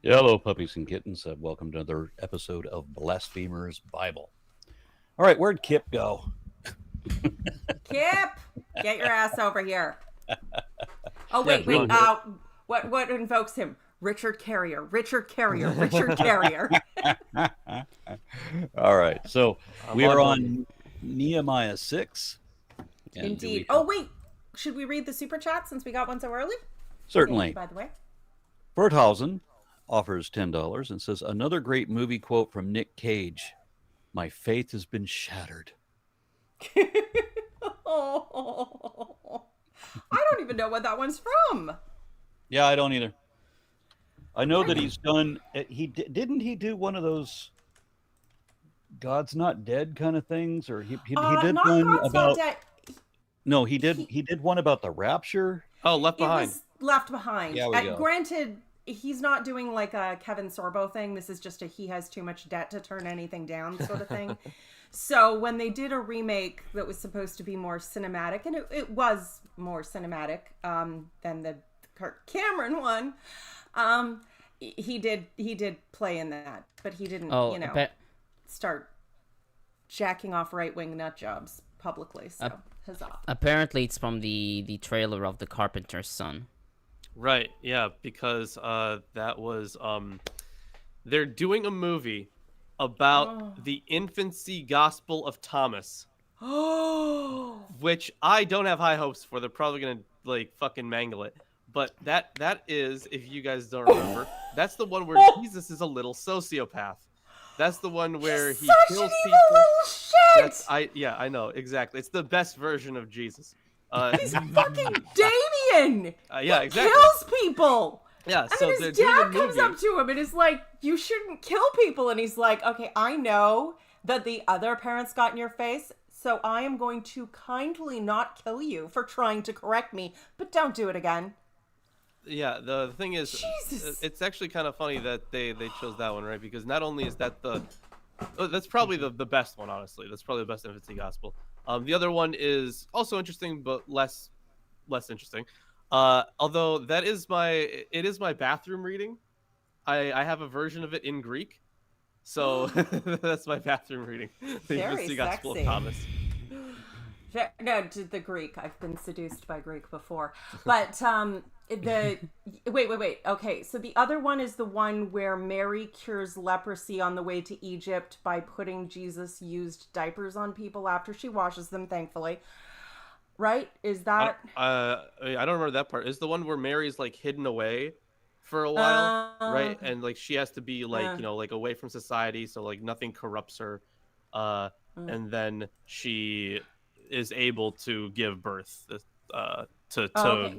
Hello, puppies and kittens. Welcome to another episode of Blasphemers Bible. All right, where'd Kip go? Kip, get your ass over here. Oh, wait. What invokes him? Richard Carrier. All right, so we are on Nehemiah 6. Indeed. Wait. Should we read the super chat since we got one so early? Certainly. By the way. Berthausen offers $10 and says, another great movie quote from Nick Cage. My faith has been shattered. Oh, I don't even know what that one's from. Yeah, I don't either. I know that he's done. Didn't he do one of those God's Not Dead kind of things, or he did one God's about? Not Dead. No, he did. He did one about the rapture. Oh, Left Behind. It was Left Behind. Yeah, we go. Granted, he's not doing like a Kevin Sorbo thing. This is just he has too much debt to turn anything down sort of thing. So when they did a remake that was supposed to be more cinematic, and it was more cinematic than the Kirk Cameron one, he did play in that, but he didn't, start jacking off right-wing nut jobs publicly. So huzzah! Apparently, it's from the trailer of The Carpenter's Son. Right, yeah, because that was they're doing a movie about the infancy gospel of Thomas. Which I don't have high hopes for. They're probably gonna fucking mangle it. But that is, if you guys don't remember, that's the one where Jesus is a little sociopath. That's the one where he kills people. Little shit. I know, exactly. It's the best version of Jesus. He's fucking Damien. Yeah, exactly. Kills people. Yeah, so his dad comes up to him and is like, you shouldn't kill people. And he's like, okay, I know that the other parents got in your face, so I am going to kindly not kill you for trying to correct me, but don't do it again. Yeah, the thing is, Jesus. It's actually kind of funny that they chose that one, right? Because not only is that that's probably the best one, honestly. That's probably the best infancy gospel. The other one is also interesting, but less interesting. Although it is my bathroom reading. I have a version of it in Greek, so that's my bathroom reading. The infancy gospel of Thomas. No, to the Greek. I've been seduced by Greek before. But wait. Okay, so the other one is the one where Mary cures leprosy on the way to Egypt by putting Jesus used diapers on people after she washes them, thankfully. Right? Is that... I don't remember that part. Is the one where Mary's hidden away for a while, right? And she has to be away from society, so nothing corrupts her. And then she is able to give birth to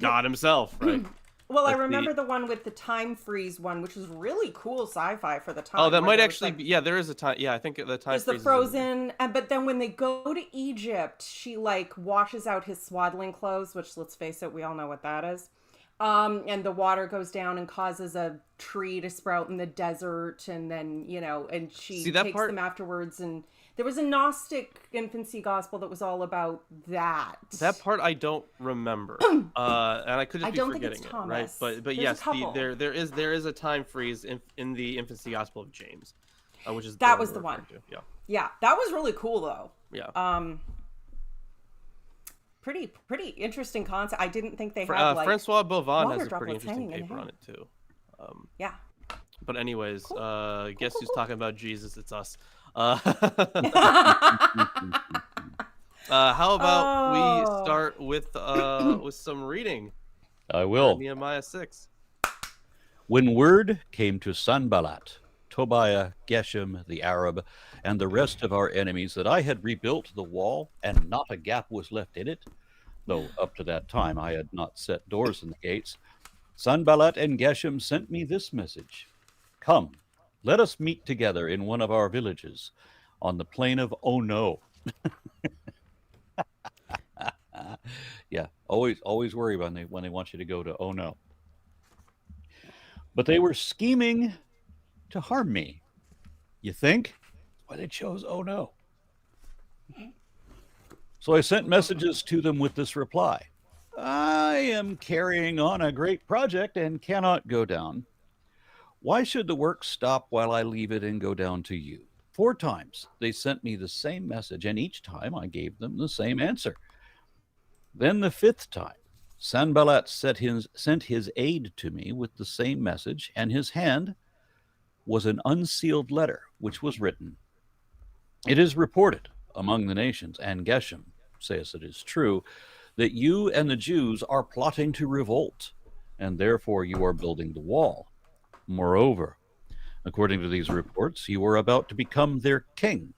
God himself, right? Well, I remember the one with the time freeze one, which was really cool sci-fi for the time. Oh, that might actually be... Yeah, there is a time... Yeah, I think the time freeze... There's the Frozen... But then when they go to Egypt, she, washes out his swaddling clothes, which, let's face it, we all know what that is. And the water goes down and causes a tree to sprout in the desert, and then, and she takes them afterwards, and... There was a Gnostic infancy gospel that was all about that. That part I don't remember, and I could just be forgetting it, right? But yes, there is a time freeze in the infancy gospel of James, which is that was the one. Yeah, that was really cool though. Yeah. Pretty interesting concept. I didn't think they had Francois Bovin has a pretty interesting paper on it too. Yeah. But anyways, guess who's talking about Jesus? It's us. How about we start with some reading? I will. Nehemiah 6. When word came to Sanballat, Tobiah, Geshem the Arab, and the rest of our enemies that I had rebuilt the wall, and not a gap was left in it, though up to that time I had not set doors in the gates, Sanballat and Geshem sent me this message: Come, let us meet together in one of our villages on the plain of Ono. Yeah, always worry when they want you to go to Ono. But they were scheming to harm me. You think? Why they chose Ono. So I sent messages to them with this reply: I am carrying on a great project and cannot go down. Why should the work stop while I leave it and go down to you? 4 times they sent me the same message, and each time I gave them the same answer. Then the 5th time, Sanballat sent his aide to me with the same message, and his hand was an unsealed letter, which was written, "It is reported among the nations, and Geshem says it is true, that you and the Jews are plotting to revolt, and therefore you are building the wall. Moreover, according to these reports, you are about to become their king,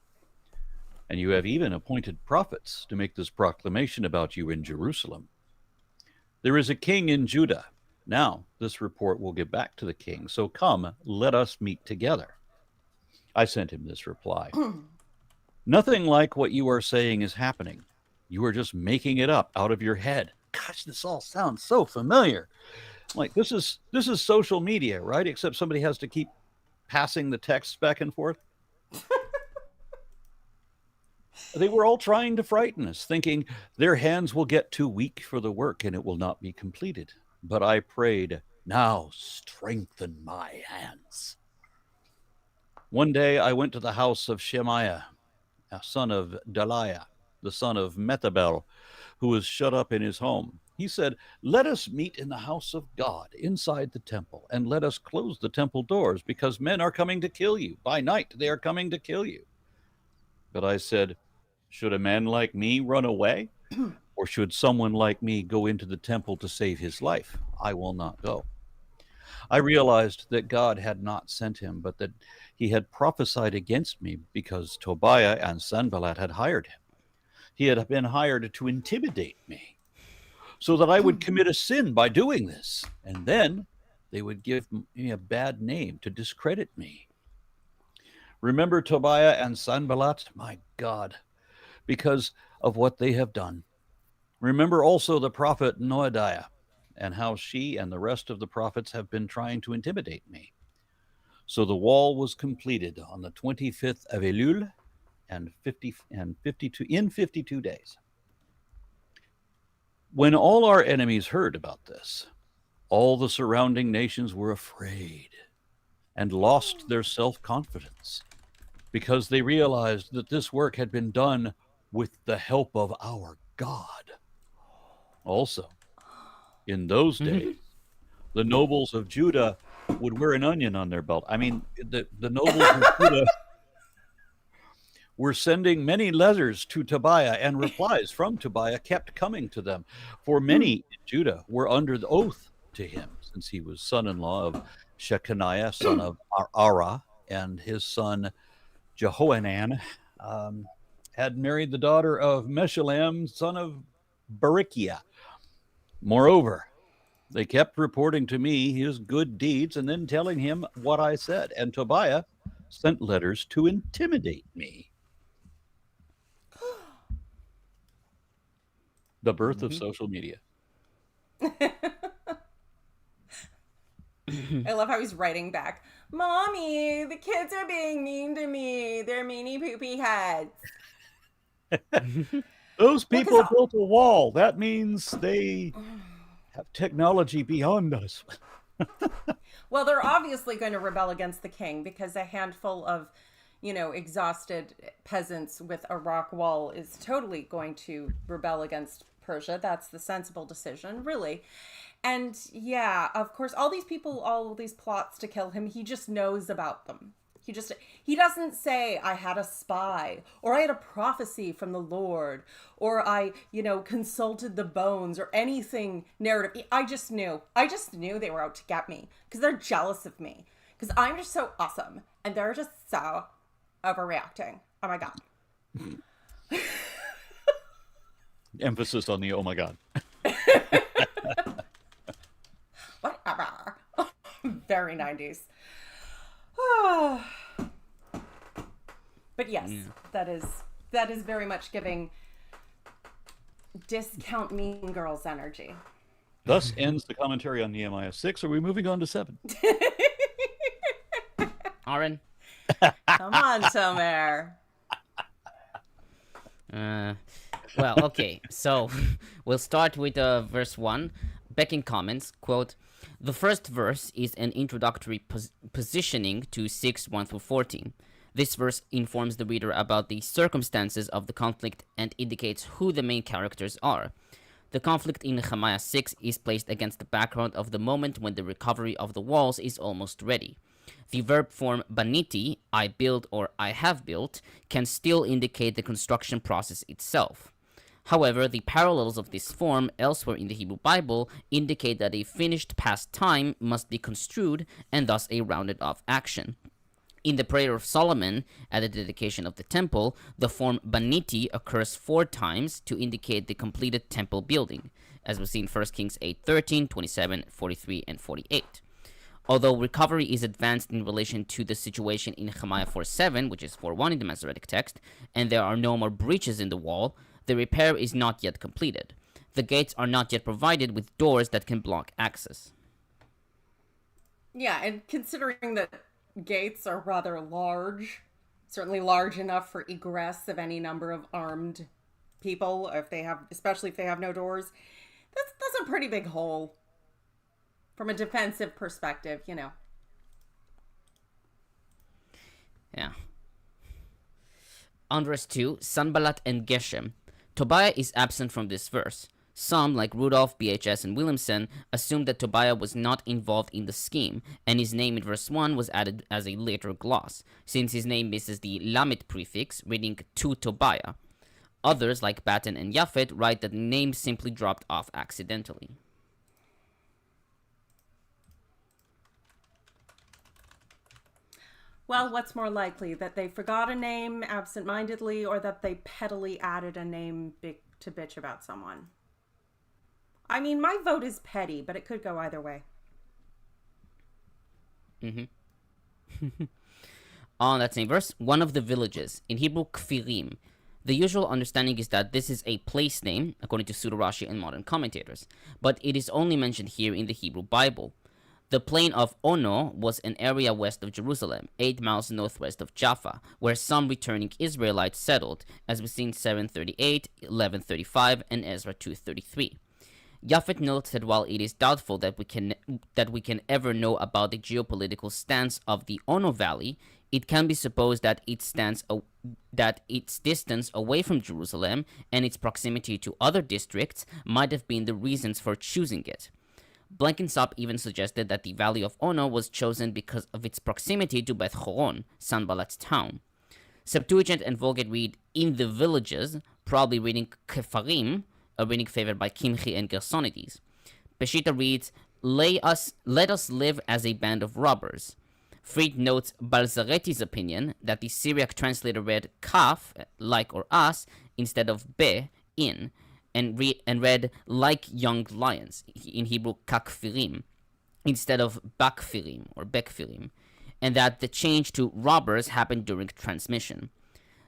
and you have even appointed prophets to make this proclamation about you in Jerusalem. There is a king in Judah. Now, this report will get back to the king, so come, let us meet together." I sent him this reply. "Nothing like what you are saying is happening. You are just making it up out of your head." Gosh, this all sounds so familiar. Like this is social media, right? Except somebody has to keep passing the texts back and forth. They were all trying to frighten us, thinking their hands will get too weak for the work and it will not be completed. But I prayed, "Now strengthen my hands." One day I went to the house of Shemaiah, a son of Delaiah, the son of Methabel, who was shut up in his home. He said, "Let us meet in the house of God inside the temple, and let us close the temple doors, because men are coming to kill you. By night they are coming to kill you." But I said, "Should a man like me run away? Or should someone like me go into the temple to save his life? I will not go." I realized that God had not sent him, but that he had prophesied against me because Tobiah and Sanballat had hired him. He had been hired to intimidate me so that I would commit a sin by doing this, and then they would give me a bad name to discredit me. Remember Tobiah and Sanballat, my God, because of what they have done. Remember also the prophet Noadiah, and how she and the rest of the prophets have been trying to intimidate me. So the wall was completed on the 25th of Elul and 52 days. When all our enemies heard about this, all the surrounding nations were afraid and lost their self-confidence, because they realized that this work had been done with the help of our God. Also, in those days, the nobles of Judah would wear an onion on their belt. I mean, the nobles of Judah were sending many letters to Tobiah, and replies from Tobiah kept coming to them. For many in Judah were under the oath to him, since he was son-in-law of Shechaniah, son of Ara, and his son Jehohanan had married the daughter of Meshullam, son of Berechiah. Moreover, they kept reporting to me his good deeds and then telling him what I said. And Tobiah sent letters to intimidate me. The birth of social media. I love how he's writing back, "Mommy, the kids are being mean to me. They're meanie poopy heads." Those people built a wall. That means they have technology beyond us. Well, they're obviously going to rebel against the king, because a handful of, exhausted peasants with a rock wall is totally going to rebel against Persia. That's the sensible decision, really. And yeah, of course, all these people, all these plots to kill him, he just knows about them. He doesn't say, "I had a spy," or "I had a prophecy from the Lord," or "I, consulted the bones," or anything narrative. I just knew they were out to get me, because they're jealous of me, because I'm just so awesome, and they're just so overreacting. Oh my God. Emphasis on the "oh my God." Whatever. Very 90s. But yes, that is very much giving discount Mean Girls energy. Thus ends the commentary on Nehemiah 6. Are we moving on to 7? Aaron. Come on, Tomer. Well, okay, so we'll start with verse 1. Becking comments, quote, "The first verse is an introductory positioning to 6, 1 through 14. This verse informs the reader about the circumstances of the conflict and indicates who the main characters are. The conflict in Nehemiah 6 is placed against the background of the moment when the recovery of the walls is almost ready. The verb form baniti, I build or I have built, can still indicate the construction process itself. However, the parallels of this form elsewhere in the Hebrew Bible indicate that a finished past time must be construed and thus a rounded off action. In the prayer of Solomon at the dedication of the temple, the form baniti occurs 4 times to indicate the completed temple building, as we see in 1 Kings 8:13, 27, 43, and 48. Although recovery is advanced in relation to the situation in Nehemiah 4:7, which is 4:1 in the Masoretic text, and there are no more breaches in the wall, the repair is not yet completed. The gates are not yet provided with doors that can block access. Yeah, and considering that gates are rather large, certainly large enough for egress of any number of armed people, if they have, especially if they have no doors, that's a pretty big hole from a defensive perspective, you know. Yeah. On verse 2, Sanballat and Geshem. Tobiah is absent from this verse. Some, like Rudolph, BHS, and Williamson, assumed that Tobiah was not involved in the scheme, and his name in verse 1 was added as a later gloss, since his name misses the Lamet prefix, reading to Tobiah. Others, like Batten and Japhet, write that the name simply dropped off accidentally. Well, what's more likely, that they forgot a name absent-mindedly, or that they pettily added a name to bitch about someone? I mean, my vote is petty, but it could go either way. On that same verse, one of the villages, in Hebrew, Kfirim. The usual understanding is that this is a place name, according to Pseudo-Rashi and modern commentators, but it is only mentioned here in the Hebrew Bible. The plain of Ono was an area west of Jerusalem, 8 miles northwest of Jaffa, where some returning Israelites settled, as we see in 738, 1135, and Ezra 233. Japhet notes that while it is doubtful that we can ever know about the geopolitical stance of the Ono Valley, it can be supposed that its distance away from Jerusalem and its proximity to other districts might have been the reasons for choosing it. Blenkinsop even suggested that the Valley of Ono was chosen because of its proximity to Beth Horon, Sanballat's town. Septuagint and Vulgate read in the villages, probably reading Kefarim, a reading favored by Kimchi and Gersonides. Peshitta reads, let us live as a band of robbers. Fried notes Balzaretti's opinion that the Syriac translator read kaf, like or as, instead of be, in, and read like young lions, in Hebrew kakfirim, instead of bakfirim or bekfirim, and that the change to robbers happened during transmission.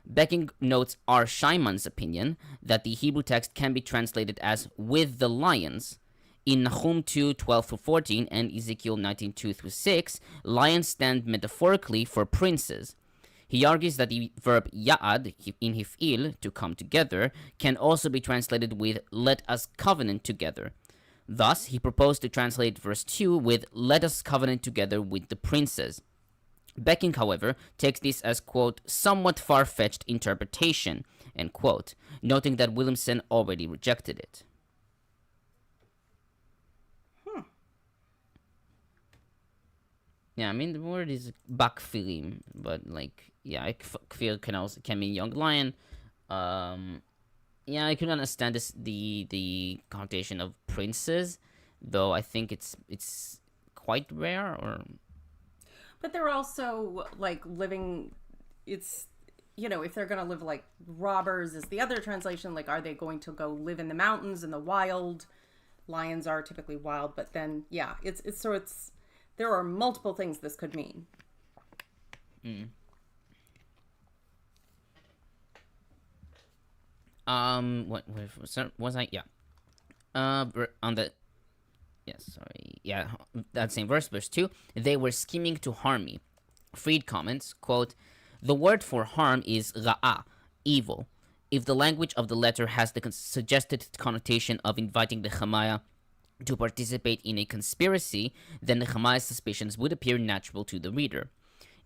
Becking notes R. Scheinman's opinion that the Hebrew text can be translated as with the lions. In Nahum 2:12-14 and Ezekiel 19:2-6, lions stand metaphorically for princes. He argues that the verb ya'ad in hif'il, to come together, can also be translated with let us covenant together. Thus, he proposed to translate verse 2 with let us covenant together with the princes. Becking, however, takes this as, quote, somewhat far-fetched interpretation, end quote, noting that Williamson already rejected it. Yeah, I mean, the word is bakfirim, but, like, yeah, kfir can mean young lion. Yeah, I can understand the connotation of princes, though I think it's quite rare, or... But they're also, like, living, it's, you know, if they're going to live like robbers is the other translation, like, are they going to go live in the mountains, in the wild? Lions are typically wild, but then, yeah, it's there are multiple things this could mean. What was I? Yeah. On the... Yes, sorry. Yeah, that same verse 2. They were scheming to harm me. Fried comments, quote, the word for harm is ra'ah, evil. If the language of the letter has the suggested connotation of inviting Nehemiah to participate in a conspiracy, then Nehemiah's suspicions would appear natural to the reader.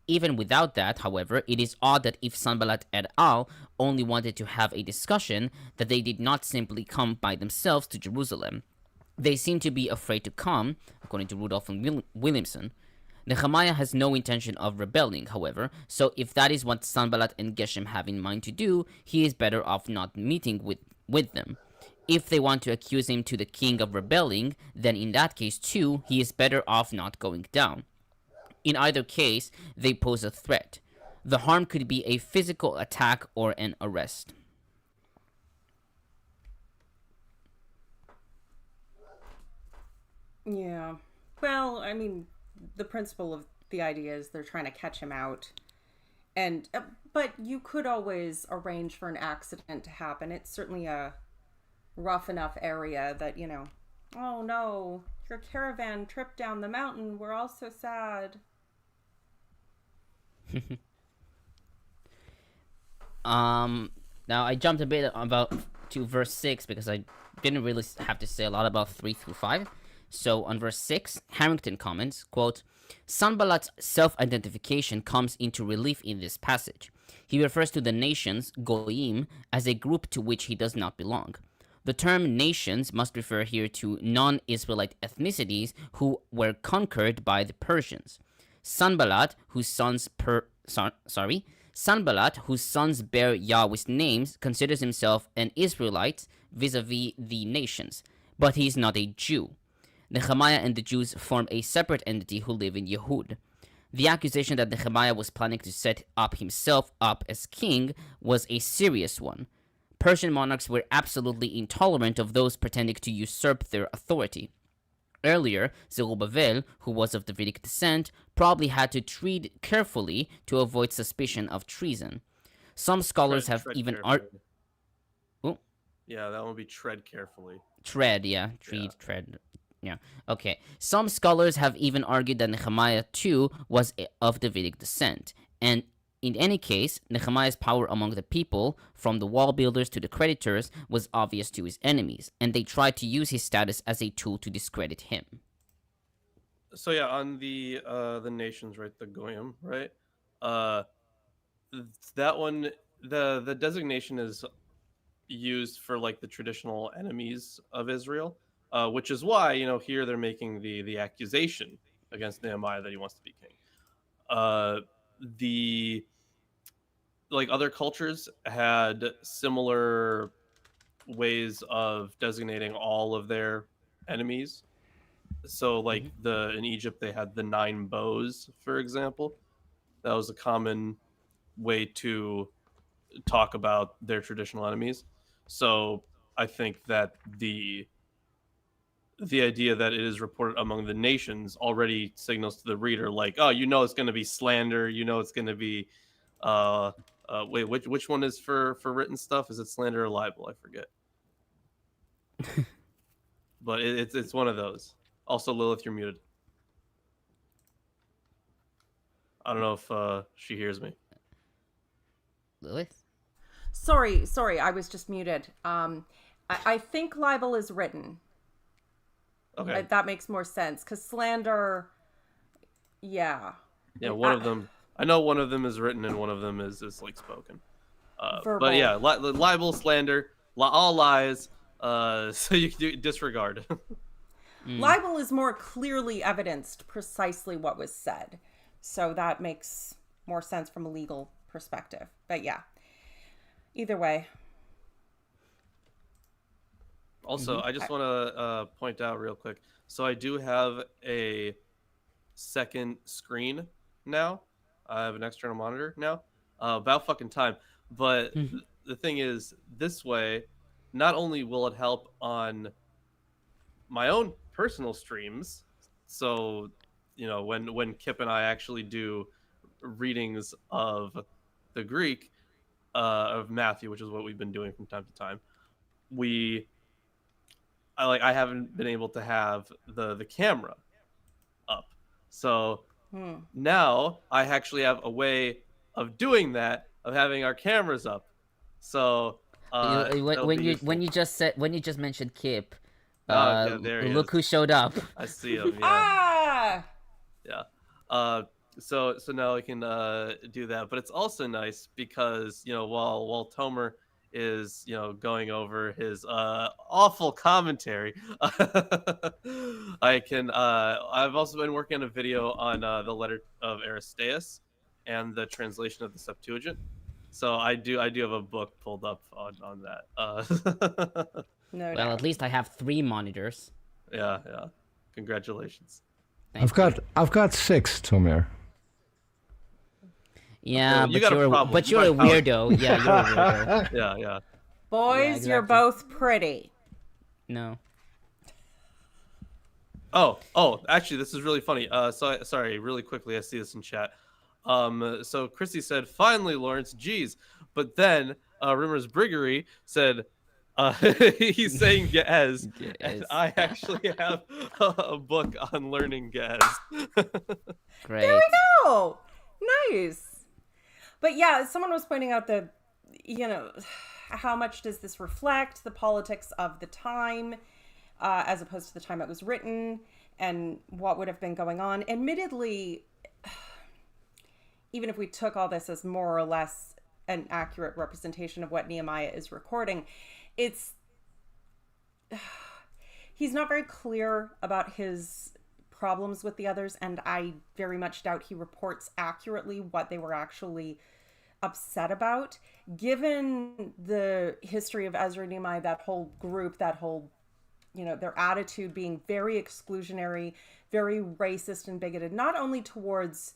Even without that, however, it is odd that if Sanballat et al. Only wanted to have a discussion, that they did not simply come by themselves to Jerusalem. They seem to be afraid to come, according to Rudolph and Williamson. Nehemiah has no intention of rebelling, however, so if that is what Sanballat and Geshem have in mind to do, he is better off not meeting with them. If they want to accuse him to the king of rebelling, then in that case too, he is better off not going down. In either case, they pose a threat. The harm could be a physical attack or an arrest. Yeah. Well, I mean, the principle of the idea is they're trying to catch him out. And but you could always arrange for an accident to happen. It's certainly a rough enough area that, oh no, your caravan tripped down the mountain. We're all so sad. Now I jumped a bit to verse 6 because I didn't really have to say a lot about 3 through 5. So on verse 6, Harrington comments, quote, Sanballat's self-identification comes into relief in this passage. He refers to the nations, Goyim, as a group to which he does not belong. The term nations must refer here to non-Israelite ethnicities who were conquered by the Persians. Sanballat, whose sons bear Yahweh's names, considers himself an Israelite vis-a-vis the nations, but he is not a Jew. Nehemiah and the Jews form a separate entity who live in Yehud. The accusation that Nehemiah was planning to set himself up as king was a serious one. Persian monarchs were absolutely intolerant of those pretending to usurp their authority. Earlier, Zerubbabel, who was of Davidic descent, probably had to tread carefully to avoid suspicion of treason. Some scholars have even argued... Oh? Yeah, that would be tread carefully. Tread, yeah. Tread. Yeah, okay. Some scholars have even argued that Nehemiah too was of Davidic descent, and in any case, Nehemiah's power among the people, from the wall builders to the creditors, was obvious to his enemies, and they tried to use his status as a tool to discredit him. So yeah, on the nations, right, the Goyim, right? That one, the designation is used for like the traditional enemies of Israel. Which is why, here they're making the accusation against Nehemiah that he wants to be king. The other cultures had similar ways of designating all of their enemies. So in Egypt they had the 9 bows, for example. That was a common way to talk about their traditional enemies. So I think that the idea that it is reported among the nations already signals to the reader, it's going to be slander. It's going to be, which one is for written stuff? Is it slander or libel? I forget. But it's one of those. Also, Lilith, you're muted. I don't know if she hears me. Lilith? Sorry, I was just muted. I think libel is written. Okay. That makes more sense, because slander, yeah. Yeah, one of them. I know one of them is written and one of them is spoken. Verbal. But yeah, libel, slander, all lies. So you can disregard. Libel is more clearly evidenced precisely what was said, so that makes more sense from a legal perspective. But yeah, either way. Also, I just want to point out real quick. So I do have a second screen now. I have an external monitor now. About fucking time. But the thing is, this way, not only will it help on my own personal streams. So, when Kip and I actually do readings of the Greek, of Matthew, which is what we've been doing from time to time, I haven't been able to have the camera up. So now I actually have a way of doing that, of having our cameras up. So When you just mentioned Kip, there he look is. who showed up. I see him. Yeah. Ah! Yeah. So now we can do that, but it's also nice because while Tomer is going over his awful commentary, I've also been working on a video on the letter of Aristeas and the translation of the Septuagint. So I do have a book pulled up on that. No, Well, at least I have 3 monitors. Yeah. Congratulations. I've got 6, Tomer. Yeah, you got a problem. but You you're a got a weirdo. Yeah, you're a weirdo. Yeah. boys, Yeah, you're exactly. both pretty. No. Oh, actually, this is really funny. Sorry, really quickly, I see this in chat. So Chrissy said, "Finally, Lawrence, geez." But then Rimmer's Briggery said, he's saying Ge'ez, and I actually have a book on learning Ge'ez. Great. There we go. Nice. But yeah, someone was pointing out that, how much does this reflect the politics of the time, as opposed to the time it was written, and what would have been going on. Admittedly, even if we took all this as more or less an accurate representation of what Nehemiah is recording, he's not very clear about his problems with the others, and I very much doubt he reports accurately what they were actually upset about. Given the history of Ezra-Nehemiah, that whole group, that whole, their attitude being very exclusionary, very racist and bigoted, not only towards,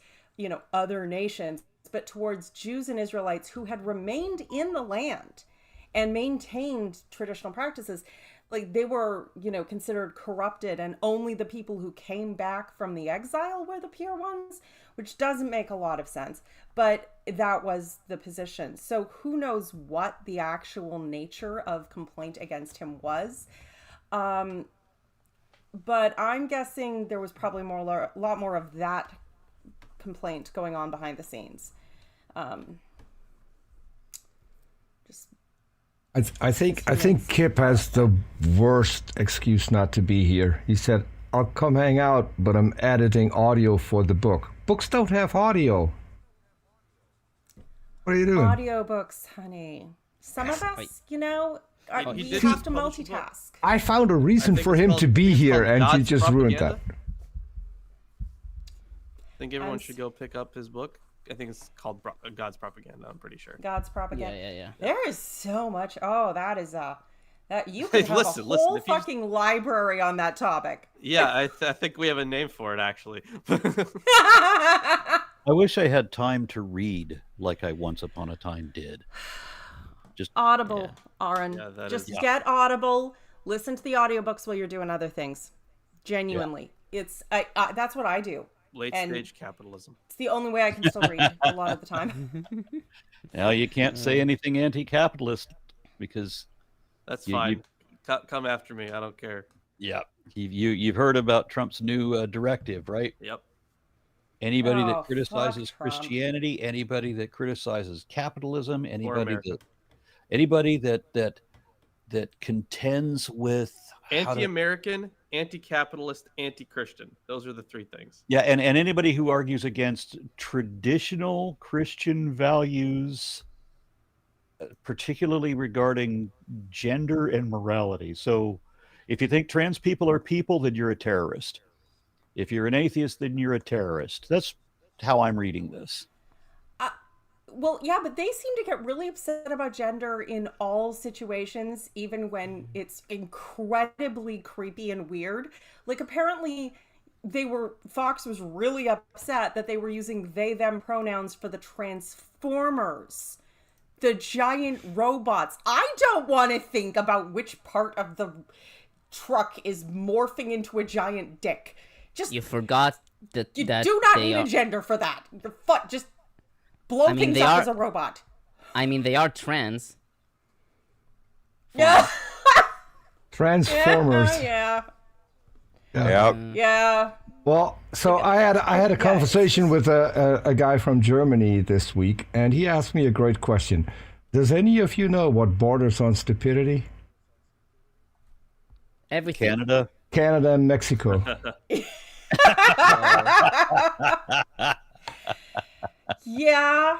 other nations, but towards Jews and Israelites who had remained in the land and maintained traditional practices. Like, they were, considered corrupted, and only the people who came back from the exile were the pure ones, which doesn't make a lot of sense, but that was the position. So who knows what the actual nature of complaint against him was. But I'm guessing there was probably a lot more of that complaint going on behind the scenes. I think Kip has the worst excuse not to be here. He said, "I'll come hang out, but I'm editing audio for the book." Books don't have audio. What are you doing? Audiobooks, honey. Some of us, he we did have to publish a book. multitask. I found a reason think for it's him called- to be it's here, called and you God's just ruined that. Propaganda. I think everyone should go pick up his book. I think it's called God's Propaganda. I'm pretty sure. God's propaganda. Yeah. There is so much. Oh, that is that you could have Listen, a whole if you just- fucking library on that topic. Yeah, I think we have a name for it actually. I wish I had time to read like I once upon a time did. Just Audible, Aaron. Yeah, that Just is- get Audible. Listen to the audiobooks while you're doing other things. Genuinely. It's that's what I do. Late And- stage capitalism. It's the only way I can still read a lot of the time. now you can't say anything anti-capitalist because That's You- fine. Come after me. I don't care. you've heard about Trump's new directive, right? Yep. Anybody Oh, that fuck criticizes Trump. Christianity, anybody that criticizes capitalism, anybody America. that contends with Anti-American, anti-capitalist, anti-Christian. Those are the 3 things. and anybody who argues against traditional Christian values, particularly regarding gender and morality. So if you think trans people are people, then you're a terrorist. If you're an atheist, then you're a terrorist. That's how I'm reading this. Well, yeah, but they seem to get really upset about gender in all situations, even when it's incredibly creepy and weird. Like, apparently Fox was really upset that they were using they, them pronouns for the Transformers, the giant robots. I don't want to think about which part of the truck is morphing into a giant dick. Just, You forgot that you that do not they need are, a gender for that. Just blow I mean, things they up are- as a robot. I mean, they are trans. Yeah. Transformers. Yeah. Yeah. Well, so I had a conversation with a guy from Germany this week, and he asked me a great question. Does any of you know what borders on stupidity? Everything. Canada. Canada and Mexico. Yeah.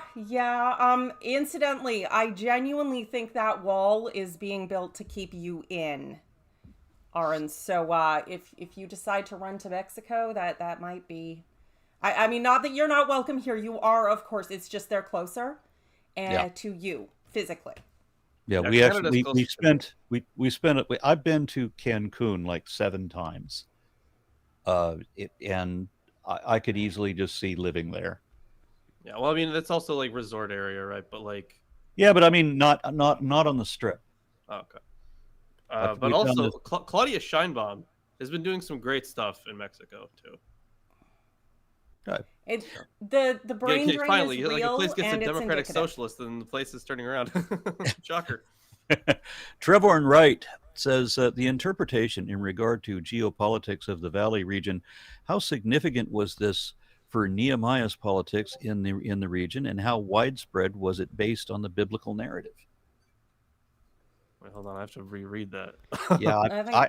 Incidentally, I genuinely think that wall is being built to keep you in, Aaron. So if you decide to run to Mexico, that might be. I mean, not that you're not welcome here. You are, of course. It's just they're closer, and to you physically. Yeah, we actually we spent. I've been to Cancun like 7 times, and I could easily just see living there. Yeah, well, I mean, that's also like resort area, right? But like, yeah, but I mean, not on the Strip. Oh, okay. Like, but also, Claudia Scheinbaum has been doing some great stuff in Mexico too. The brain drain finally, is real, like a place gets a and democratic it's indicative. socialist, and the place is turning around. Shocker. Trevor and Wright says the interpretation in regard to geopolitics of the Valley region. How significant was this for Nehemiah's politics in the region, and how widespread was it based on the biblical narrative? Wait, hold on, I have to reread that. Yeah,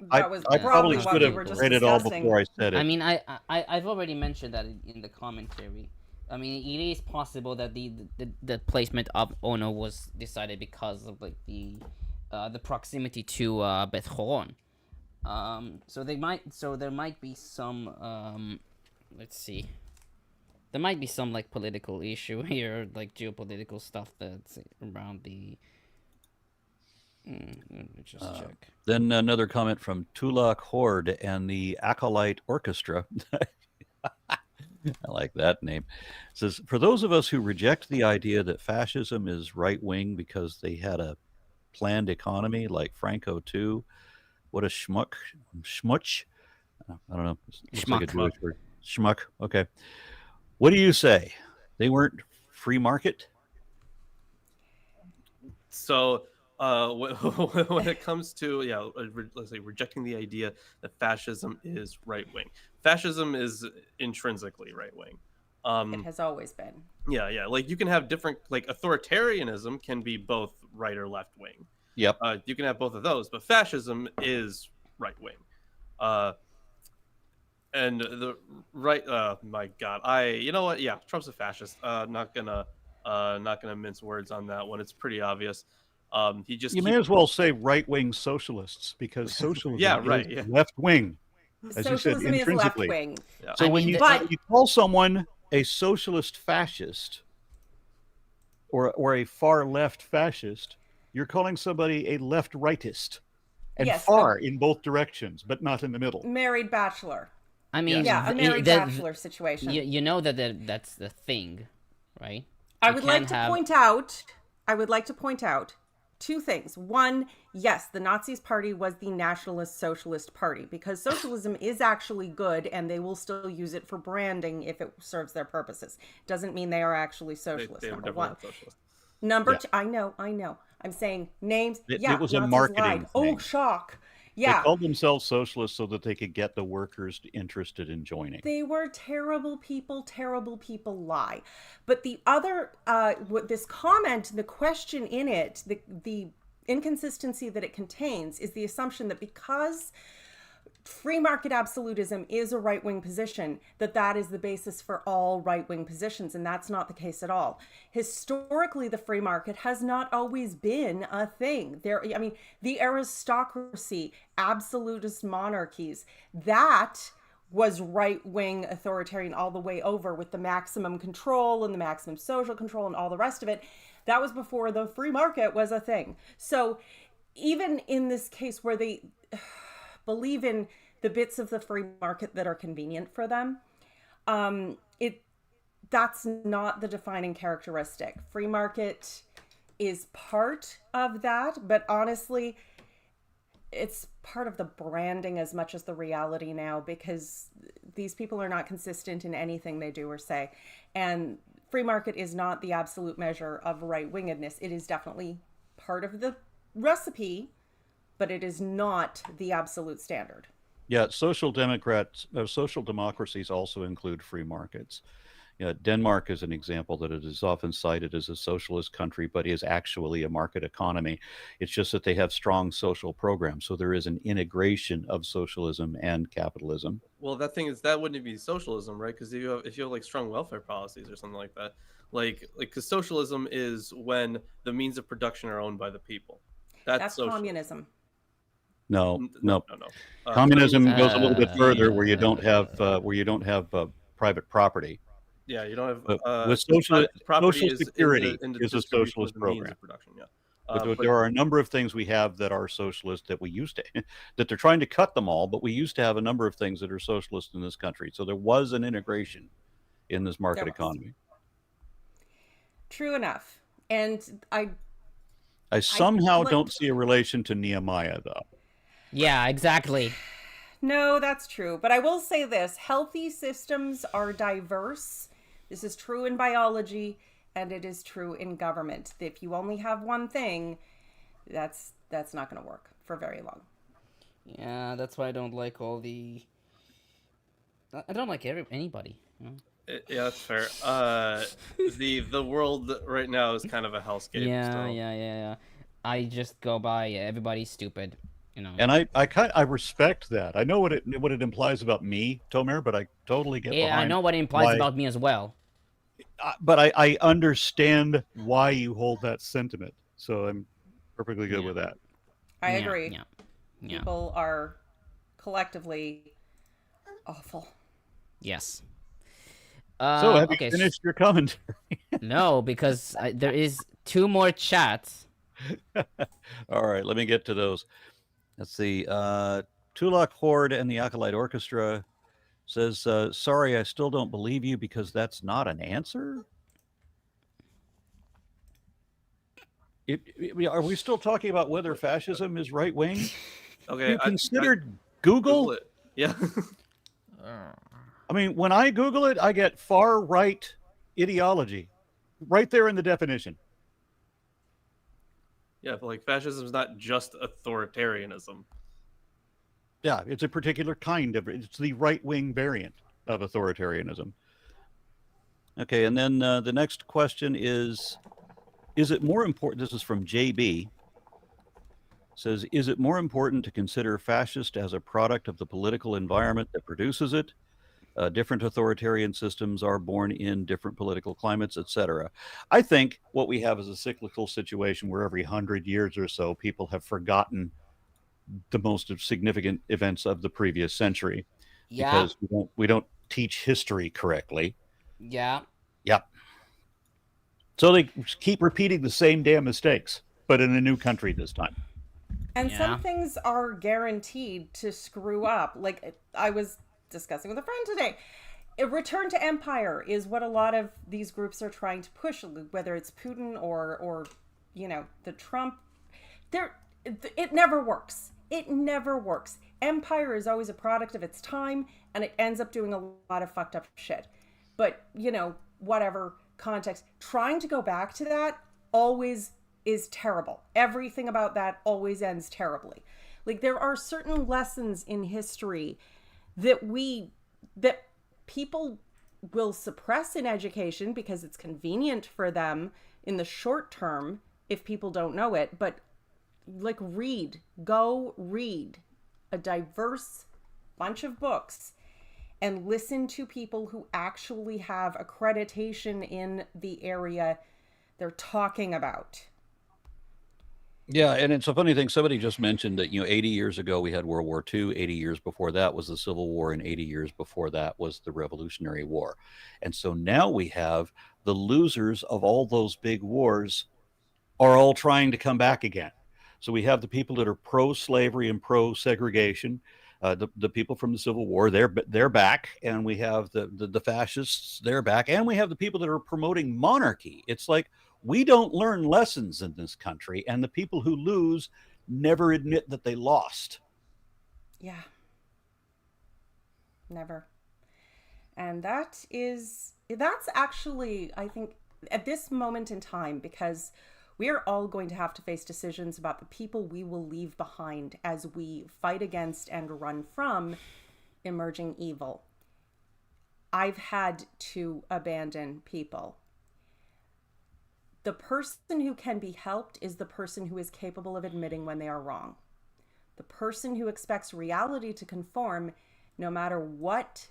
I probably should have read it all before I said it. I mean, I've already mentioned that in the commentary. I mean, it is possible that the placement of Ono was decided because of like the proximity to Beth Horon. So there might be some let's see. There might be some like political issue here, like geopolitical stuff that's around the. Let me just check. Then another comment from Tulak Horde and the Acolyte Orchestra. I like that name. It says, for those of us who reject the idea that fascism is right-wing because they had a planned economy like Franco too, what a schmuck. Schmuch? I don't know. Looks like a Jewish word. Schmuck. Okay. What do you say? They weren't free market? So when it comes to let's say rejecting the idea that fascism is right wing, fascism is intrinsically right wing. It has always been. Yeah. Like you can have different, like authoritarianism can be both right or left wing. Yep. You can have both of those, but fascism is right wing. And the right, my God, you know what? Yeah, Trump's a fascist. Not gonna mince words on that one. It's pretty obvious. You may as well say right-wing socialists because socialism is left-wing, as Socialism you said, intrinsically. is left-wing. Yeah. So when you call someone a socialist fascist or a far-left fascist, you're calling somebody a left-rightist, and far in both directions, but not in the middle. Married bachelor. I mean, a married bachelor situation. You know that's the thing, right? I would like to point out 2 things. One, yes, the Nazis party was the Nationalist Socialist Party because socialism is actually good and they will still use it for branding if it serves their purposes. Doesn't mean they are actually socialist. They were number definitely one. socialist. Number 2, I know. I'm saying names. It was Nazis a marketing lied. thing. Oh, shock. Yeah. They called themselves socialists so that they could get the workers interested in joining. They were terrible people lie. But the other, this comment, the question in it, the inconsistency that it contains is the assumption that because free market absolutism is a right-wing position, that is the basis for all right-wing positions, and that's not the case at all. Historically, the free market has not always been a thing. The aristocracy, absolutist monarchies, that was right-wing authoritarian all the way over with the maximum control and the maximum social control and all the rest of it. That was before the free market was a thing. So even in this case where they believe in the bits of the free market that are convenient for them, that's not the defining characteristic. Free market is part of that, but honestly, it's part of the branding as much as the reality now, because these people are not consistent in anything they do or say. And free market is not the absolute measure of right-wingedness. It is definitely part of the recipe, but it is not the absolute standard. Yeah, social democracies also include free markets. Denmark is an example that it is often cited as a socialist country, but is actually a market economy. It's just that they have strong social programs. So there is an integration of socialism and capitalism. Well, that thing is that wouldn't be socialism, right? Because if you have like strong welfare policies or something like that, because socialism is when the means of production are owned by the people. That's communism. No. No. Communism goes a little bit further, where you don't have private property. Yeah, you don't have with social security in the is a socialist program. Yeah. But there are a number of things we have that are socialist that we used to, that they're trying to cut them all, but we used to have a number of things that are socialist in this country. So there was an integration in this market economy. True enough. And I somehow don't see a relation to Nehemiah, though. Yeah, exactly. No, that's true. But I will say this, healthy systems are diverse. This is true in biology, and it is true in government. If you only have one thing, that's not going to work for very long. Yeah, that's why I don't like all the... I don't like anybody. You know? Yeah, that's fair. The world right now is kind of a hellscape. Yeah. I just go by everybody's stupid. You know. And I respect that. I know what it implies about me, Tomer, but I totally get behind. Yeah, I know what it implies about me as well. But I understand why you hold that sentiment, so I'm perfectly good with that. I agree. Yeah. People are collectively awful. Yes. So have you finished your commentary? No, because there is 2 more chats. All right, let me get to those. Let's see. Tulak Horde and the Acolyte Orchestra says, sorry, I still don't believe you because that's not an answer? Are we still talking about whether fascism is right-wing? Okay. You considered Google? it. Yeah. I mean, when I Google it, I get far-right ideology right there in the definition. Yeah, but like fascism is not just authoritarianism. Yeah, it's a particular kind of, it's the right-wing variant of authoritarianism. Okay, and then the next question is it more important, this is from JB, says, is it more important to consider fascist as a product of the political environment that produces it? Different authoritarian systems are born in different political climates, etc. I think what we have is a cyclical situation where every 100 years or so, people have forgotten the most significant events of the previous century. Yeah. Because we don't teach history correctly. Yeah. Yep. So they keep repeating the same damn mistakes, but in a new country this time. And some things are guaranteed to screw up. Like I was discussing with a friend today, a return to empire is what a lot of these groups are trying to push, whether it's Putin or the Trump. It never works. It never works. Empire is always a product of its time, and it ends up doing a lot of fucked up shit. But whatever context, trying to go back to that always is terrible. Everything about that always ends terribly. Like there are certain lessons in history that people will suppress in education because it's convenient for them in the short term if people don't know it. But go read a diverse bunch of books and listen to people who actually have accreditation in the area they're talking about. Yeah, and it's a funny thing. Somebody just mentioned that, 80 years ago we had World War II, 80 years before that was the Civil War, and 80 years before that was the Revolutionary War. And so now we have the losers of all those big wars are all trying to come back again. So we have the people that are pro-slavery and pro-segregation, the people from the Civil War, they're back, and we have the fascists, they're back, and we have the people that are promoting monarchy. It's like, we don't learn lessons in this country, and the people who lose never admit that they lost. Yeah. Never. And that's actually, I think, at this moment in time, because we are all going to have to face decisions about the people we will leave behind as we fight against and run from emerging evil. I've had to abandon people. The person who can be helped is the person who is capable of admitting when they are wrong. The person who expects reality to conform, no matter what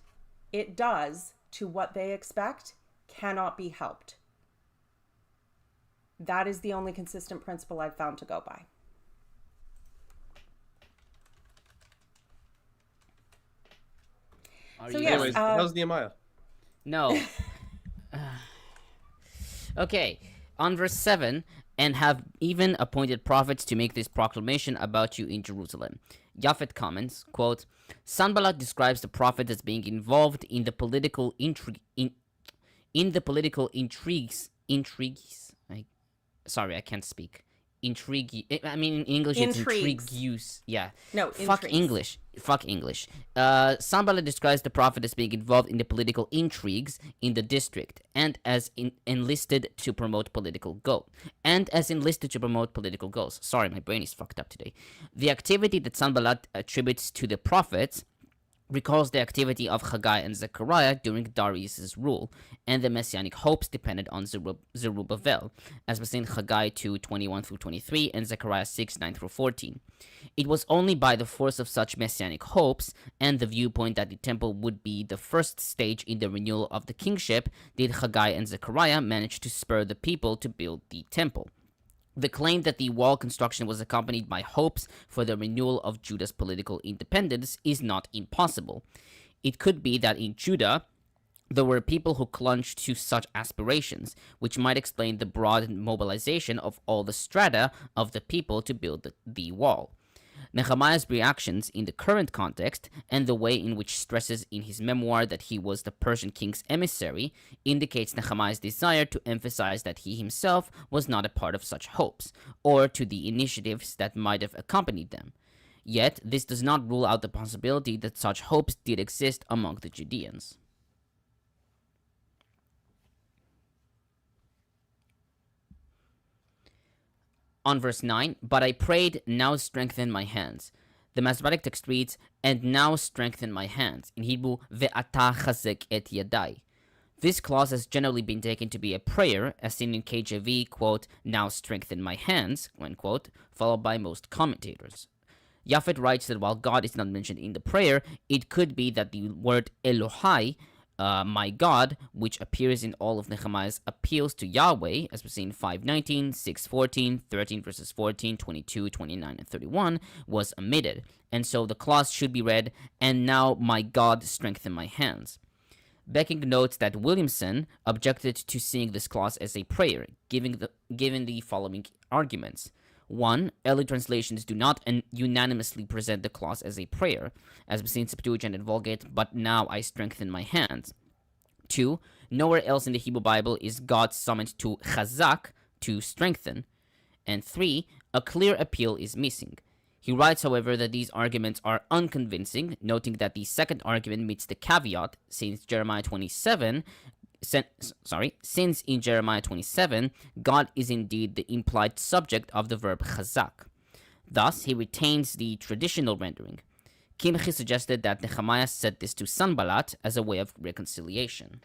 it does to what they expect, cannot be helped. That is the only consistent principle I've found to go by. So yes, Anyways, how's Nehemiah? No. Okay, on verse 7, and have even appointed prophets to make this proclamation about you in Jerusalem. Japhet comments, quote, Sanballat describes the prophet as being involved in the political intrigues. Sorry, I can't speak. Intrigue. I mean, in English, it's intrigues. Yeah. No, Fuck intrigues. English. Sanballat describes the prophet as being involved in the political intrigues in the district and as enlisted to promote political goals. Sorry, my brain is fucked up today. The activity that Sanballat attributes to the prophets recalls the activity of Haggai and Zechariah during Darius' rule, and the messianic hopes depended on Zerubbabel, as was in Haggai 2:21-23 and Zechariah 6:9-14. It was only by the force of such messianic hopes and the viewpoint that the temple would be the first stage in the renewal of the kingship did Haggai and Zechariah manage to spur the people to build the temple. The claim that the wall construction was accompanied by hopes for the renewal of Judah's political independence is not impossible. It could be that in Judah, there were people who clung to such aspirations, which might explain the broad mobilization of all the strata of the people to build the wall. Nehemiah's reactions in the current context, and the way in which stresses in his memoir that he was the Persian king's emissary, indicates Nehemiah's desire to emphasize that he himself was not a part of such hopes, or to the initiatives that might have accompanied them. Yet, this does not rule out the possibility that such hopes did exist among the Judeans. On verse 9, but I prayed, now strengthen my hands. The Masoretic text reads, and now strengthen my hands. In Hebrew, ve'ata chazek et yadai. This clause has generally been taken to be a prayer, as seen in KJV, quote, now strengthen my hands, end quote, followed by most commentators. Japhet writes that while God is not mentioned in the prayer, it could be that the word Elohai, my God, which appears in all of Nehemiah's appeals to Yahweh, as we see in 5:19, 6:14, 13 verses 14, 22, 29, and 31, was omitted. And so the clause should be read, and now my God strengthen my hands. Becking notes that Williamson objected to seeing this clause as a prayer, given the following arguments. 1. Early translations do not unanimously present the clause as a prayer, as we see in Septuagint and Vulgate, but now I strengthen my hands. 2. Nowhere else in the Hebrew Bible is God summoned to chazak, to strengthen. And 3. A clear appeal is missing. He writes, however, that these arguments are unconvincing, noting that the second argument meets the caveat, since in Jeremiah 27, God is indeed the implied subject of the verb chazak. Thus, he retains the traditional rendering. Kimchi suggested that Nehemiah said this to Sanballat as a way of reconciliation.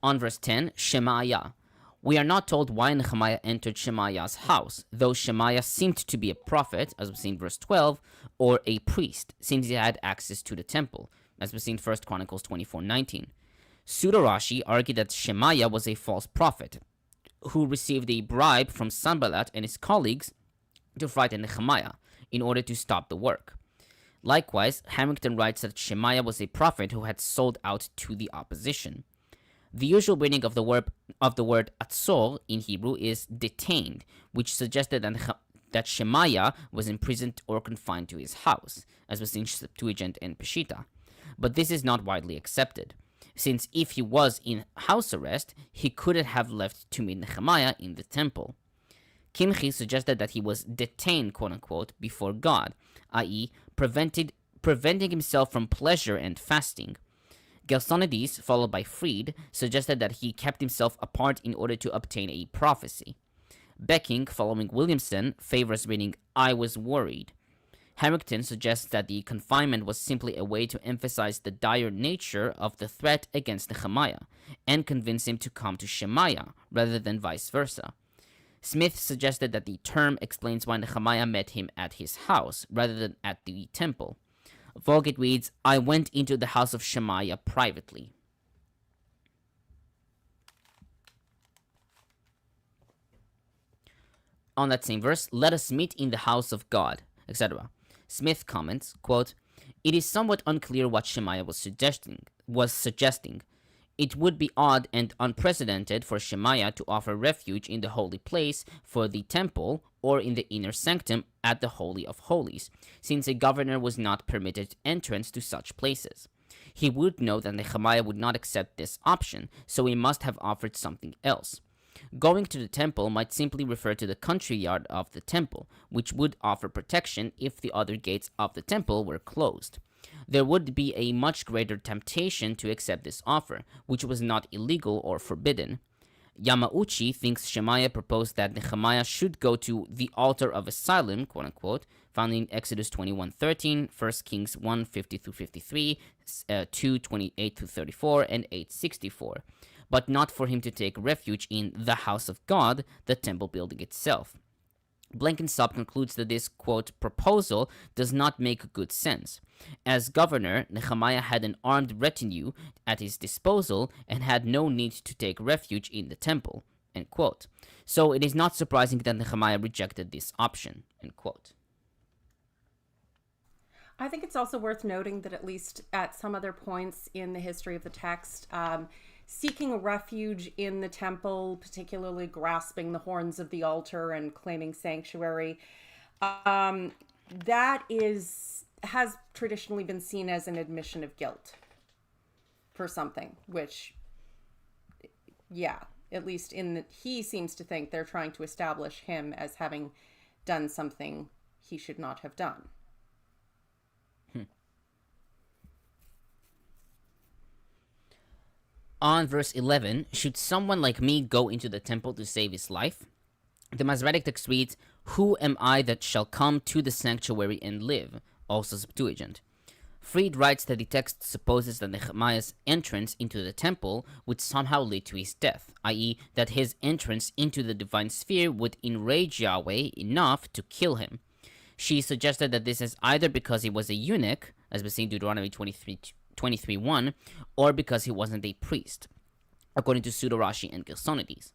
On verse 10, Shemaiah. We are not told why Nehemiah entered Shemaiah's house, though Shemaiah seemed to be a prophet, as we see in verse 12, or a priest, since he had access to the temple, as we see in 1 Chronicles 24:19. Pseudo-Rashi argued that Shemaiah was a false prophet, who received a bribe from Sanballat and his colleagues to frighten Nehemiah, in order to stop the work. Likewise, Harrington writes that Shemaiah was a prophet who had sold out to the opposition. The usual meaning of the word atzor in Hebrew is detained, which suggested that Shemaiah was imprisoned or confined to his house, as was in Septuagint and Peshitta. But this is not widely accepted, since if he was in house arrest, he couldn't have left to meet Nehemiah in the temple. Kimchi suggested that he was detained, quote-unquote, before God, i.e., preventing himself from pleasure and fasting. Gelsonides, followed by Fried, suggested that he kept himself apart in order to obtain a prophecy. Becking, following Williamson, favors reading, I was worried. Harrington suggests that the confinement was simply a way to emphasize the dire nature of the threat against Nehemiah and convince him to come to Shemaiah rather than vice versa. Smith suggested that the term explains why Nehemiah met him at his house rather than at the temple. Vulgate reads, "I went into the house of Shemaiah privately." On that same verse, "Let us meet in the house of God," etc. Smith comments, quote, "It is somewhat unclear what Shemaiah was suggesting. It would be odd and unprecedented for Shemaiah to offer refuge in the holy place for the temple or in the inner sanctum at the Holy of Holies, since a governor was not permitted entrance to such places. He would know that Nehemiah would not accept this option, so he must have offered something else. Going to the temple might simply refer to the country yard of the temple, which would offer protection if the other gates of the temple were closed. There would be a much greater temptation to accept this offer, which was not illegal or forbidden. Yamauchi thinks Shemaiah proposed that Nehemiah should go to the altar of asylum, quote unquote, found in Exodus 21:13, 1 Kings 1:50-53, 2:28-34, and 8:64, but not for him to take refuge in the house of God, the temple building itself. Blenkinsop concludes that this, quote, proposal does not make good sense. As governor, Nehemiah had an armed retinue at his disposal and had no need to take refuge in the temple, end quote. So it is not surprising that Nehemiah rejected this option, end quote. I think it's also worth noting that at least at some other points in the history of the text, seeking refuge in the temple, particularly grasping the horns of the altar and claiming sanctuary, that has traditionally been seen as an admission of guilt for something, which, yeah, at least he seems to think they're trying to establish him as having done something he should not have done. On verse 11, should someone like me go into the temple to save his life? The Masoretic text reads, "Who am I that shall come to the sanctuary and live?" Also Septuagint. Fried writes that the text supposes that Nehemiah's entrance into the temple would somehow lead to his death, i.e., that his entrance into the divine sphere would enrage Yahweh enough to kill him. She suggested that this is either because he was a eunuch, as we see in Deuteronomy 23:1, or because he wasn't a priest, according to Pseudo-Rashi and Gersonides.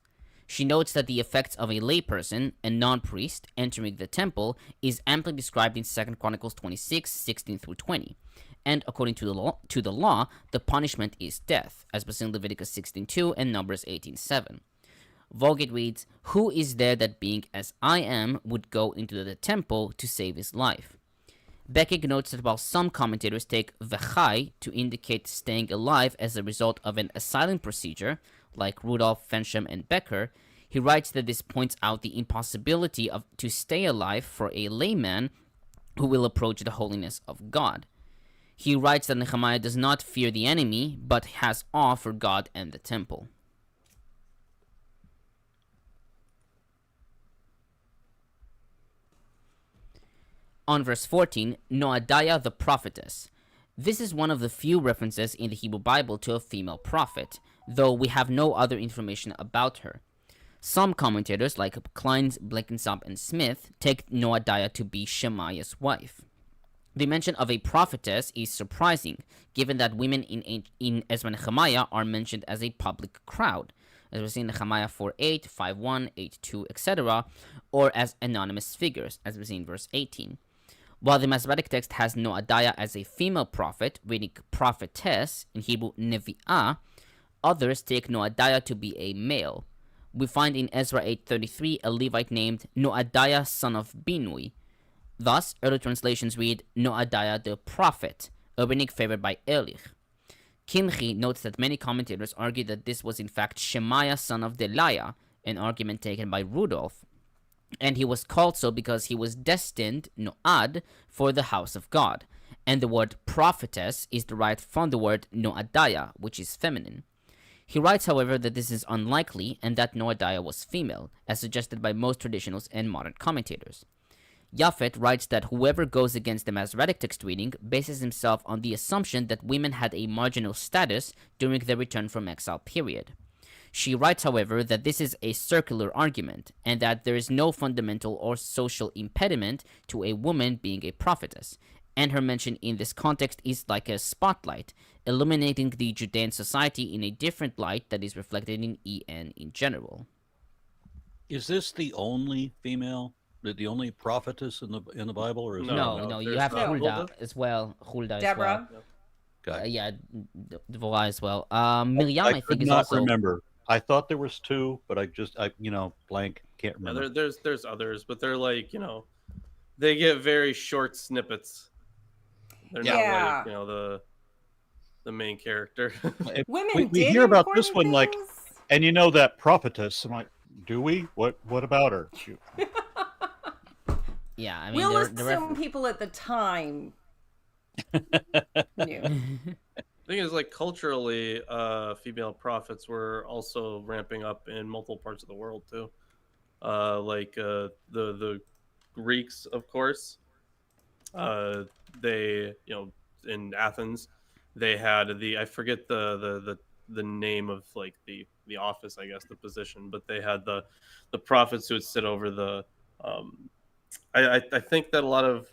She notes that the effects of a layperson, a non-priest, entering the temple is amply described in 2 Chronicles 26:16-20, and according to the law, the punishment is death, as was in Leviticus 16:2 and Numbers 18:7. Vulgate reads, "Who is there that being as I am would go into the temple to save his life?" Becking notes that while some commentators take vechai to indicate staying alive as a result of an asylum procedure, like Rudolph, Fensham, and Becker, he writes that this points out the impossibility to stay alive for a layman who will approach the holiness of God. He writes that Nehemiah does not fear the enemy, but has awe for God and the temple. On verse 14, Noadiah the prophetess. This is one of the few references in the Hebrew Bible to a female prophet, though we have no other information about her. Some commentators, like Kleins, Blenkinsop, and Smith, take Noadiah to be Shemaiah's wife. The mention of a prophetess is surprising, given that women in Ezra-Nehemiah are mentioned as a public crowd, as we see in Nehemiah 4:8, 5:1, 8:2, etc., or as anonymous figures, as we see in verse 18. While the Masoretic text has Noadiah as a female prophet, reading prophetess, in Hebrew nevi'ah, others take Noadiah to be a male. We find in Ezra 8:33 a Levite named Noadiah son of Binui. Thus, early translations read Noadiah the prophet, a reading favored by Ehrlich. Kimchi notes that many commentators argue that this was in fact Shemaiah son of Delaiah, an argument taken by Rudolph, and he was called so because he was destined, Noad, for the house of God, and the word prophetess is derived from the word Noadiah, which is feminine. He writes, however, that this is unlikely and that Noadiah was female, as suggested by most traditionals and modern commentators. Japhet writes that whoever goes against the Masoretic text reading bases himself on the assumption that women had a marginal status during the return from exile period. She writes, however, that this is a circular argument, and that there is no fundamental or social impediment to a woman being a prophetess, and her mention in this context is like a spotlight, illuminating the Judean society in a different light that is reflected in EN in general. Is this the only female, the only prophetess in the Bible, or is No, you there's have not. Huldah as well. Huldah Deborah. as well. Okay. Yeah, Devorah as well. Miriam, I could think, is not also. remember. I thought there was two, but I blank, can't Yeah, remember. there's others, but they're like, they get very short snippets. They're Yeah. not like, the main character. Women we did hear about this important one, like, things? and that prophetess. I'm like, do we? What about her? Shoot. Yeah, I mean, We'll they're assume people at the time knew. The thing is, like, culturally, female prophets were also ramping up in multiple parts of the world too. The Greeks, of course. They, in Athens, they had I forget the name of, like, the office, I guess, the position, but they had the prophets who would sit over the. I think that a lot of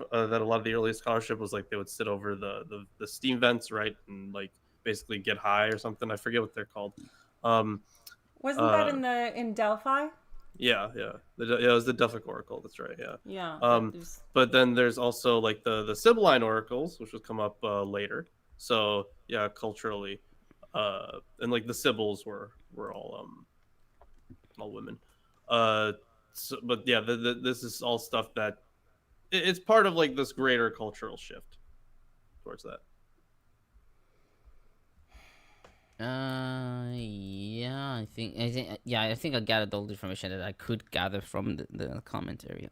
the early scholarship was like they would sit over the steam vents, right, and like basically get high or something. I forget what they're called. Wasn't that in Delphi? Yeah. It was the Delphic Oracle. That's right. Yeah. Yeah. But then there's also like the Sibylline oracles, which will come up later. So yeah, culturally, and like the Sibyls were all women. But yeah, this is all stuff that it's part of like this greater cultural shift towards that. I think I gathered all the information that I could gather from the commentary.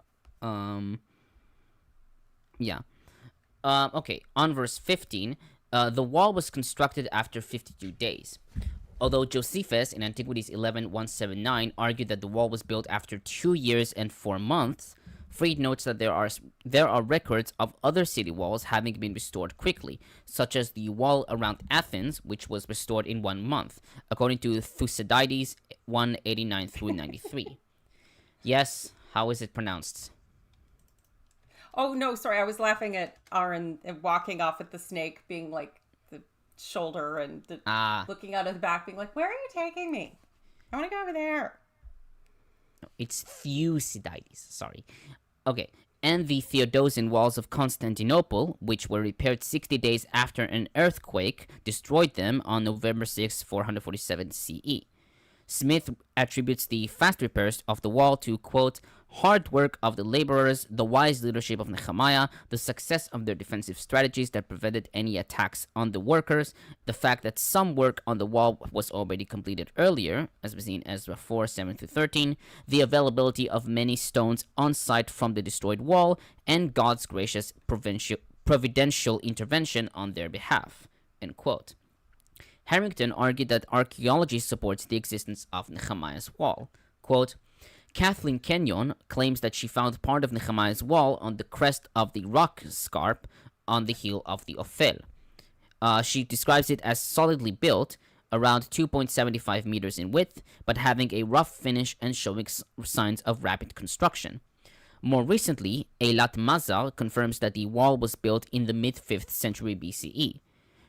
Okay, on verse 15, the wall was constructed after 52 days. Although Josephus in Antiquities 11:179 argued that the wall was built after 2 years and 4 months, Freed notes that there are records of other city walls having been restored quickly, such as the wall around Athens, which was restored in 1 month, according to Thucydides 189 through 93. Yes, how is it pronounced? Oh no, sorry, I was laughing at Aaron walking off at the snake, being like the shoulder and looking out of the back, being like, "Where are you taking me? I want to go over there." It's Thucydides, sorry. Okay, and the Theodosian walls of Constantinople, which were repaired 60 days after an earthquake destroyed them on November 6, 447 CE. Smith attributes the fast repairs of the wall to, quote, hard work of the laborers, the wise leadership of Nehemiah, the success of their defensive strategies that prevented any attacks on the workers, the fact that some work on the wall was already completed earlier, as we see in Ezra 4, 7-13, the availability of many stones on site from the destroyed wall, and God's gracious providential intervention on their behalf, end quote. Harrington argued that archaeology supports the existence of Nehemiah's wall. Quote, Kathleen Kenyon claims that she found part of Nehemiah's wall on the crest of the rock scarp on the hill of the Ophel. She describes it as solidly built, around 2.75 meters in width, but having a rough finish and showing signs of rapid construction. More recently, Eilat Mazal confirms that the wall was built in the mid-5th century BCE.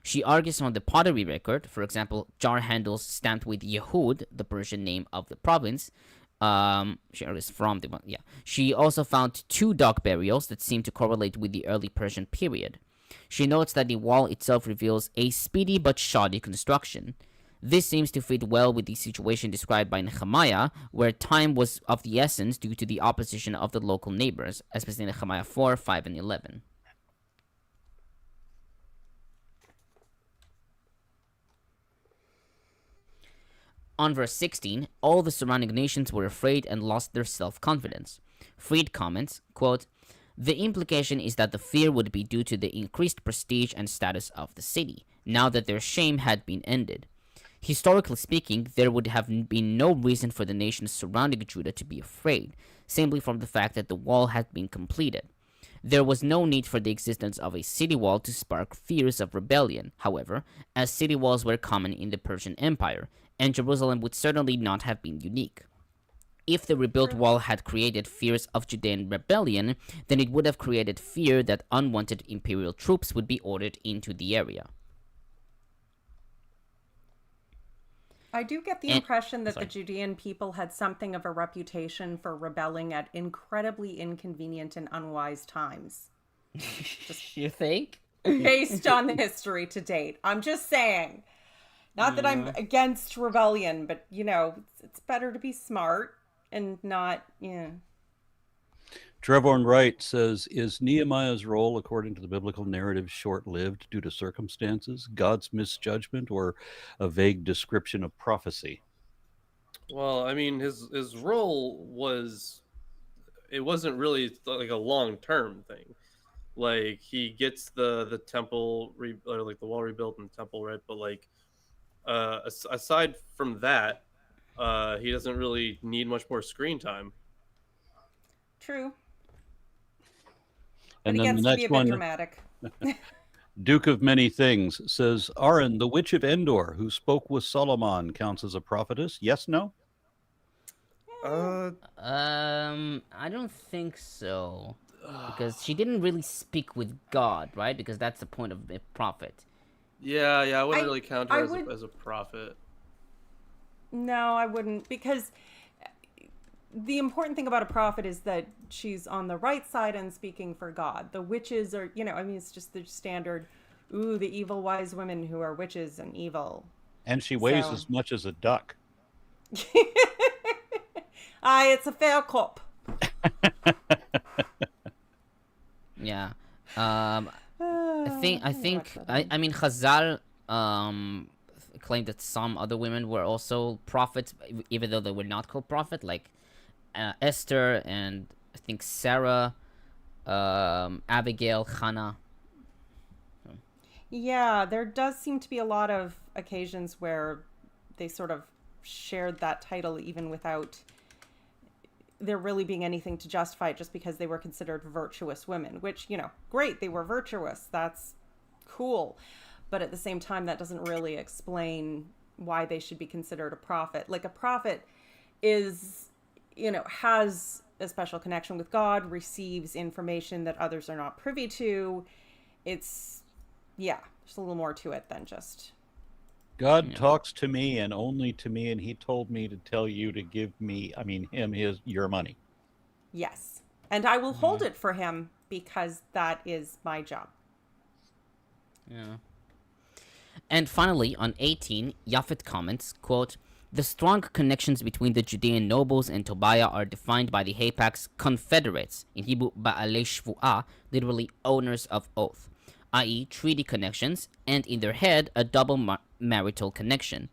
She argues on the pottery record, for example, jar handles stamped with Yehud, the Persian name of the province. She argues from the one, yeah. She also found 2 dog burials that seem to correlate with the early Persian period. She notes that the wall itself reveals a speedy but shoddy construction. This seems to fit well with the situation described by Nehemiah, where time was of the essence due to the opposition of the local neighbors, especially Nehemiah 4, 5, and 11. On verse 16, all the surrounding nations were afraid and lost their self-confidence. Freed comments, quote, the implication is that the fear would be due to the increased prestige and status of the city, now that their shame had been ended. Historically speaking, there would have been no reason for the nations surrounding Judah to be afraid, simply from the fact that the wall had been completed. There was no need for the existence of a city wall to spark fears of rebellion, however, as city walls were common in the Persian Empire, and Jerusalem would certainly not have been unique. If the rebuilt wall had created fears of Judean rebellion, then it would have created fear that unwanted imperial troops would be ordered into the area. I do get the impression that the Judean people had something of a reputation for rebelling at incredibly inconvenient and unwise times. You think? Based on the history to date. I'm just saying. Not that I'm against rebellion, but, it's better to be smart and not, Trevor Wright says, is Nehemiah's role, according to the biblical narrative, short-lived due to circumstances, God's misjudgment, or a vague description of prophecy? Well, I mean, his role it wasn't really like a long-term thing. Like, he gets the temple, or like the wall rebuilt and the temple, right? But like, aside from that, he doesn't really need much more screen time. True. And but then he the gets next to be a one, bit dramatic. Duke of Many Things, says, Aaron, the witch of Endor, who spoke with Solomon, counts as a prophetess? Yes, no? I don't think so. Because she didn't really speak with God, right? Because that's the point of a prophet. Yeah, I wouldn't really count her as a prophet. No, I wouldn't, because the important thing about a prophet is that she's on the right side and speaking for God. The witches are, it's just the standard, the evil wise women who are witches and evil. And she weighs as much as a duck. Aye, it's a fair cop. Yeah. I mean, Chazal claimed that some other women were also prophets, even though they were not called prophet, like Esther and I think Sarah, Abigail, Hannah. Yeah, there does seem to be a lot of occasions where they sort of shared that title even without there really being anything to justify it, just because they were considered virtuous women, which, great, they were virtuous. That's cool. But at the same time, that doesn't really explain why they should be considered a prophet. Like, a prophet is, has a special connection with God, receives information that others are not privy to. It's, there's a little more to it than just... God talks to me and only to me, and he told me to tell you to give me, your money. Yes. And I will hold it for him because that is my job. Yeah. And finally, on 18, Japhet comments, quote, the strong connections between the Judean nobles and Tobiah are defined by the Hapax confederates, in Hebrew Ba'alei Shvu'ah, literally owners of oath, i.e. treaty connections, and in their head, a double marital connection.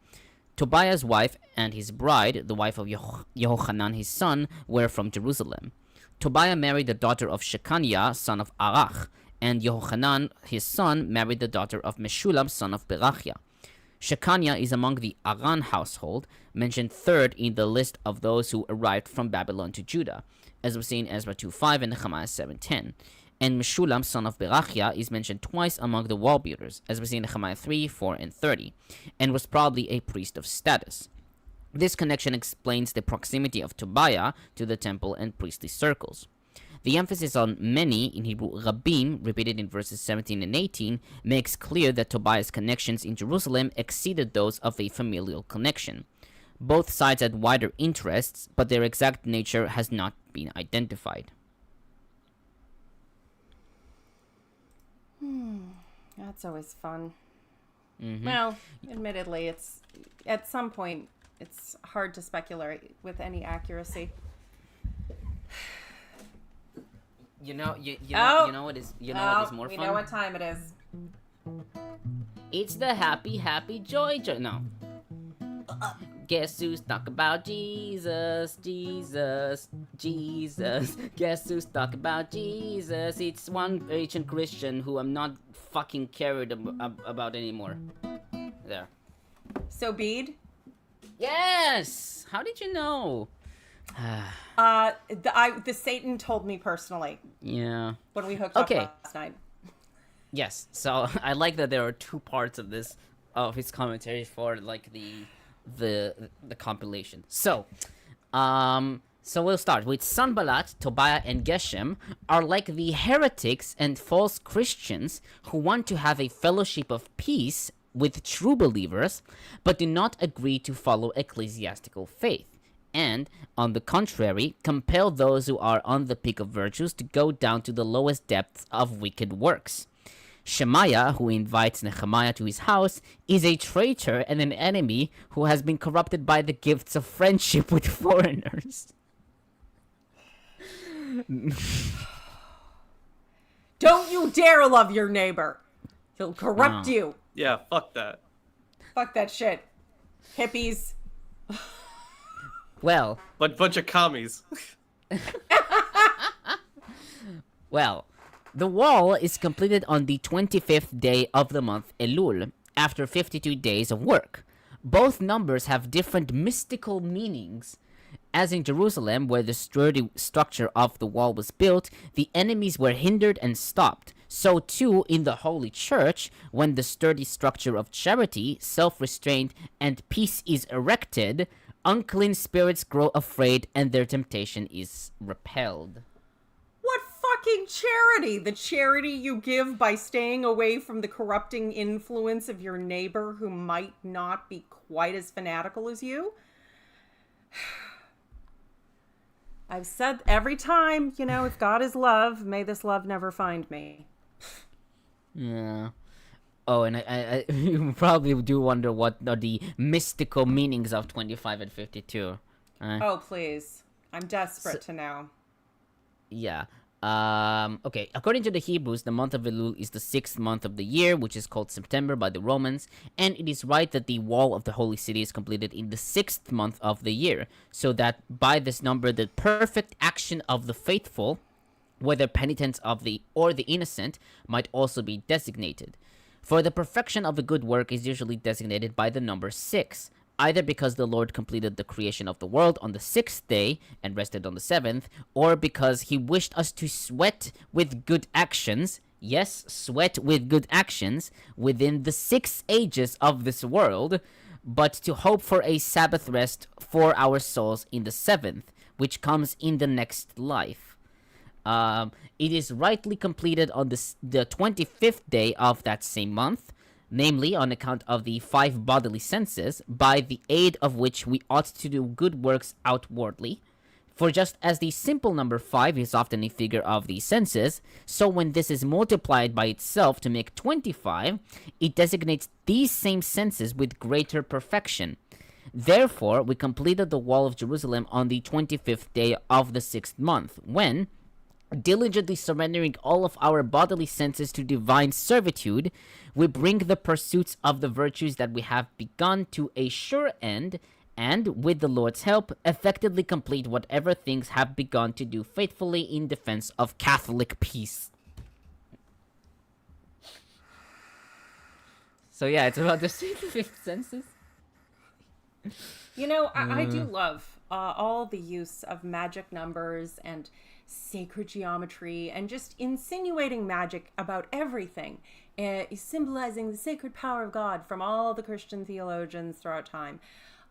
Tobiah's wife and his bride, the wife of Yehochanan his son, were from Jerusalem. Tobiah married the daughter of Shechaniah, son of Arach, and Yehochanan his son married the daughter of Meshulam, son of Berachia. Shechaniah is among the Aran household, mentioned third in the list of those who arrived from Babylon to Judah, as we see in Ezra 2:5 and Nehemiah 7:10. And Meshulam, son of Berachia, is mentioned twice among the wall builders, as we see in Nehemiah 3, 4, and 30, and was probably a priest of status. This connection explains the proximity of Tobiah to the temple and priestly circles. The emphasis on many, in Hebrew Rabim, repeated in verses 17 and 18, makes clear that Tobiah's connections in Jerusalem exceeded those of a familial connection. Both sides had wider interests, but their exact nature has not been identified. That's always fun. Mm-hmm. Well, admittedly, it's at some point it's hard to speculate with any accuracy. You know what is more fun? We know what time it is. It's the happy joy. No. Guess who's talking about Jesus? Guess who's talking about Jesus? It's one ancient Christian who I'm not fucking carried about anymore. There. So, Bede? Yes! How did you know? The Satan told me personally Yeah. when we hooked up Okay. last night. Yes. So I like that there are two parts of this of his commentary for like the compilation. So we'll start with Sanballat, Tobiah, and Geshem are like the heretics and false Christians who want to have a fellowship of peace with true believers, but do not agree to follow ecclesiastical faith, and, on the contrary, compel those who are on the peak of virtues to go down to the lowest depths of wicked works. Shemaiah, who invites Nehemiah to his house, is a traitor and an enemy who has been corrupted by the gifts of friendship with foreigners. Don't you dare love your neighbor. He'll corrupt No. you. Yeah, fuck that. Fuck that shit. Hippies. Well, But bunch of commies. the wall is completed on the 25th day of the month Elul, after 52 days of work. Both numbers have different mystical meanings. As in Jerusalem, where the sturdy structure of the wall was built, the enemies were hindered and stopped. So too in the Holy Church, when the sturdy structure of charity, self-restraint, and peace is erected, unclean spirits grow afraid and their temptation is repelled. What fucking charity? The charity you give by staying away from the corrupting influence of your neighbor who might not be quite as fanatical as you? I've said every time, if God is love, may this love never find me. Yeah. Oh, and I you probably do wonder what are the mystical meanings of 25 and 52. Oh, please. I'm desperate to know. Yeah. Okay, according to the Hebrews, the month of Elul is the 6th month of the year, which is called September by the Romans, and it is right that the wall of the holy city is completed in the 6th month of the year, so that by this number the perfect action of the faithful, whether penitents of the or the innocent, might also be designated. For the perfection of a good work is usually designated by the number 6, either because the Lord completed the creation of the world on the 6th day and rested on the 7th, or because he wished us to sweat with good actions, yes, sweat with good actions, within the 6 ages of this world, but to hope for a Sabbath rest for our souls in the 7th, which comes in the next life. It is rightly completed on the 25th day of that same month, namely on account of the 5 bodily senses, by the aid of which we ought to do good works outwardly. For just as the simple number 5 is often a figure of the senses, so when this is multiplied by itself to make 25, it designates these same senses with greater perfection. Therefore, we completed the wall of Jerusalem on the 25th day of the 6th month, when, diligently surrendering all of our bodily senses to divine servitude, we bring the pursuits of the virtues that we have begun to a sure end, and, with the Lord's help, effectively complete whatever things have begun to do faithfully in defense of Catholic peace. So yeah, it's about the fifth senses. I do love all the use of magic numbers and sacred geometry and just insinuating magic about everything, symbolizing the sacred power of God from all the Christian theologians throughout time,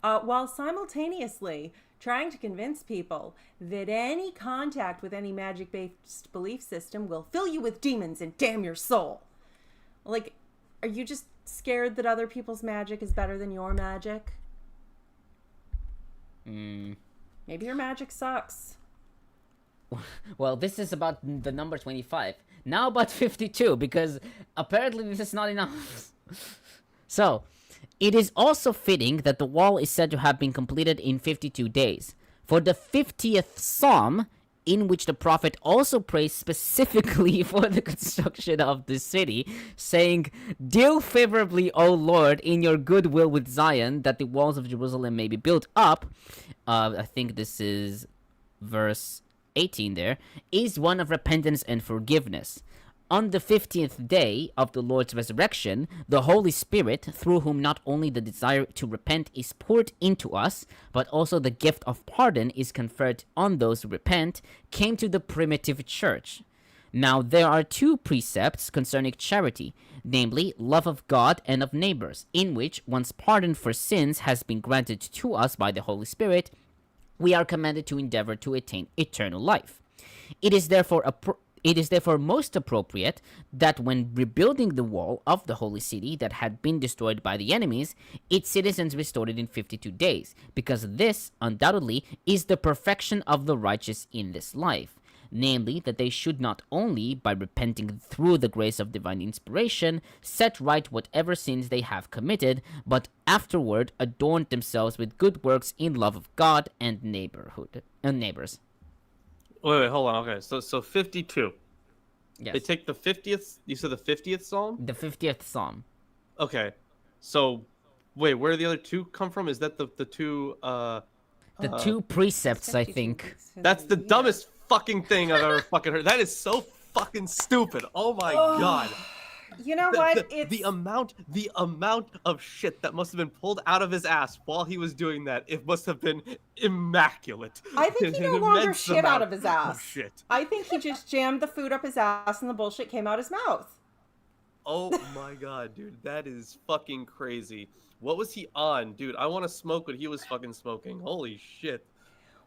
while simultaneously trying to convince people that any contact with any magic-based belief system will fill you with demons and damn your soul. Like, are you just scared that other people's magic is better than your magic? Maybe your magic sucks. Well, this is about the number 25. Now about 52, because apparently this is not enough. So, it is also fitting that the wall is said to have been completed in 52 days. For the 50th Psalm, in which the prophet also prays specifically for the construction of the city, saying, "Deal favorably, O Lord, in your goodwill with Zion, that the walls of Jerusalem may be built up." I think this is verse 18 there, is one of repentance and forgiveness. On the 50th day of the Lord's resurrection, the Holy Spirit, through whom not only the desire to repent is poured into us, but also the gift of pardon is conferred on those who repent, came to the primitive church. Now there are two precepts concerning charity, namely love of God and of neighbors, in which, once pardon for sins has been granted to us by the Holy Spirit, we are commanded to endeavor to attain eternal life. It is therefore most appropriate that when rebuilding the wall of the holy city that had been destroyed by the enemies, its citizens restored it in 52 days, because this, undoubtedly, is the perfection of the righteous in this life. Namely, that they should not only, by repenting through the grace of divine inspiration, set right whatever sins they have committed, but afterward adorn themselves with good works in love of God and neighbors. Wait, hold on. Okay, so 52. Yes. They take the 50th. You said the 50th psalm. The 50th psalm. Okay, so wait, where do the other two come from? Is that the two? The two precepts, I think. That's the dumbest fucking thing I've ever fucking heard. That is so fucking stupid. Oh my god. You know what? The amount of shit that must have been pulled out of his ass while he was doing that, it must have been immaculate. I think he no An longer immense shit out amount of his ass. Shit. I think he just jammed the food up his ass and the bullshit came out his mouth. Oh my god, dude, that is fucking crazy. What was he on? Dude, I want to smoke what he was fucking smoking. Holy shit.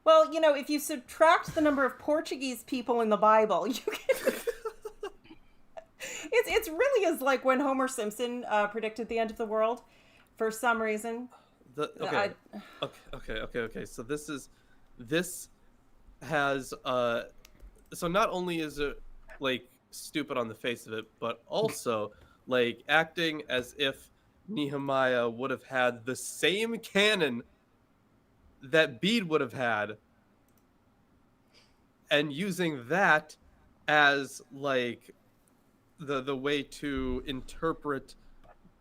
Well, you know, if you subtract the number of Portuguese people in the Bible, you can... It's really is like when Homer Simpson predicted the end of the world for some reason. Okay. So this has so not only is it like stupid on the face of it, but also like acting as if Nehemiah would have had the same canon that Bede would have had, and using that as like the way to interpret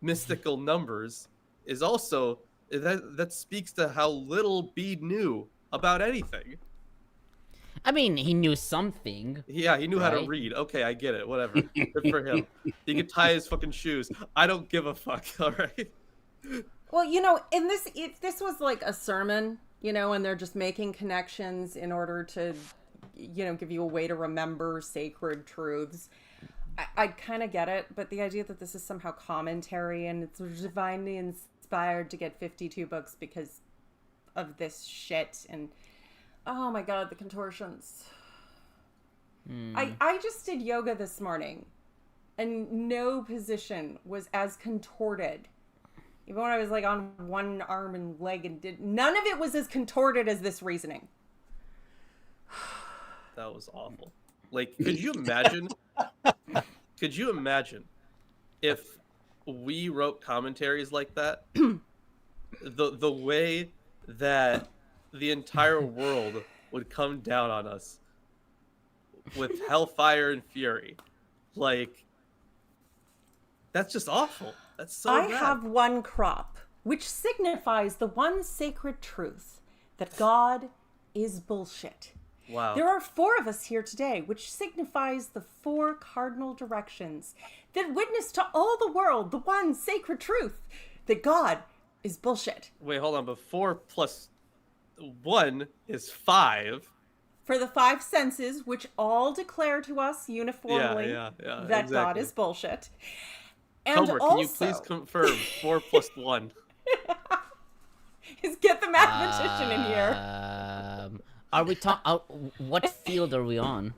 mystical numbers is also that speaks to how little Bede knew about anything. I mean, he knew something. Yeah, he knew how to read. Okay, I get it. Whatever. Good for him. He could tie his fucking shoes. I don't give a fuck. All right. Well, you know, if this was like a sermon, you know, and they're just making connections in order to, you know, give you a way to remember sacred truths, I'd kind of get it. But the idea that this is somehow commentary and it's divinely inspired to get 52 books because of this shit, and oh my god, the contortions. I just did yoga this morning and no position was as contorted. Even when I was like on one arm and leg and none of it was as contorted as this reasoning. That was awful. Like, could you imagine? Could you imagine if we wrote commentaries like that? The way that the entire world would come down on us with hellfire and fury. Like, that's just awful. That's so I bad. have one crop, which signifies the one sacred truth that God is bullshit. Wow. There are 4 of us here today, which signifies the 4 cardinal directions that witness to all the world the one sacred truth that God is bullshit. Wait, hold on. But 4 plus 1 is 5. For the 5 senses, which all declare to us uniformly that exactly. God is bullshit. And Homer, also, can you please confirm 4 plus 1? Is get the mathematician in here. Are we what field are we on?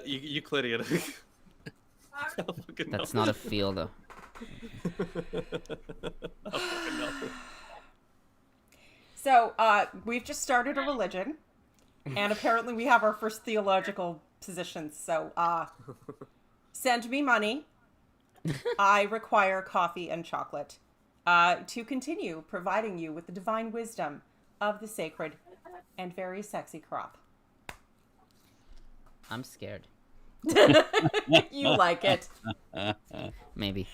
Euclidean. That's not a field, though. So, we've just started a religion, and apparently we have our first theological positions. So, send me money. I require coffee and chocolate to continue providing you with the divine wisdom of the sacred and very sexy crop. I'm scared. You like it. Maybe.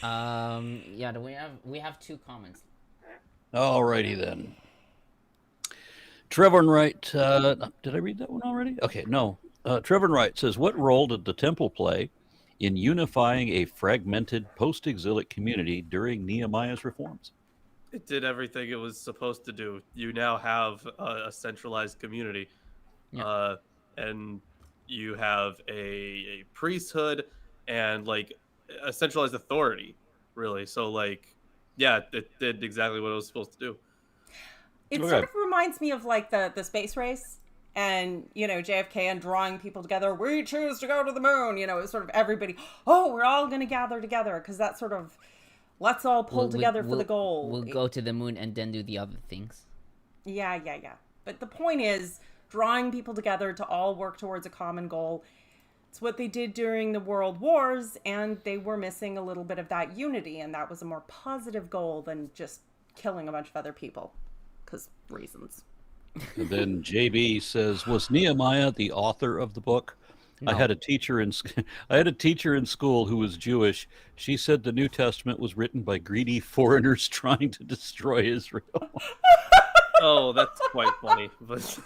Yeah, we have 2 comments. Alrighty then. Trevor Wright, did I read that one already? Okay, no. Trevor Wright says, what role did the temple play in unifying a fragmented post-exilic community during Nehemiah's reforms? It did everything it was supposed to do. You now have a centralized community, and you have a priesthood and like a centralized authority, really. So like, yeah, it did exactly what it was supposed to do. It Okay. sort of reminds me of like the space race and, you know, JFK and drawing people together. We choose to go to the moon. You know, it's sort of everybody, oh, we're all going to gather together because that sort of, let's all pull together for the goal. We'll go to the moon and then do the other things. Yeah. But the point is drawing people together to all work towards a common goal. It's what they did during the world wars, and they were missing a little bit of that unity, and that was a more positive goal than just killing a bunch of other people because reasons. And then JB says, was Nehemiah the author of the book? No. I had a teacher in school who was Jewish. She said the New Testament was written by greedy foreigners trying to destroy Israel. Oh, that's quite funny. But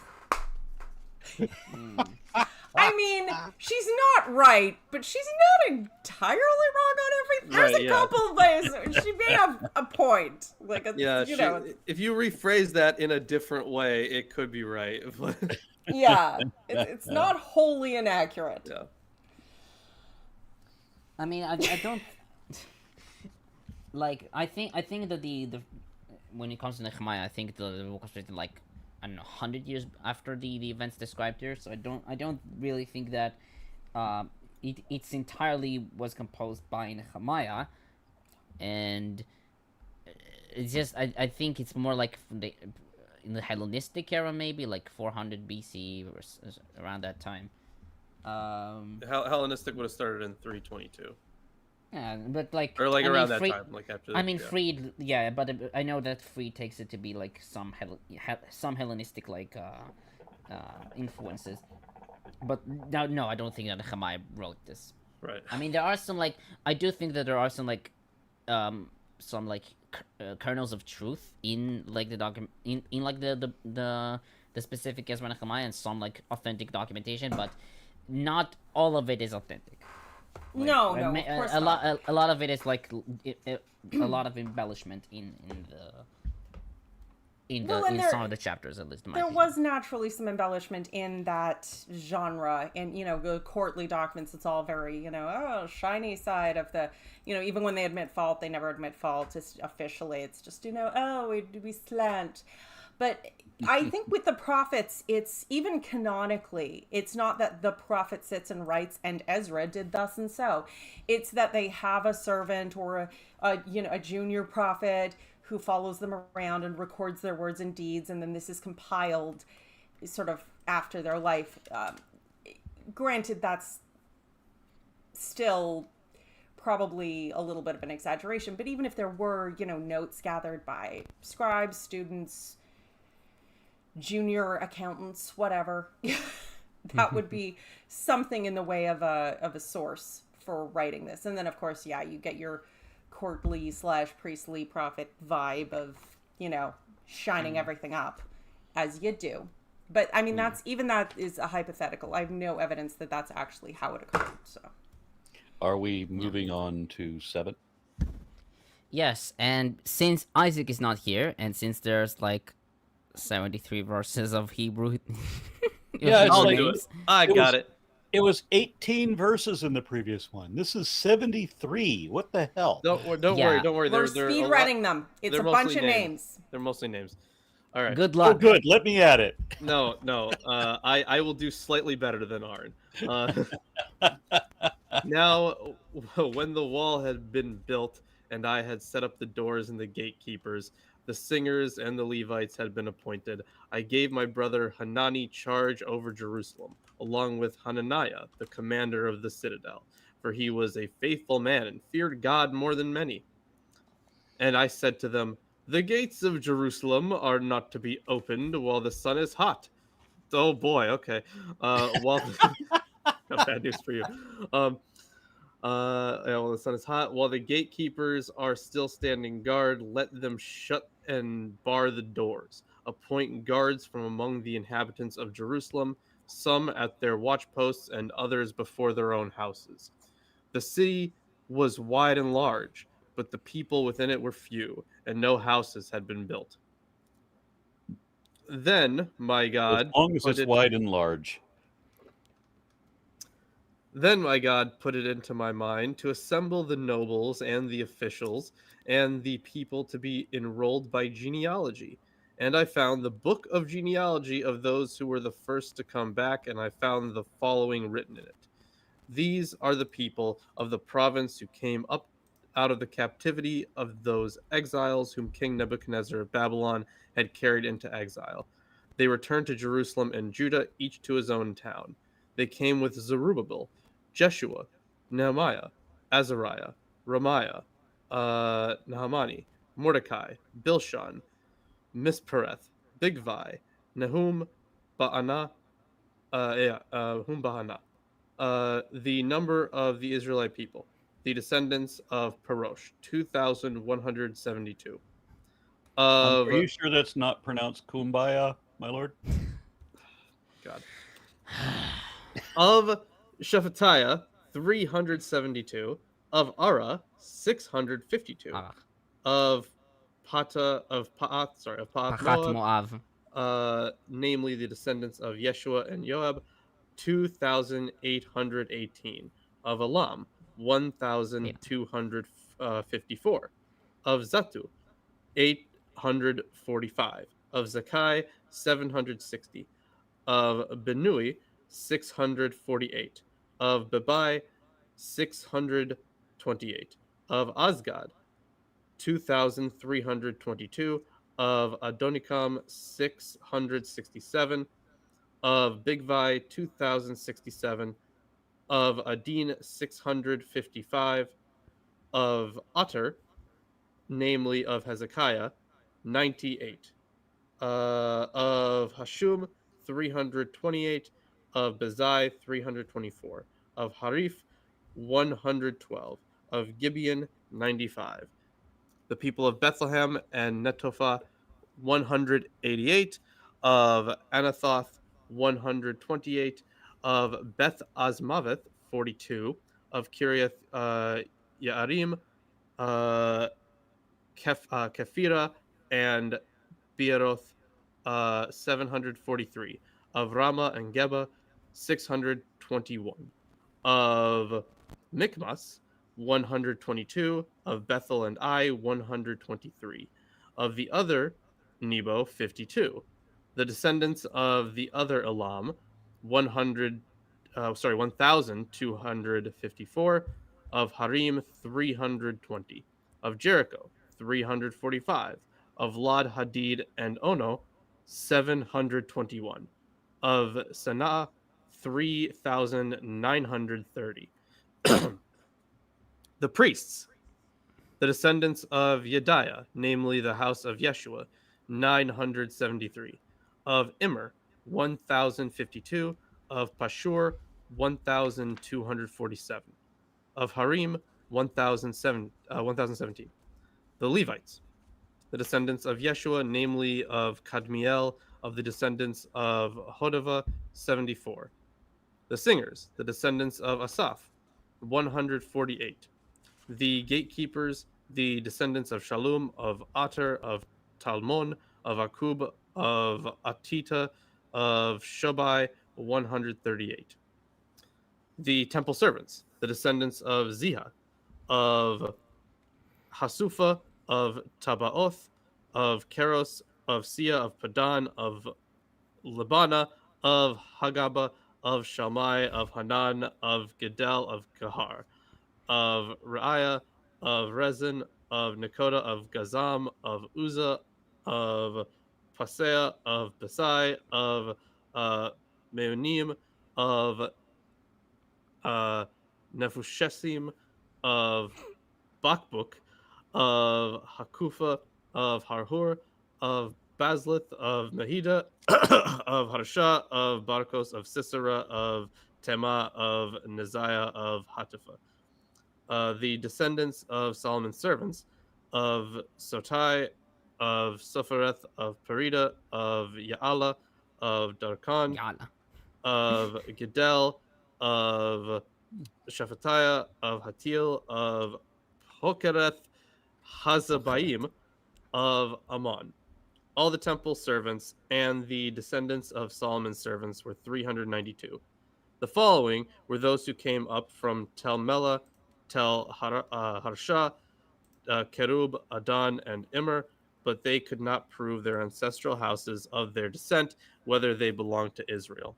I mean, she's not right, but she's not entirely wrong on everything. There's Right, a yeah. couple of ways she may have a point. Like, yeah, you know, if you rephrase that in a different way, it could be right. yeah, it's not wholly inaccurate. Yeah. I mean, I don't like. I think that the when it comes to Nehemiah, I think the book was written like, I don't know, 100 years after the events described here. So I don't really think that it's entirely was composed by Nehemiah, and it's just I think it's more like from in the Hellenistic era, maybe like 400 BC or around that time. Hellenistic would have started in 322, Yeah, but like or like I around mean, that time, like after. I mean, yeah. Freed, yeah, but I know that Freed takes it to be like some Hellenistic like influences, but no, I don't think that Nehemiah wrote this. Right. I mean, there are some like I do think that there are some kernels of truth in like the document in like the specific Ezra-Nehemiah and some like authentic documentation, but not all of it is authentic. Like, No, of course not. A lot of it is like a lot of embellishment in some of the chapters, at least in my There opinion. was naturally some embellishment in that genre, and you know, the courtly documents. It's all very, you know, shiny side of the, you know, even when they admit fault, they never admit fault. It's officially, it's just, you know, we slant. But I think with the prophets, it's even canonically, it's not that the prophet sits and writes and Ezra did thus and so. It's that they have a servant or a junior prophet who follows them around and records their words and deeds, and then this is compiled sort of after their life. Granted, that's still probably a little bit of an exaggeration, but even if there were, you know, notes gathered by scribes, students, junior accountants, whatever, that would be something in the way of a source for writing this. And then, of course, yeah, you get your courtly / priestly prophet vibe of, you know, shining everything up as you do. But I mean, that is a hypothetical. I have no evidence that that's actually how it occurred. So, Are we moving on to 7? Yes, and since Isaac is not here, and since there's like 73 verses of Hebrew, Yeah, it's I'll like- do it. I it got was- it. It was 18 verses in the previous one. This is 73. What the hell? Don't Yeah. worry. Don't worry. we're They're speed running them. It's they're a bunch mostly of names. They're mostly names. All right. good Oh, luck. good. Let me at it. No. I will do slightly better than Arn. Now, when the wall had been built and I had set up the doors and the gatekeepers, the singers and the Levites had been appointed, I gave my brother Hanani charge over Jerusalem, along with Hananiah, the commander of the citadel, for he was a faithful man and feared God more than many. And I said to them, the gates of Jerusalem are not to be opened while the sun is hot. Oh boy, okay. While bad news for you. While the sun is hot, while the gatekeepers are still standing guard, let them shut and bar the doors. appoint guards from among the inhabitants of Jerusalem, some at their watchposts and others before their own houses. The city was wide and large, but the people within it were few, and no houses had been built. Then my As God long as put it's it wide and large. Then my God put it into my mind to assemble the nobles and the officials and the people to be enrolled by genealogy. And I found the book of genealogy of those who were the first to come back, and I found the following written in it. These are the people of the province who came up out of the captivity of those exiles whom King Nebuchadnezzar of Babylon had carried into exile. They returned to Jerusalem and Judah, each to his own town. They came with Zerubbabel, Jeshua, Nehemiah, Azariah, Ramiah, Nahamani, Mordecai, Bilshan, Mispereth, Bigvai, Nahum, Baana, Baana. The number of the Israelite people, the descendants of Parosh, 2,172. Are you Of sure that's not pronounced kumbaya, my lord? God. Of Shephatiah, 372. Of Ara, 652. Ah, Of Pa'ath Pachat Moab, Moav. namely the descendants of Yeshua and Joab, 2,818. Of Elam, 1,254. Of Zatu, 845. Of Zakai, 760. Of Benui, 648. Of Bebai, 628. Of Azgad, 2,322. Of Adonikam, 667. Of Bigvai, 2,067. Of Adin, 655. Of Otter, namely of Hezekiah, 98. Of Hashum, 328. Of Bezai, 324. Of Harif, 112. Of Gibeon, 95. The people of Bethlehem and Netophah, 188. Of Anathoth, 128. Of Beth Azmaveth, 42. Of Kiriath Yaarim, Kephira, and Beeroth, 743. Of Rama and Geba, 621. Of Michmas, 122. Of Bethel and Ai, 123. Of the other Nebo, 52. The descendants of the other Elam, 1,254. Of Harim, 320. Of Jericho, 345. Of Lod, Hadid, and Ono, 721. Of Sanaa, 3,930. The priests, the descendants of Yediah, namely the house of Yeshua, 973. Of Immer, 1,052. Of Pashur, 1,247. Of Harim, 1,017. The Levites, the descendants of Yeshua, namely of Kadmiel, of the descendants of Hodava, 74. The singers, the descendants of Asaph, 148. The gatekeepers, the descendants of Shalom, of Ater, of Talmon, of Akub, of Atita, of Shobai, 138. The temple servants, the descendants of Ziha, of Hasufa, of Tabaoth, of Keros, of Sia, of Padan, of Libana, of Hagaba, of Shalmai, of Hanan, of Gedel, of Kahar, of Raiah, of Rezin, of Nakoda, of Gazam, of Uzzah, of Pasea, of Besai, of Meonim, of Nephushesim, of Bakbuk, of Hakufa, of Harhur, of Baslith, of Mahida, of Harsha, of Barkos, of Sisera, of Tema, of Neziah, of Hatifa. The descendants of Solomon's servants, of Sotai, of Sophereth, of Perida, of Yaala, of Darkan, Yala. of Gedel, of Shephatiah, of Hatil, of Hokereth, Hazabaim, of Ammon. All the temple servants and the descendants of Solomon's servants were 392. The following were those who came up from Tel Melah, Harsha, Kerub, Adan, and Immer, but they could not prove their ancestral houses of their descent, whether they belonged to Israel.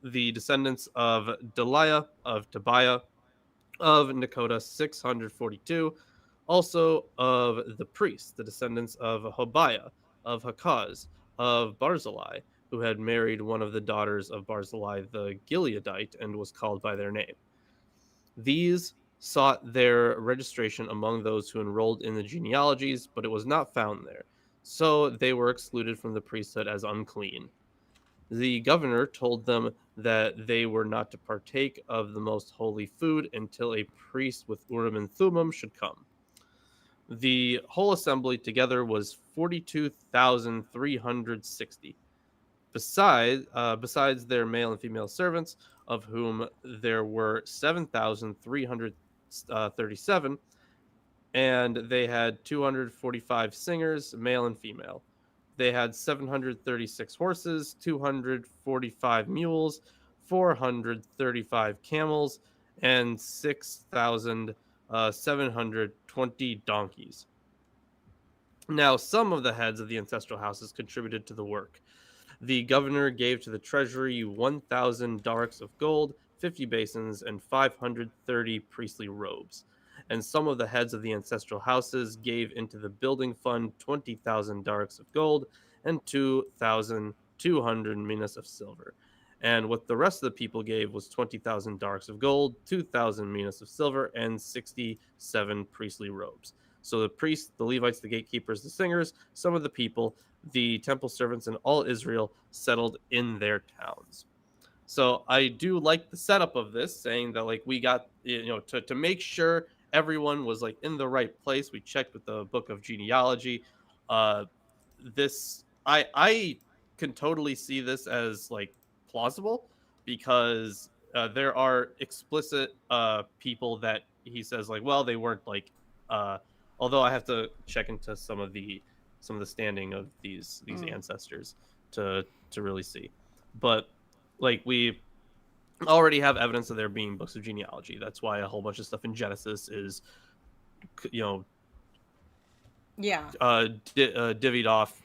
The descendants of Deliah, of Tobiah, of Nekoda, 642, also of the priests, the descendants of Hobiah, of Hakaz, of Barzillai, who had married one of the daughters of Barzillai the Gileadite and was called by their name. These sought their registration among those who enrolled in the genealogies, but it was not found there, so they were excluded from the priesthood as unclean. The governor told them that they were not to partake of the most holy food until a priest with Urim and Thummim should come. The whole assembly together was 42,360. Besides their male and female servants, of whom there were 7,337, and they had 245 singers, male and female. They had 736 horses, 245 mules, 435 camels, and 6,720 donkeys. Now, some of the heads of the ancestral houses contributed to the work. The governor gave to the treasury 1,000 darks of gold, 50 basins, and 530 priestly robes. And some of the heads of the ancestral houses gave into the building fund 20,000 darks of gold and 2,200 minas of silver. And what the rest of the people gave was 20,000 darks of gold, 2,000 minas of silver, and 67 priestly robes. So the priests, the Levites, the gatekeepers, the singers, some of the people, the temple servants, and all Israel settled in their towns. So I do like the setup of this, saying that like we got, to make sure everyone was like in the right place. We checked with the book of genealogy. This I can totally see this as like plausible because there are explicit people that he says like, well, they weren't like. Although I have to check into some of the standing of these ancestors to really see, but like we already have evidence of there being books of genealogy. That's why a whole bunch of stuff in Genesis is, divvied off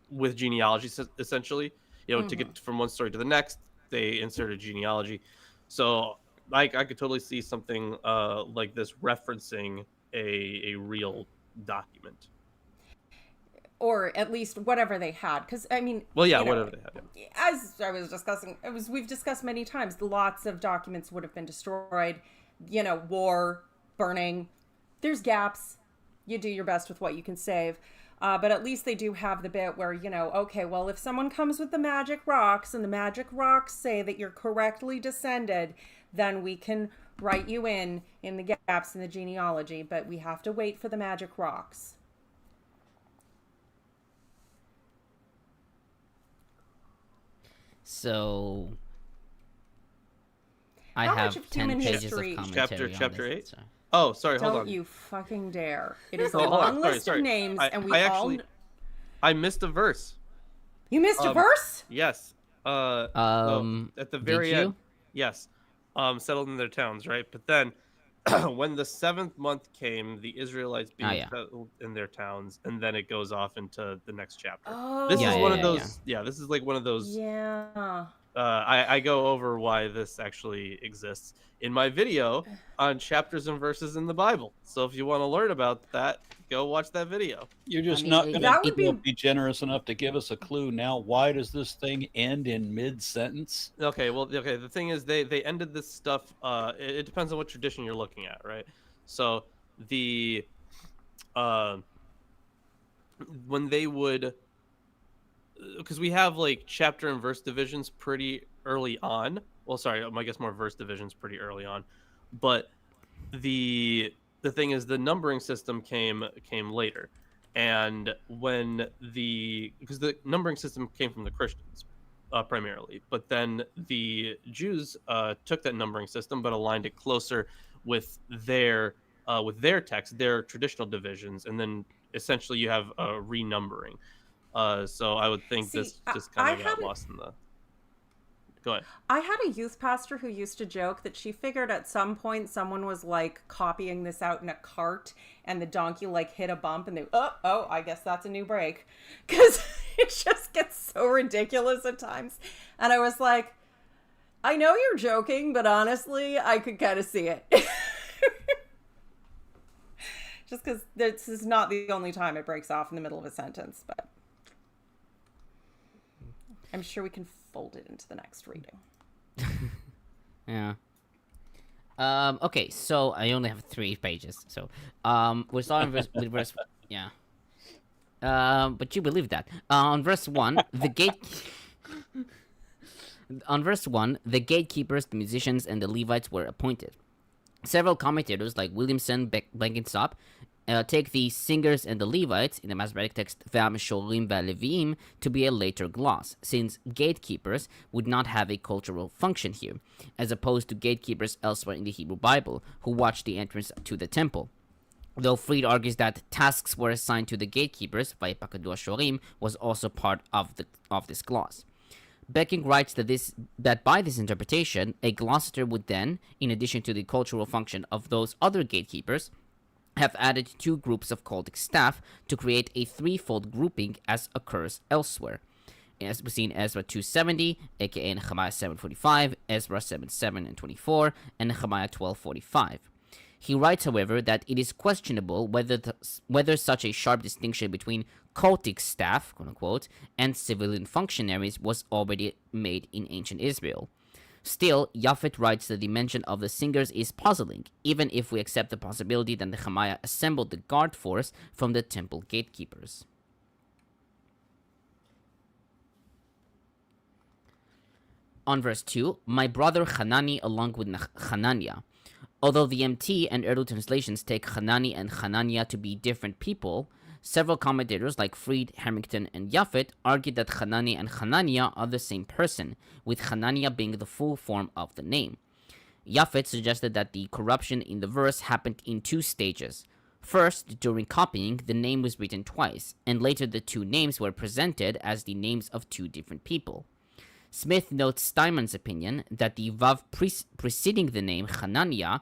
with genealogy essentially. To get from one story to the next, they insert a genealogy. So I could totally see something like this referencing a real document, or at least whatever they had, because I mean, whatever they had. Yeah. As I was discussing, we've discussed many times, lots of documents would have been destroyed, war, burning. There's gaps. You do your best with what you can save. But at least they do have the bit where, okay, well, if someone comes with the magic rocks and the magic rocks say that you're correctly descended, then we can write you in the gaps in the genealogy, but we have to wait for the magic rocks. So I How have much of 10 human pages history- of commentary Chapter on 8? this. So. Oh, sorry, hold Don't on. you fucking dare. It is a Hold on, long list sorry. of names, and we I all... actually, I missed a verse. You missed a verse? Yes. At the very did you? end. Yes. Settled in their towns, right? But then when the 7th month came, the Israelites being settled in their towns, and then it goes off into the next chapter. Oh. This is one of yeah. those. Yeah, this is like one of those. Yeah. I go over why this actually exists in my video on chapters and verses in the Bible. So if you want to learn about that, go watch that video. You're just I mean, not that going would to be generous enough to give us a clue now. Why does this thing end in mid-sentence? Okay, the thing is they ended this stuff. It depends on what tradition you're looking at, right? So the when they would, because we have like chapter and verse divisions pretty early on. Well, sorry, I guess more verse divisions pretty early on, but the thing is the numbering system came later, And because the numbering system came from the Christians primarily, but then the Jews took that numbering system but aligned it closer with their text, their traditional divisions, and then essentially you have a renumbering. So I would think this just kind of got lost in the. Go ahead. I had a youth pastor who used to joke that she figured at some point someone was like copying this out in a cart and the donkey like hit a bump and they, oh, I guess that's a new break. Because it just gets so ridiculous at times. And I was like, I know you're joking, but honestly, I could kind of see it. Just because this is not the only time it breaks off in the middle of a sentence, but I'm sure we can fold it into the next reading. Yeah. Okay, so I only have 3 pages. So we're starting with verse yeah. But you believe that. On verse 1, the gatekeepers, the musicians, and the Levites were appointed. Several commentators like Williamson, Blenkinsop, take the singers and the Levites, in the Masoretic text Ve'amishorim ve'Levim, to be a later gloss, since gatekeepers would not have a cultural function here, as opposed to gatekeepers elsewhere in the Hebrew Bible, who watched the entrance to the temple. Though Fried argues that tasks were assigned to the gatekeepers, Vayipakadu Ashorim was also part of this gloss. Becking writes that by this interpretation, a glossator would then, in addition to the cultural function of those other gatekeepers, have added 2 groups of cultic staff to create a threefold grouping as occurs elsewhere. As we see in Ezra 2:70, aka Nehemiah 7:45, Ezra 7:7 and 24, and Nehemiah 12:45. He writes, however, that it is questionable whether such a sharp distinction between cultic staff, quote unquote, and civilian functionaries was already made in ancient Israel. Still, Japhet writes that the mention of the singers is puzzling, even if we accept the possibility that Nehemiah assembled the guard force from the temple gatekeepers. On verse 2, my brother Hanani along with Hananiah. Although the MT and Erdu translations take Hanani and Hananiah to be different people, several commentators like Fried, Harrington, and Japhet argue that Hanani and Hananiah are the same person, with Hananiah being the full form of the name. Japhet suggested that the corruption in the verse happened in 2 stages. First, during copying, the name was written twice, and later the 2 names were presented as the names of 2 different people. Smith notes Steinman's opinion that the vav preceding the name Hananiah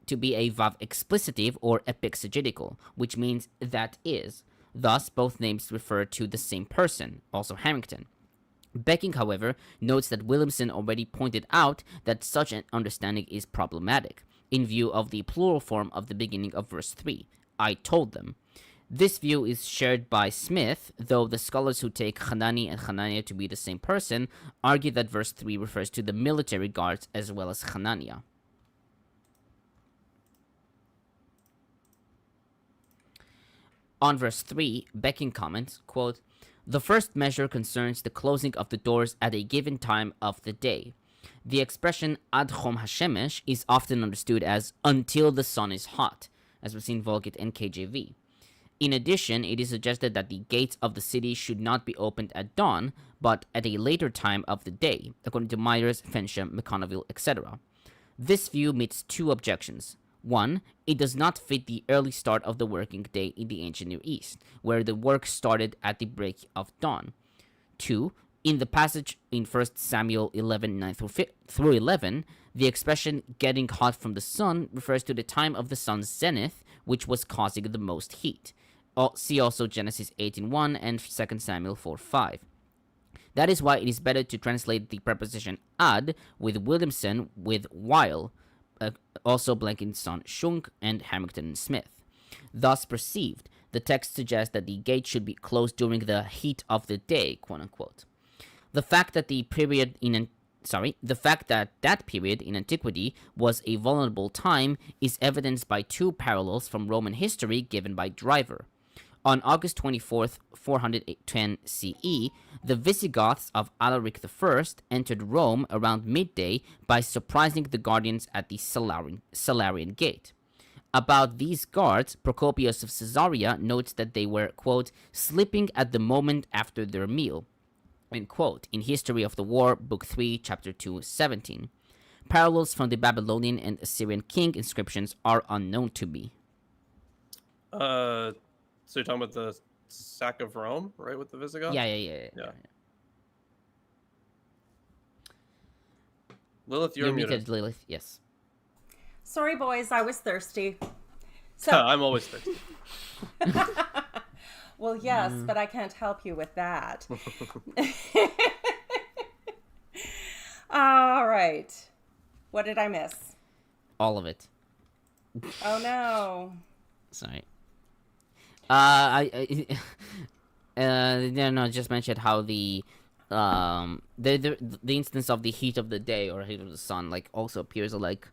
to be a vav explicitive or epixegetical, which means that is. Thus, both names refer to the same person, also Harrington. Becking, however, notes that Williamson already pointed out that such an understanding is problematic, in view of the plural form of the beginning of verse 3, I told them. This view is shared by Smith, though the scholars who take Hanani and Hananiah to be the same person argue that verse 3 refers to the military guards as well as Hananiah. On verse 3, Becking comments, quote, the first measure concerns the closing of the doors at a given time of the day. The expression ad chom hashemesh is often understood as until the sun is hot, as we see in Vulgate and KJV. In addition, it is suggested that the gates of the city should not be opened at dawn, but at a later time of the day, according to Myers, Fensham, McConneville, etc. This view meets 2 objections. 1, it does not fit the early start of the working day in the ancient Near East, where the work started at the break of dawn. 2, in the passage in 1 Samuel 11, 9 through 11, the expression getting hot from the sun refers to the time of the sun's zenith, which was causing the most heat. See also Genesis 18:1 and 2 Samuel 4:5. That is why it is better to translate the preposition ad with Williamson with while, also Blenkinsop, Shunk, and Harrington and Smith. Thus perceived, the text suggests that the gate should be closed during the heat of the day, quote unquote. The fact that that period in antiquity was a vulnerable time is evidenced by 2 parallels from Roman history given by Driver. On August 24th, 410 CE, the Visigoths of Alaric I entered Rome around midday by surprising the guardians at the Salarian Gate. About these guards, Procopius of Caesarea notes that they were, quote, sleeping at the moment after their meal, end quote, in History of the War, Book 3, Chapter 2, 17. Parallels from the Babylonian and Assyrian king inscriptions are unknown to me. So you're talking about the sack of Rome, right, with the Visigoths? Yeah. Lilith, you're muted. Lilith, yes. Sorry, boys, I was thirsty. So I'm always thirsty. well, yes, but I can't help you with that. All right. What did I miss? All of it. Oh no. Sorry. Just mentioned how the instance of the heat of the day or heat of the sun like also appears like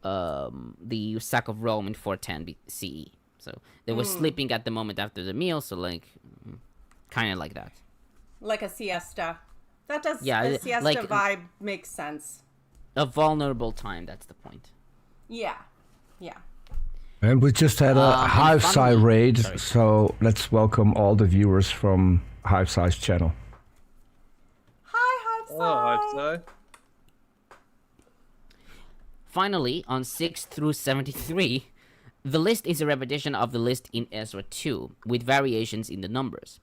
the sack of Rome in 410 CE. So they were sleeping at the moment after the meal, so like kind of like that. Like a siesta. That does. Yeah, the siesta like vibe makes sense. a vulnerable time. That's the point. Yeah. And we just had a Hive-Sci raid, so let's welcome all the viewers from Hive-Sci's channel. Hi, Hive-Sci. Hello, Hive-Sci. Finally, on 6 through 73, the list is a repetition of the list in Ezra 2, with variations in the numbers.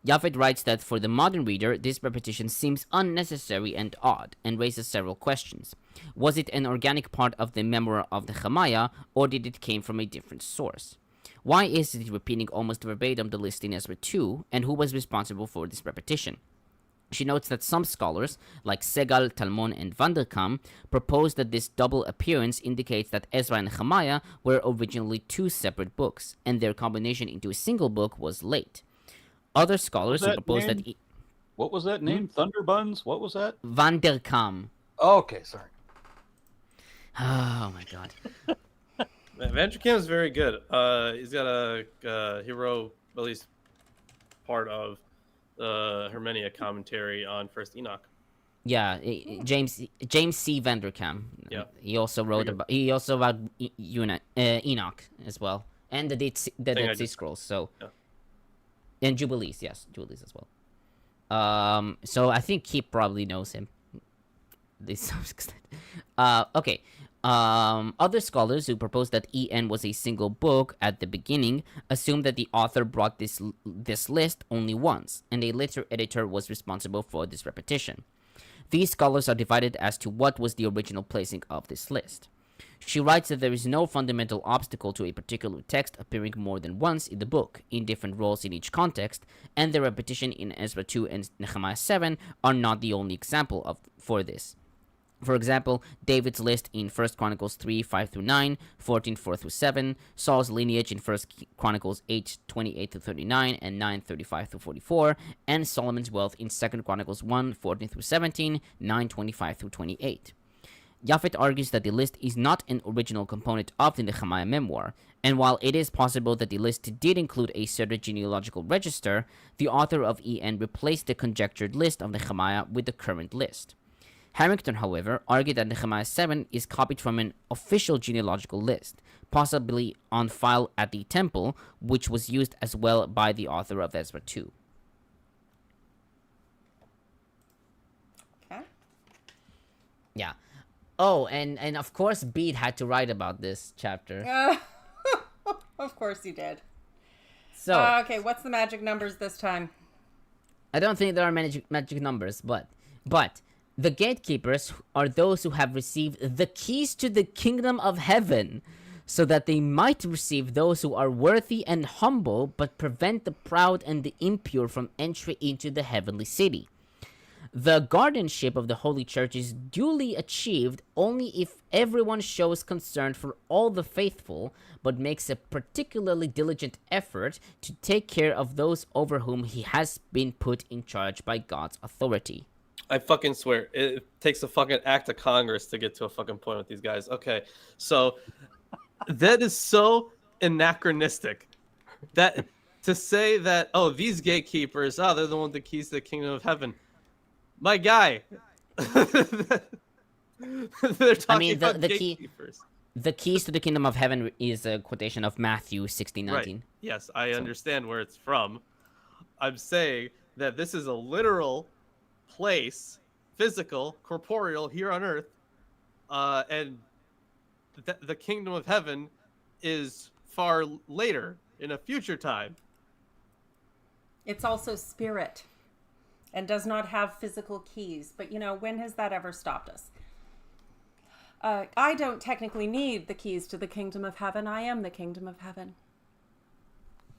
Japhet writes that for the modern reader, this repetition seems unnecessary and odd, and raises several questions. Was it an organic part of the memoir of Nehemiah, or did it came from a different source? Why is it repeating almost verbatim the list in Ezra 2, and who was responsible for this repetition? She notes that some scholars, like Segal, Talmon, and Van der Kam, propose that this double appearance indicates that Ezra and Nehemiah were originally two separate books, and their combination into a single book was late. Other scholars who propose that... What was that name? Thunderbuns? What was that? Van der Kam. Oh, okay, sorry. Oh, my God. Van der Kam is very good. He's got a hero, at least part of the Hermenia commentary on First Enoch. Yeah, James C. Van der Kam. Yeah. He also wrote about Enoch as well, and the Dead Sea Scrolls. So, yeah. And Jubilees, yes, Jubilees as well. So I think he probably knows him. Okay. Other scholars who propose that EN was a single book at the beginning assume that the author brought this list only once, and a later editor was responsible for this repetition. These scholars are divided as to what was the original placing of this list. She writes that there is no fundamental obstacle to a particular text appearing more than once in the book, in different roles in each context, and the repetition in Ezra 2 and Nehemiah 7 are not the only example for this. For example, David's list in 1 Chronicles 3, 5 through 9, 14, 4 through 7, Saul's lineage in 1 Chronicles 8, 28 through 39, and 9, 35 through 44, and Solomon's wealth in 2 Chronicles 1, 14 through 17, 9, 25 through 28. Japhet argues that the list is not an original component of the Nehemiah memoir, and while it is possible that the list did include a certain genealogical register, the author of EN replaced the conjectured list of Nehemiah with the current list. Harrington, however, argued that Nehemiah 7 is copied from an official genealogical list, possibly on file at the temple, which was used as well by the author of Ezra 2. Okay. Yeah. Oh, and of course Bede had to write about this chapter. Of course he did. So okay, what's the magic numbers this time? I don't think there are magic numbers, but the gatekeepers are those who have received the keys to the kingdom of heaven, so that they might receive those who are worthy and humble, but prevent the proud and the impure from entry into the heavenly city. The guardianship of the Holy Church is duly achieved only if everyone shows concern for all the faithful, but makes a particularly diligent effort to take care of those over whom he has been put in charge by God's authority. I fucking swear, it takes a fucking act of Congress to get to a fucking point with these guys. Okay, so that is so anachronistic. That to say that, oh, these gatekeepers, they're the one with the keys to the kingdom of heaven. My guy. They're talking about gatekeepers. The keys to the kingdom of heaven is a quotation of Matthew 16:19. Right. Yes, I understand where it's from. I'm saying that this is a literal place, physical, corporeal, here on earth, and the kingdom of heaven is far later, in a future time. It's also spirit and does not have physical keys. But, when has that ever stopped us? I don't technically need the keys to the kingdom of heaven. I am the kingdom of heaven.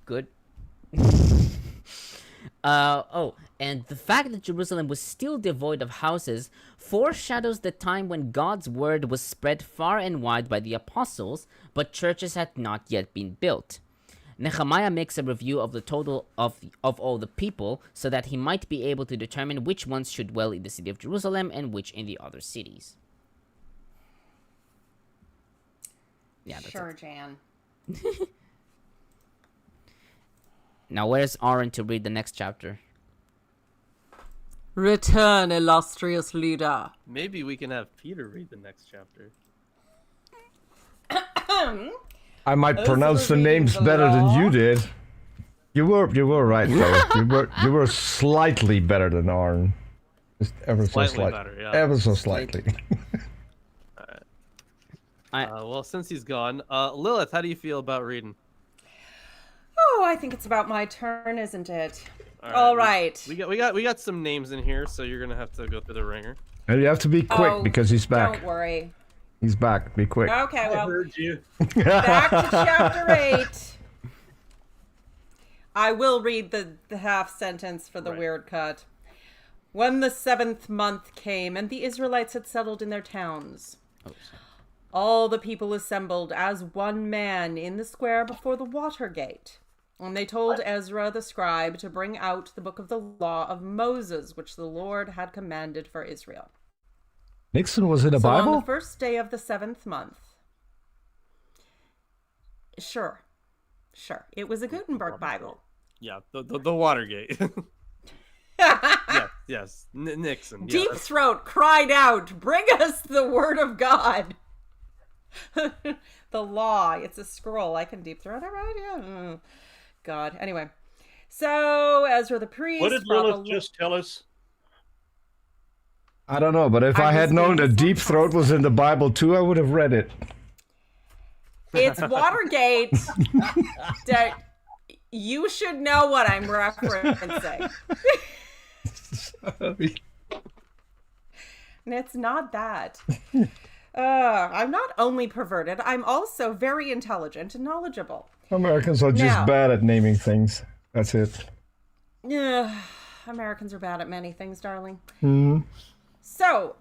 Good. And the fact that Jerusalem was still devoid of houses foreshadows the time when God's word was spread far and wide by the apostles, but churches had not yet been built. Nehemiah makes a review of the total of all the people, so that he might be able to determine which ones should dwell in the city of Jerusalem and which in the other cities. Yeah, that's sure, it. Jan. Now, where's Aaron to read the next chapter? Return, illustrious leader. Maybe we can have Peter read the next chapter. I might pronounce the names better than you did. You were right though. you were slightly better than Arn. Just ever so Slightly slightly. better, yeah. Ever so slightly. Well, since he's gone, Lilith, how do you feel about reading? Oh, I think it's about my turn, isn't it? All right. We got some names in here, so you're gonna have to go through the ringer. And you have to be quick because he's back. Don't worry. He's back. Be quick. Okay, well, I heard you. back to chapter 8. I will read the half sentence for the weird cut. When the 7th month came, and the Israelites had settled in their towns, all the people assembled as one man in the square before the water gate. And they told Ezra the scribe to bring out the book of the law of Moses, which the Lord had commanded for Israel. Nixon was in the So Bible? on the first day of the 7th month. Sure. It was a Gutenberg Bible. Yeah, the Watergate. yes. Nixon. Deep Yeah. Throat cried out, "Bring us the word of God." The law. It's a scroll. I can deep throat it, right? Yeah. God. Anyway. So Ezra the priest. What did Lilith just tell us? I don't know, but if I had known that Deep Throat was in the Bible too, I would have read it. It's Watergate. You should know what I'm referencing. And it's not that. I'm not only perverted, I'm also very intelligent and knowledgeable. Americans are just bad at naming things. That's it. Yeah, Americans are bad at many things, darling. Hmm. So,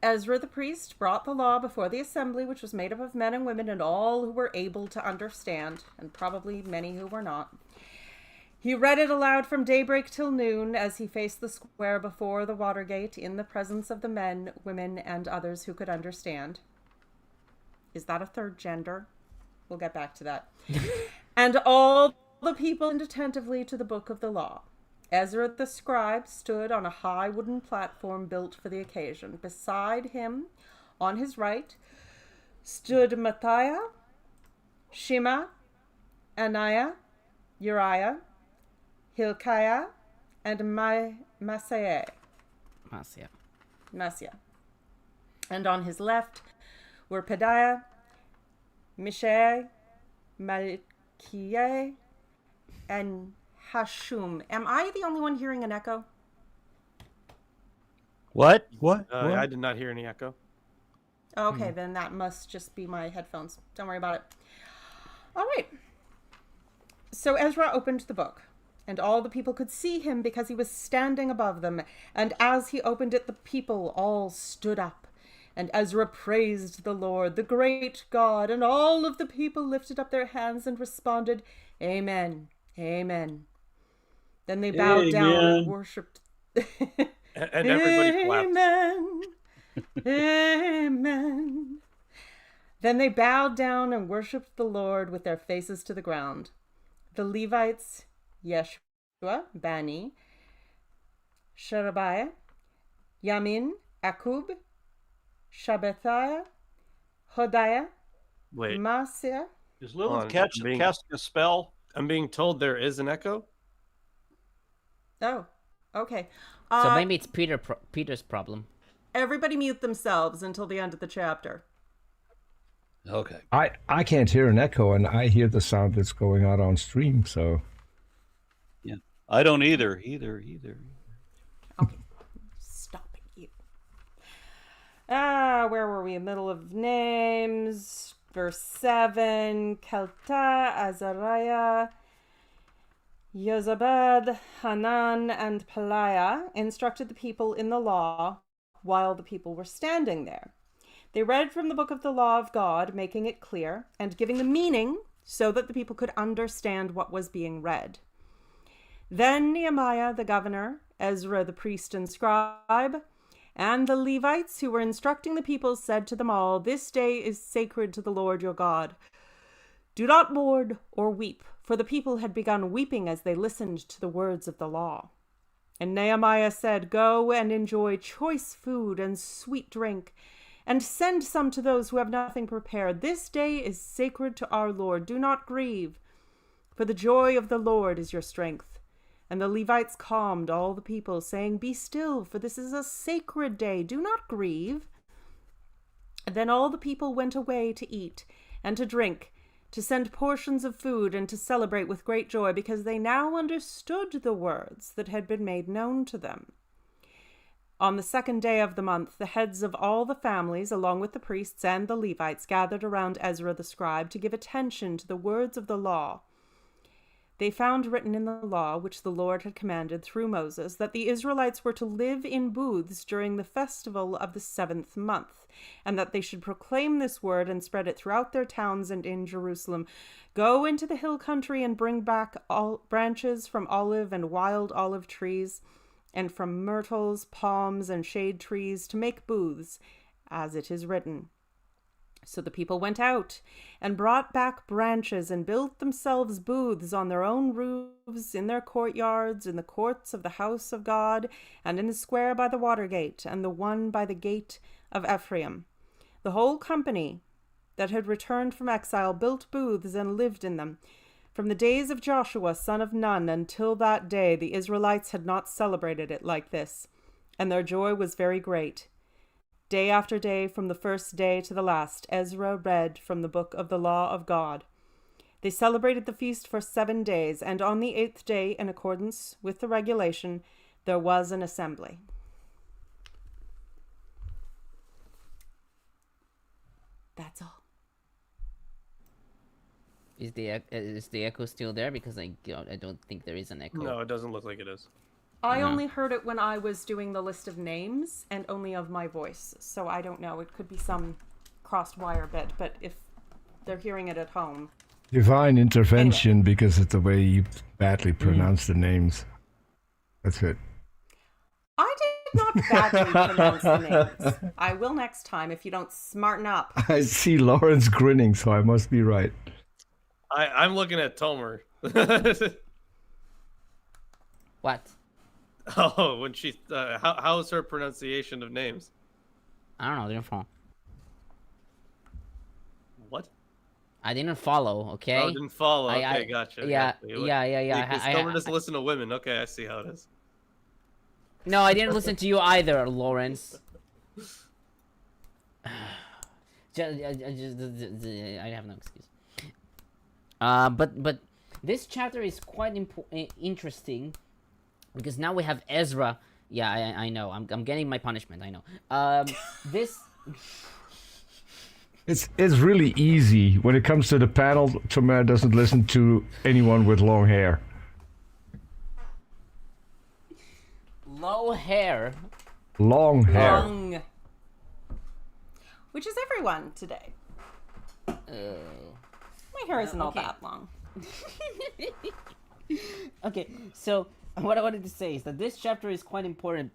Ezra the priest brought the law before the assembly, which was made up of men and women and all who were able to understand, and probably many who were not. He read it aloud from daybreak till noon as he faced the square before the water gate in the presence of the men, women, and others who could understand. Is that a third gender? We'll get back to that. And all the people listened attentively to the book of the law. Ezra the scribe stood on a high wooden platform built for the occasion. Beside him, on his right, stood Matthiah, Shema, Ananiah, Uriah, Hilkiah, and Maaseiah. And on his left were Pedaiah, Mishael, Malchiah, and Hashum. Am I the only one hearing an echo? What? I did not hear any echo. Okay, then that must just be my headphones. Don't worry about it. All right. So Ezra opened the book, and all the people could see him because he was standing above them. And as he opened it, the people all stood up. And Ezra praised the Lord, the great God, and all of the people lifted up their hands and responded, "Amen, amen." Then they bowed down and worshipped. And everybody clapped. Amen. Amen. Then they bowed down and worshipped the Lord with their faces to the ground. The Levites, Yeshua, Bani, Sherebiah, Yamin, Akub, Shabbathiah, Hodiah, Wait, Maaseiah. Is Hold Lilith on, casting a spell? I'm being told there is an echo. Oh, okay. So maybe it's Peter's problem. Everybody mute themselves until the end of the chapter. Okay. I can't hear an echo, and I hear the sound that's going out on stream. So Yeah. I don't either. Okay. Stop it, you. Where were we? Middle of names. Verse 7. Kelta, Azariah, Yozabad, Hanan, and Pelaiah instructed the people in the law while the people were standing there. They read from the book of the law of God, making it clear and giving the meaning so that the people could understand what was being read. Then Nehemiah the governor, Ezra the priest and scribe, and the Levites who were instructing the people said to them all, "This day is sacred to the Lord your God. Do not mourn or weep," for the people had begun weeping as they listened to the words of the law. And Nehemiah said, "Go and enjoy choice food and sweet drink, and send some to those who have nothing prepared. This day is sacred to our Lord. Do not grieve, for the joy of the Lord is your strength." And the Levites calmed all the people, saying, "Be still, for this is a sacred day. Do not grieve." And then all the people went away to eat and to drink, to send portions of food and to celebrate with great joy, because they now understood the words that had been made known to them. On the second day of the month, the heads of all the families, along with the priests and the Levites, gathered around Ezra the scribe to give attention to the words of the law. They found written in the law, which the Lord had commanded through Moses, that the Israelites were to live in booths during the festival of the 7th month, and that they should proclaim this word and spread it throughout their towns and in Jerusalem. "Go into the hill country and bring back all branches from olive and wild olive trees, and from myrtles, palms, and shade trees to make booths, as it is written." So the people went out and brought back branches and built themselves booths on their own roofs, in their courtyards, in the courts of the house of God, and in the square by the water gate, and the one by the gate of Ephraim. The whole company that had returned from exile built booths and lived in them. From the days of Joshua, son of Nun, until that day, the Israelites had not celebrated it like this, and their joy was very great. Day after day, from the first day to the last, Ezra read from the book of the law of God. They celebrated the feast for 7 days, and on the 8th day, in accordance with the regulation, there was an assembly. That's all. Is the echo still there? Because I don't think there is an echo. No, it doesn't look like it is. I No. only heard it when I was doing the list of names and only of my voice. So I don't know. It could be some crossed wire bit, but if they're hearing it at home. divine intervention because of the way you badly pronounce the names. That's it. I did not badly pronounce the names. I will next time if you don't smarten up. I see Lawrence grinning, so I must be right. I'm looking at Tomer. What? Oh, when she how is her pronunciation of names? I don't know. Didn't follow. What? I didn't follow. Okay. Oh, didn't follow. I- Okay, gotcha. yeah, gotcha. yeah. Because Tomer doesn't listen to women. Okay, I see how it is. No, I didn't listen to you either, Lawrence. I have no excuse. But this chapter is quite interesting because now we have Ezra. Yeah, I know. I'm getting my punishment. I know. This. It's really easy when it comes to the panel. Tomer doesn't listen to anyone with long hair. Low hair. Long hair. Long. Which is everyone today. My hair isn't all okay. that long. Okay, so what I wanted to say is that this chapter is quite important,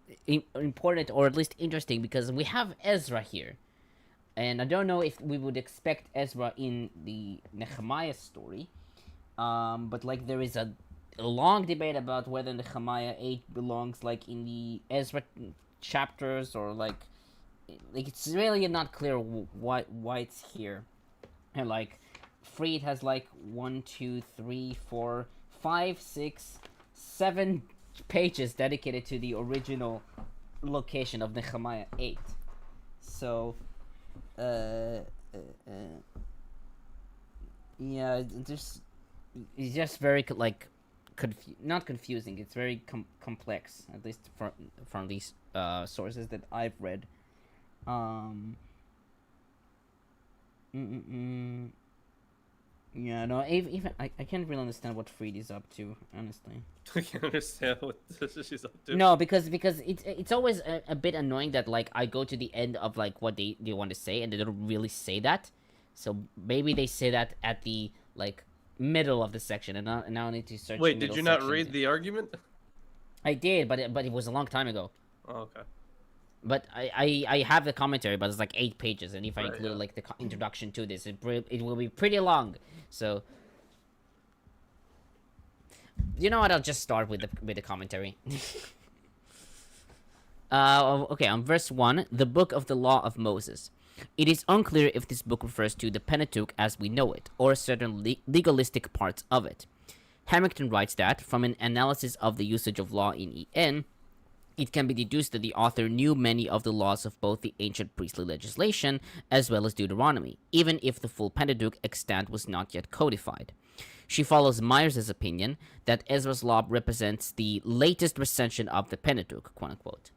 or at least interesting, because we have Ezra here, and I don't know if we would expect Ezra in the Nehemiah story, but like there is a long debate about whether Nehemiah 8 belongs like in the Ezra chapters or like like it's really not clear why it's here. And like Fried has like 1, 2, 3, 4, 5, 6, 7 pages dedicated to the original location of Nehemiah 8. So yeah, it's just very like not confusing. It's very complex, at least from these sources that I've read. Yeah, no, even I can't really understand what Fried is up to, honestly. I can't understand what she's up to. No, because it's always a bit annoying that like I go to the end of like what they want to say and they don't really say that. So maybe they say that at the like middle of the section, and now I need to search. Wait, did you not read the argument? I did, but it was a long time ago. Oh, okay. But I have the commentary, but it's like 8 pages, and if I Right, include yeah. like the introduction to this, it will be pretty long. So you know what? I'll just start with the commentary. Okay, on verse 1, the book of the law of Moses. It is unclear if this book refers to the Pentateuch as we know it, or certain legalistic parts of it. Harrington writes that, from an analysis of the usage of law in EN, it can be deduced that the author knew many of the laws of both the ancient priestly legislation as well as Deuteronomy, even if the full Pentateuch extant was not yet codified. She follows Myers' opinion that Ezra's law represents the latest recension of the Pentateuch, quote-unquote.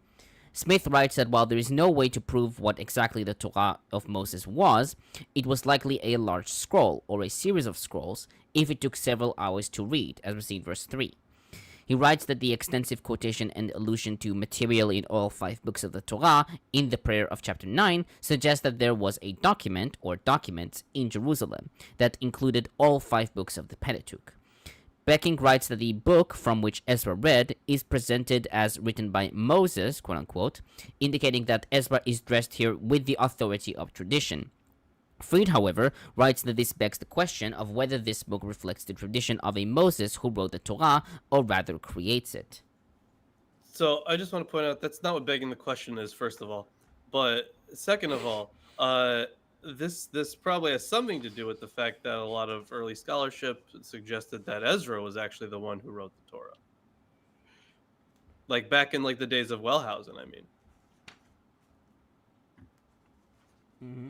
Smith writes that while there is no way to prove what exactly the Torah of Moses was, it was likely a large scroll, or a series of scrolls, if it took several hours to read, as we see in verse 3. He writes that the extensive quotation and allusion to material in all 5 books of the Torah in the prayer of chapter 9 suggests that there was a document, or documents, in Jerusalem that included all 5 books of the Pentateuch. Becking writes that the book from which Ezra read is presented as written by Moses, quote-unquote, indicating that Ezra is dressed here with the authority of tradition. Fried, however, writes that this begs the question of whether this book reflects the tradition of a Moses who wrote the Torah, or rather creates it. So I just want to point out that's not what begging the question is, first of all. But second of all, this probably has something to do with the fact that a lot of early scholarship suggested that Ezra was actually the one who wrote the Torah. Like back in like the days of Wellhausen, I mean. Mm-hmm.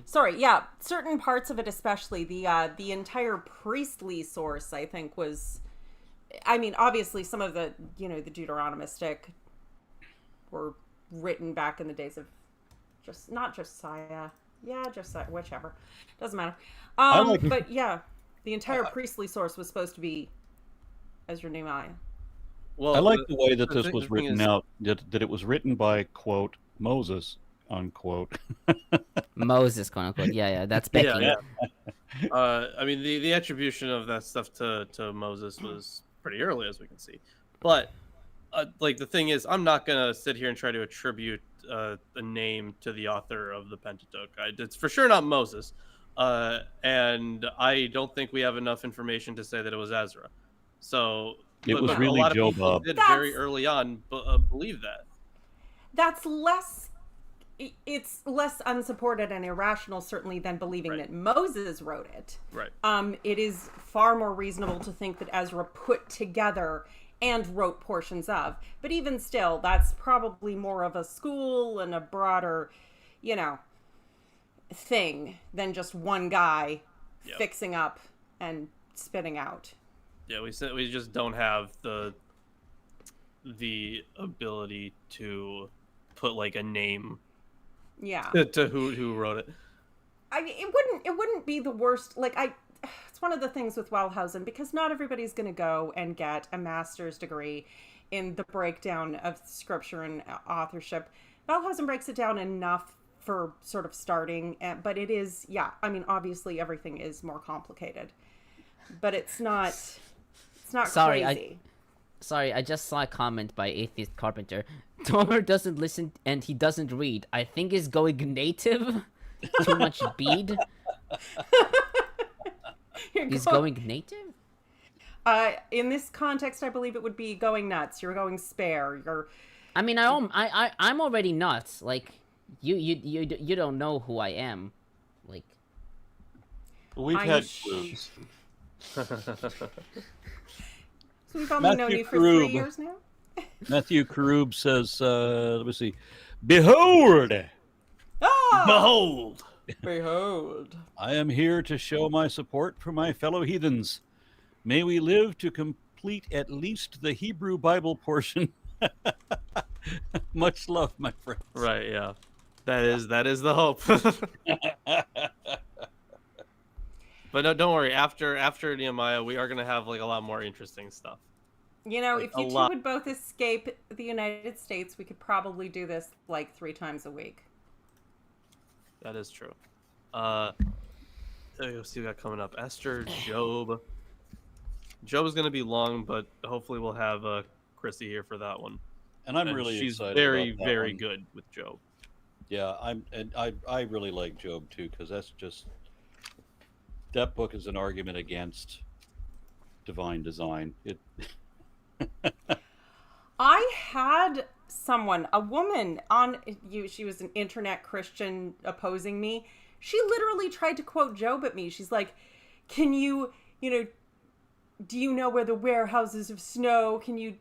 Sorry, yeah, certain parts of it, especially the entire priestly source, I think was, I mean, obviously some of the the Deuteronomistic were written back in the days of not Josiah, whichever, doesn't matter. But yeah, the entire priestly source was supposed to be Ezra-Nehemiah. Well, I like the way that this thing- was the thing written is- out, that it was written by, quote, Moses, unquote. Moses, quote-unquote. Yeah, that's Becking. Yeah. I mean, the attribution of that stuff to Moses was pretty early, as we can see. But like the thing is, I'm not gonna sit here and try to attribute a name to the author of the Pentateuch. It's for sure not Moses, and I don't think we have enough information to say that it was Ezra. So It was but really a lot Joe of people Bob. did That's- very early on believe that. That's less. It's less unsupported and irrational, certainly, than believing Right. that Moses wrote it. Right. It is far more reasonable to think that Ezra put together and wrote portions of. But even still, that's probably more of a school and a broader, thing than just one guy Yep. fixing up and spitting out. Yeah, we just don't have the ability to put like a name Yeah. to who wrote it. It wouldn't be the worst. It's one of the things with Wellhausen, because not everybody's going to go and get a master's degree in the breakdown of scripture and authorship. Wellhausen breaks it down enough for sort of starting, but it is, obviously everything is more complicated, but it's not Sorry, crazy. Sorry, I just saw a comment by Atheist Carpenter. Tomer doesn't listen and he doesn't read. I think he's going native. Too much bead. He's going native? In this context, I believe it would be going nuts. You're going spare. I mean, I'm already nuts. Like, you don't know who I am. Like, We've I'm had sh- clues. So we've only known Matthew you for 3 Karub. years now? Matthew Karub says, let me see. Behold! Ah! Behold! Behold. I am here to show my support for my fellow heathens. May we live to complete at least the Hebrew Bible portion. Much love, my friends. Right, yeah. That is the hope. But no, don't worry. After Nehemiah, we are gonna have like a lot more interesting stuff. You know, Like, if you a two lot. would both escape the United States, we could probably do this like 3 times a week. That is true. Let's see what we got coming up. Esther, Job. Job is gonna be long, but hopefully we'll have Chrissy here for that one. And I'm And really she's excited very, about that very one. good with Job. Yeah, I really like Job too, because that's just, that book is an argument against divine design. I had someone, a woman on you, she was an internet Christian opposing me. She literally tried to quote Job at me. She's like, can you do you know where the warehouses of snow? Can you,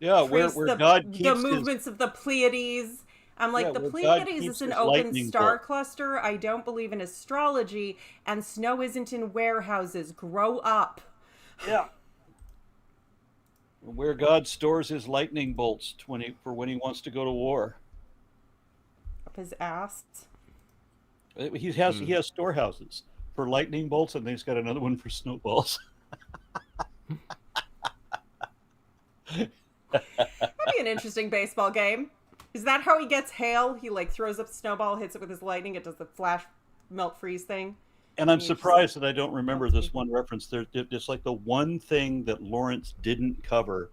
Yeah, where trace God keeps the movements of the Pleiades? I'm like, Yeah, the where God Pleiades keeps is an his open lightning star bolt. cluster. I don't believe in astrology, and snow isn't in warehouses. Grow up. Yeah. Where God stores his lightning bolts for when he wants to go to war. Up his ass. He has storehouses for lightning bolts, and then he's got another one for snowballs. That'd be an interesting baseball game. Is that how he gets hail? He like throws up a snowball, hits it with his lightning, it does the flash melt freeze thing. And I'm surprised that I don't remember this one reference. It's like the one thing that Lawrence didn't cover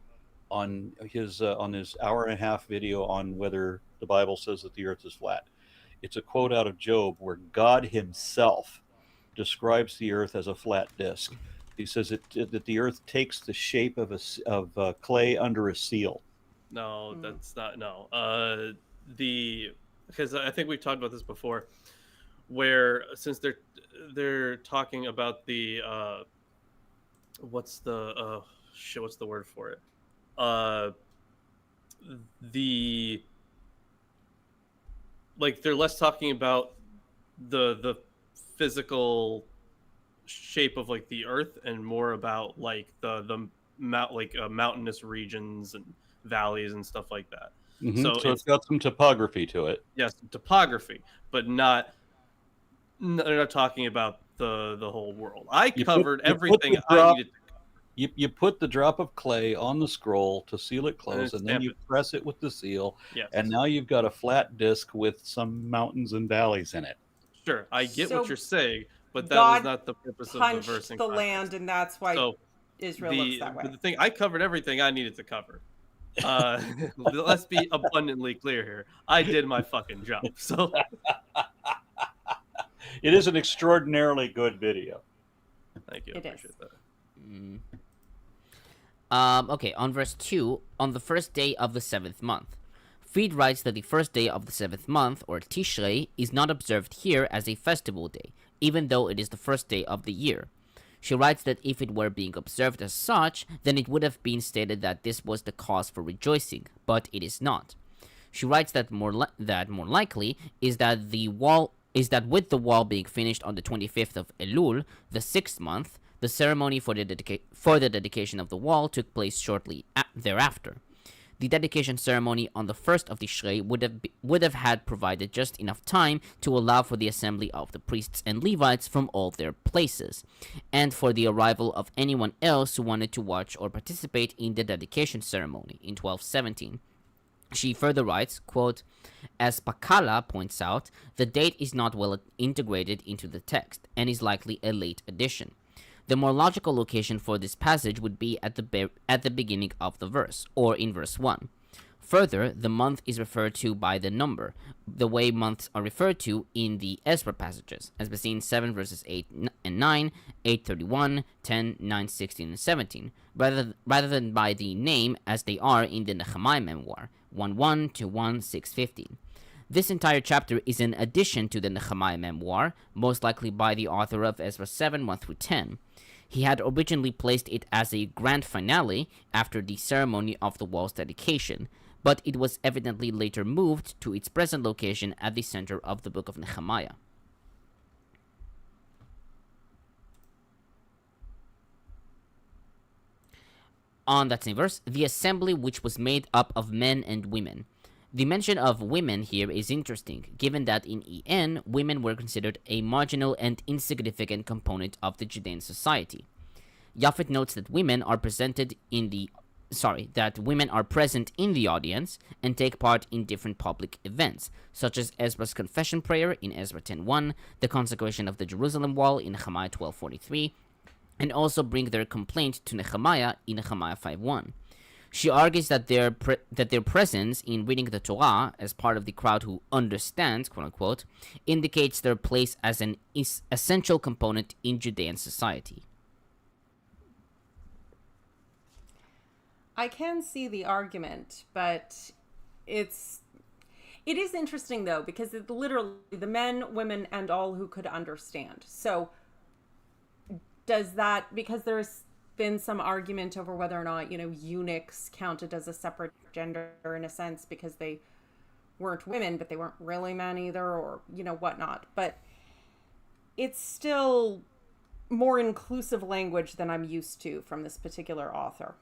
on his hour and a half video on whether the Bible says that the earth is flat. It's a quote out of Job where God himself describes the earth as a flat disc. He says that the earth takes the shape of clay under a seal. No, that's not. No, because I think we've talked about this before, where since they're talking about the what's the word for it? They're less talking about the physical shape of like the earth and more about like the mountainous regions and valleys and stuff like that. Mm-hmm. So it's got some topography to it. Yes, topography, but they're not talking about the whole world. I covered everything I needed to cover. You put the drop of clay on the scroll to seal it closed, and then you press it with the seal, and now you've got a flat disc with some mountains and valleys in it. Sure, I get what you're saying, but that God was not the purpose of the verse. The land, and that's why Israel looks that way. But the thing, I covered everything I needed to cover. Let's be abundantly clear here. I did my fucking job. So it is an extraordinarily good video. Thank you. I appreciate that. Okay, on verse 2, on the first day of the 7th month. Fried writes that the first day of the 7th month, or Tishrei, is not observed here as a festival day, even though it is the first day of the year. She writes that if it were being observed as such, then it would have been stated that this was the cause for rejoicing, but it is not. She writes that more likely is that with the wall being finished on the 25th of Elul, the 6th month, the ceremony for the dedication of the wall took place shortly thereafter. The dedication ceremony on the first of Tishrei would have had provided just enough time to allow for the assembly of the priests and Levites from all their places, and for the arrival of anyone else who wanted to watch or participate in the dedication ceremony in 1217. She further writes, quote, as Pakala points out, the date is not well integrated into the text, and is likely a late addition. The more logical location for this passage would be at the beginning of the verse, or in verse 1. Further, the month is referred to by the number, the way months are referred to in the Ezra passages, as we see in 7 verses 8 and 9, 8:31, 10, 9, 16, and 17, rather than by the name as they are in the Nehemiah memoir, 1:1 to 1:6:15. This entire chapter is an addition to the Nehemiah memoir, most likely by the author of Ezra 7, 1 through 10. He had originally placed it as a grand finale after the ceremony of the wall's dedication, but it was evidently later moved to its present location at the center of the book of Nehemiah. On that same verse, the assembly which was made up of men and women. The mention of women here is interesting, given that in EN, women were considered a marginal and insignificant component of the Judean society. Japhet notes that women are present in the audience and take part in different public events, such as Ezra's confession prayer in Ezra 10:1, the consecration of the Jerusalem wall in Nehemiah 12:43, and also bring their complaint to Nehemiah in Nehemiah 5:1. She argues that their presence in reading the Torah as part of the crowd who understands, quote unquote, indicates their place as an essential component in Judean society. I can see the argument, but it is interesting though, because it's literally the men, women, and all who could understand. So does that, because there's been some argument over whether or not, eunuchs counted as a separate gender in a sense because they weren't women, but they weren't really men either, or, whatnot. But it's still more inclusive language than I'm used to from this particular author.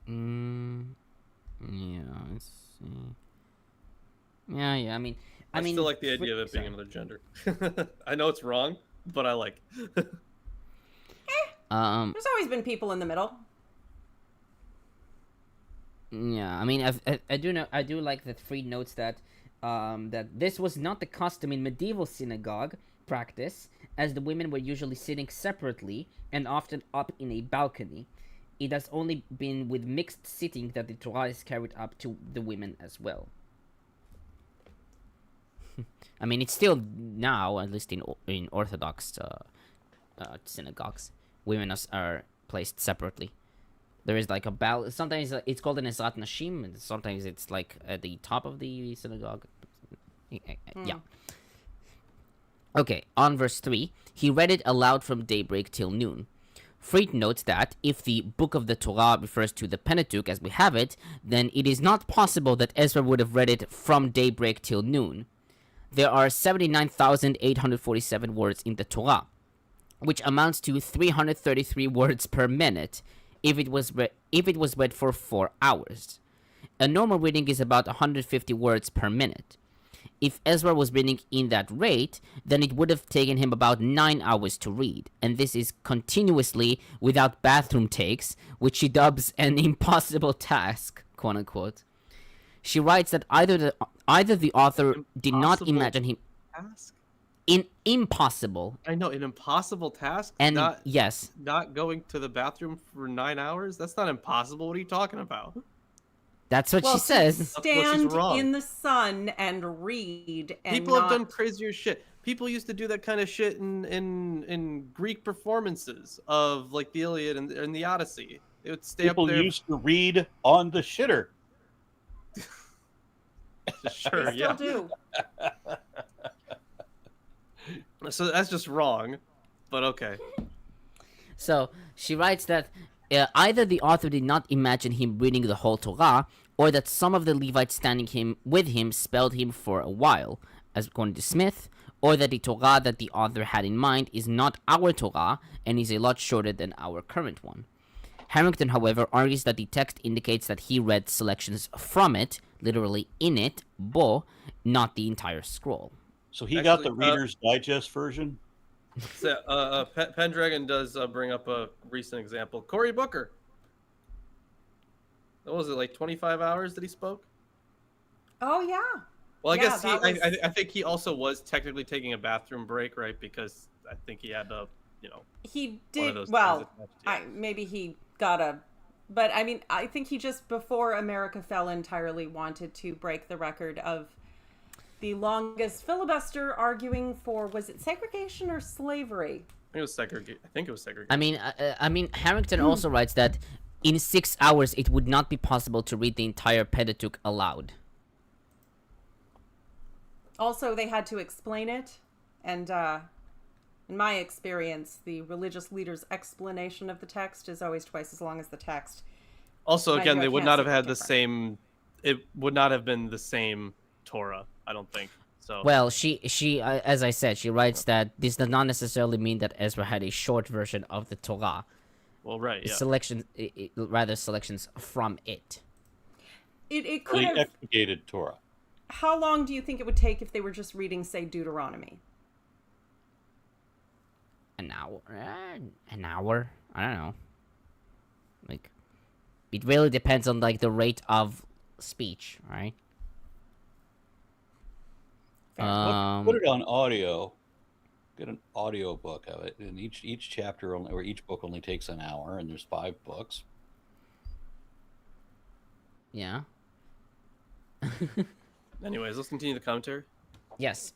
Yeah, let's see. Yeah, I still like the idea of it being another gender. I know it's wrong, but I like it. There's always been people in the middle. Yeah, I do like that Fried notes that that this was not the custom in medieval synagogue practice, as the women were usually sitting separately and often up in a balcony. It has only been with mixed sitting that the Torah is carried up to the women as well. It's still now, at least in Orthodox synagogues, women are placed separately. There is like a sometimes it's called an Ezrat Nashim, and sometimes it's like at the top of the synagogue. Yeah. Okay, on verse 3, he read it aloud from daybreak till noon. Fried notes that if the book of the Torah refers to the Pentateuch as we have it, then it is not possible that Ezra would have read it from daybreak till noon. There are 79,847 words in the Torah, which amounts to 333 words per minute if it was read for 4 hours. A normal reading is about 150 words per minute. If Ezra was reading in that rate, then it would have taken him about 9 hours to read, and this is continuously without bathroom takes, which she dubs an impossible task, quote unquote. She writes that either the author did not imagine him task? Impossible. I know, an impossible task. And not going to the bathroom for 9 hours. That's not impossible. What are you talking about? That's what she says. Stand in the sun and read. And people have done crazier shit. People used to do that kind of shit in Greek performances of like the Iliad and the Odyssey. They would stay up there. People used to read on the shitter. Sure, they still do. So that's just wrong, but okay. So she writes that either the author did not imagine him reading the whole Torah, or that some of the Levites standing with him spelled him for a while, as according to Smith, or that the Torah that the author had in mind is not our Torah and is a lot shorter than our current one. Harrington, however, argues that the text indicates that he read selections from it, literally in it, not the entire scroll. So he got the Reader's Digest version? So, Pendragon does bring up a recent example. Cory Booker. What was it, like 25 hours that he spoke? Oh, yeah. Well, I guess I think he also was technically taking a bathroom break, right? Because I think he had to, He did, well, maybe he got a But I mean, I think he just, before America fell entirely, wanted to break the record of the longest filibuster arguing for, was it segregation or slavery? I think it was segregation. I mean, Harrington also writes that in 6 hours it would not be possible to read the entire Pentateuch aloud. Also, they had to explain it, and in my experience, the religious leader's explanation of the text is always twice as long as the text. Also, again, they would not have had the different. same. It would not have been the same Torah, I don't think. So. Well, she as I said, she writes that this does not necessarily mean that Ezra had a short version of the Torah. Well, right, yeah. Rather selections from it. It could The have. expurgated Torah. How long do you think it would take if they were just reading, say, Deuteronomy? An hour? An hour? I don't know. Like, it really depends on like the rate of speech, right? Put it on audio. Get an audio book of it, and each chapter or each book only takes an hour, and there's 5 books. Yeah. Anyways, let's continue the commentary. Yes.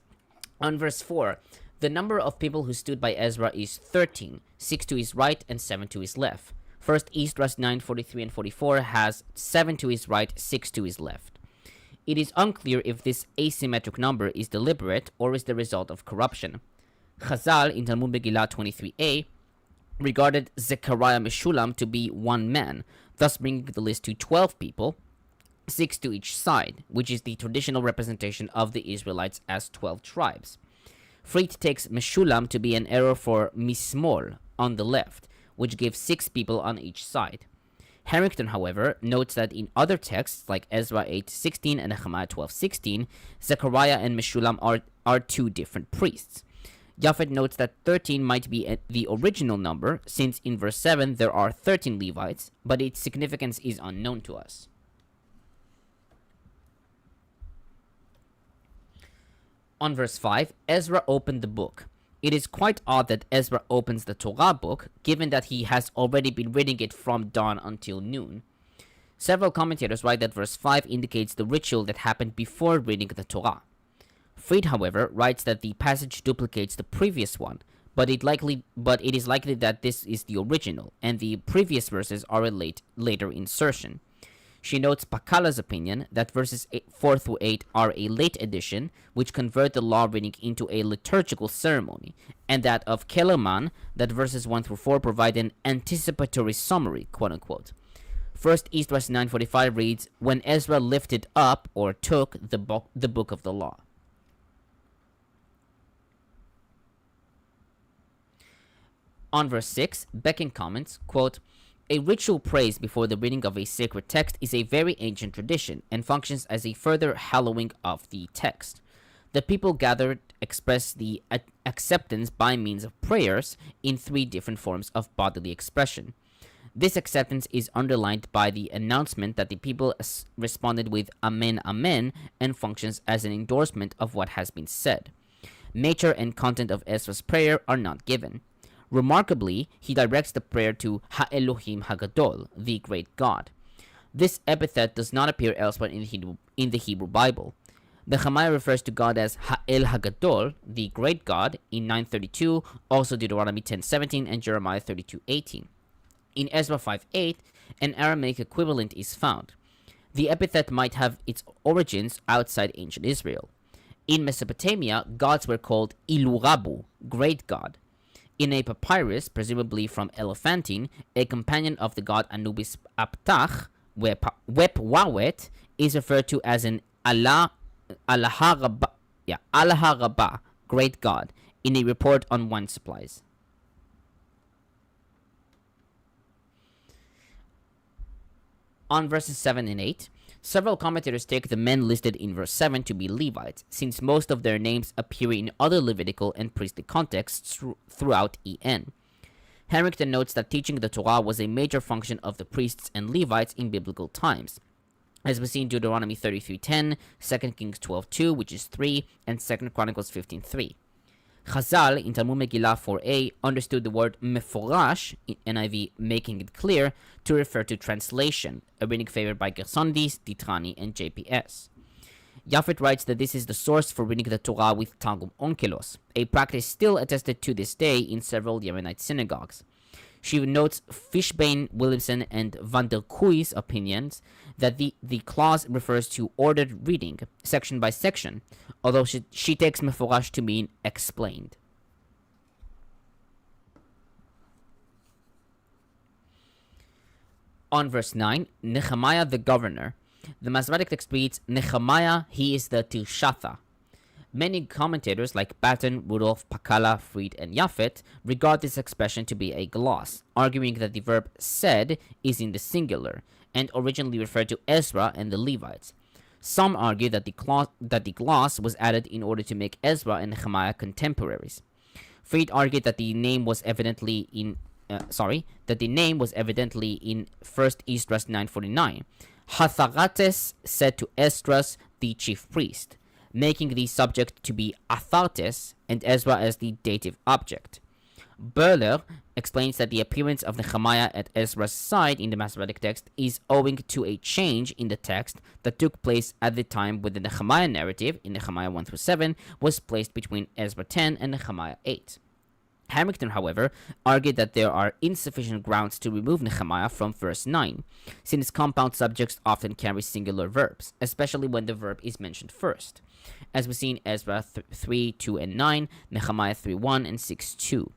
On verse 4, the number of people who stood by Ezra is 13, 6 to his right and 7 to his left. First Esdras 9:43 and 44 has 7 to his right, 6 to his left. It is unclear if this asymmetric number is deliberate or is the result of corruption. Chazal in Talmud Megillah 23a regarded Zechariah Meshulam to be one man, thus bringing the list to 12 people, 6 to each side, which is the traditional representation of the Israelites as 12 tribes. Fried takes Meshulam to be an error for Mismol on the left, which gives 6 people on each side. Harrington, however, notes that in other texts like Ezra 8:16 and Nehemiah 12:16, Zechariah and Meshulam are 2 different priests. Japhet notes that 13 might be the original number, since in verse 7 there are 13 Levites, but its significance is unknown to us. On verse 5, Ezra opened the book. It is quite odd that Ezra opens the Torah book, given that he has already been reading it from dawn until noon. Several commentators write that verse 5 indicates the ritual that happened before reading the Torah. Fried, however, writes that the passage duplicates the previous one, but it is likely that this is the original, and the previous verses are a later insertion. She notes Pakala's opinion that verses 4 through 8 are a late addition, which convert the law reading into a liturgical ceremony, and that of Keleman that verses 1 through 4 provide an anticipatory summary, quote-unquote. First Esdras 9:45 reads, when Ezra lifted up, or took, the book of the law. On verse 6, Becking comments, quote, a ritual praise before the reading of a sacred text is a very ancient tradition and functions as a further hallowing of the text. The people gathered express the acceptance by means of prayers in 3 different forms of bodily expression. This acceptance is underlined by the announcement that the people responded with Amen, Amen, and functions as an endorsement of what has been said. Nature and content of Ezra's prayer are not given. Remarkably, he directs the prayer to Ha-Elohim Hagadol, the great God. This epithet does not appear elsewhere in the Hebrew Bible. Nehemiah refers to God as Ha-El Hagadol, the great God, in 9:32, also Deuteronomy 10:17 and Jeremiah 32:18. In Ezra 5:8, an Aramaic equivalent is found. The epithet might have its origins outside ancient Israel. In Mesopotamia, gods were called Ilurabu, great God. In a papyrus, presumably from Elephantine, a companion of the god Anubis Aptach, Wep-Wawet, is referred to as an Allaharabah, great god, in a report on wine supplies. On verses 7 and 8, several commentators take the men listed in verse 7 to be Levites, since most of their names appear in other Levitical and priestly contexts throughout EN. Harrington notes that teaching the Torah was a major function of the priests and Levites in biblical times, as we see in Deuteronomy 33:10, 2 Kings 12:2, which is 3, and 2 Chronicles 15:3. Chazal in Talmud Megillah 4a understood the word meforash in NIV, making it clear, to refer to translation, a reading favored by Gersondis, Ditrani, and JPS. Japhet writes that this is the source for reading the Torah with Targum Onkelos, a practice still attested to this day in several Yemenite synagogues. She notes Fishbane, Williamson, and Van der Kuij's opinions that the clause refers to ordered reading, section by section, although she takes meforash to mean explained. On verse 9, Nehemiah the governor. The Masoretic text reads, Nehemiah, he is the Tirshatha. Many commentators like Batten, Rudolph, Pakala, Fried, and Japhet regard this expression to be a gloss, arguing that the verb said is in the singular, and originally referred to Ezra and the Levites. Some argue that the gloss was added in order to make Ezra and Nehemiah contemporaries. Fried argued that the name was evidently in 1 Esdras 9:49. Hatharates said to Esdras, the chief priest, making the subject to be Athartes and Ezra as the dative object. Böhler explains that the appearance of Nehemiah at Ezra's side in the Masoretic text is owing to a change in the text that took place at the time when the Nehemiah narrative in Nehemiah 1-7 was placed between Ezra 10 and Nehemiah 8. Harrington, however, argued that there are insufficient grounds to remove Nehemiah from verse 9, since compound subjects often carry singular verbs, especially when the verb is mentioned first, as we see in Ezra 3:2 and 9, Nehemiah 3:1 and 6:2.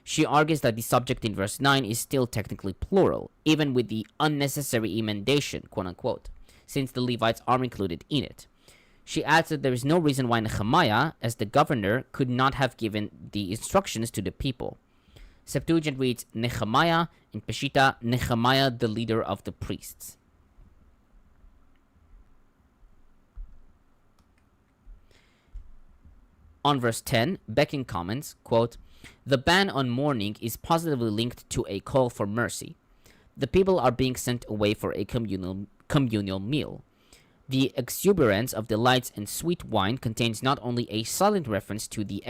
She argues that the subject in verse 9 is still technically plural, even with the unnecessary emendation, quote-unquote, since the Levites are included in it. She adds that there is no reason why Nehemiah, as the governor, could not have given the instructions to the people. Septuagint reads Nehemiah, in Peshitta, Nehemiah, the leader of the priests. On verse 10, Becking comments, quote, the ban on mourning is positively linked to a call for mercy. The people are being sent away for a communal meal. The exuberance of delights and sweet wine contains not only a silent reference to the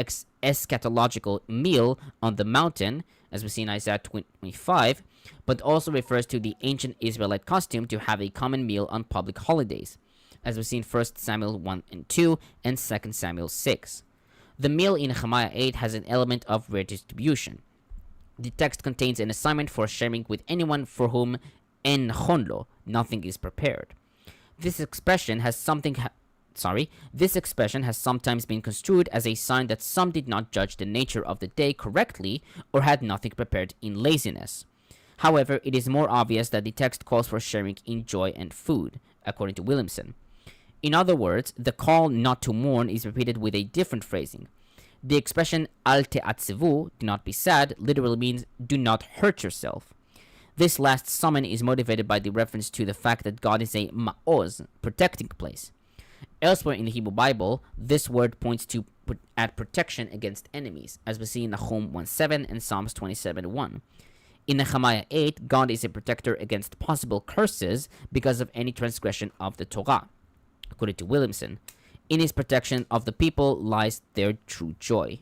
eschatological meal on the mountain, as we see in Isaiah 25, but also refers to the ancient Israelite custom to have a common meal on public holidays, as we see in 1 Samuel 1 and 2 and 2 Samuel 6. The meal in Nehemiah 8 has an element of redistribution. The text contains an assignment for sharing with anyone for whom en nachonlo, nothing is prepared. This expression has sometimes been construed as a sign that some did not judge the nature of the day correctly or had nothing prepared in laziness. However, it is more obvious that the text calls for sharing in joy and food, according to Williamson. In other words, the call not to mourn is repeated with a different phrasing. The expression al te'atzevu, do not be sad, literally means do not hurt yourself. This last summon is motivated by the reference to the fact that God is a ma'oz, protecting place. Elsewhere in the Hebrew Bible, this word points to at protection against enemies, as we see in Nahum 1:7 and Psalms 27:1. In Nehemiah 8, God is a protector against possible curses because of any transgression of the Torah. According to Williamson, in his protection of the people lies their true joy.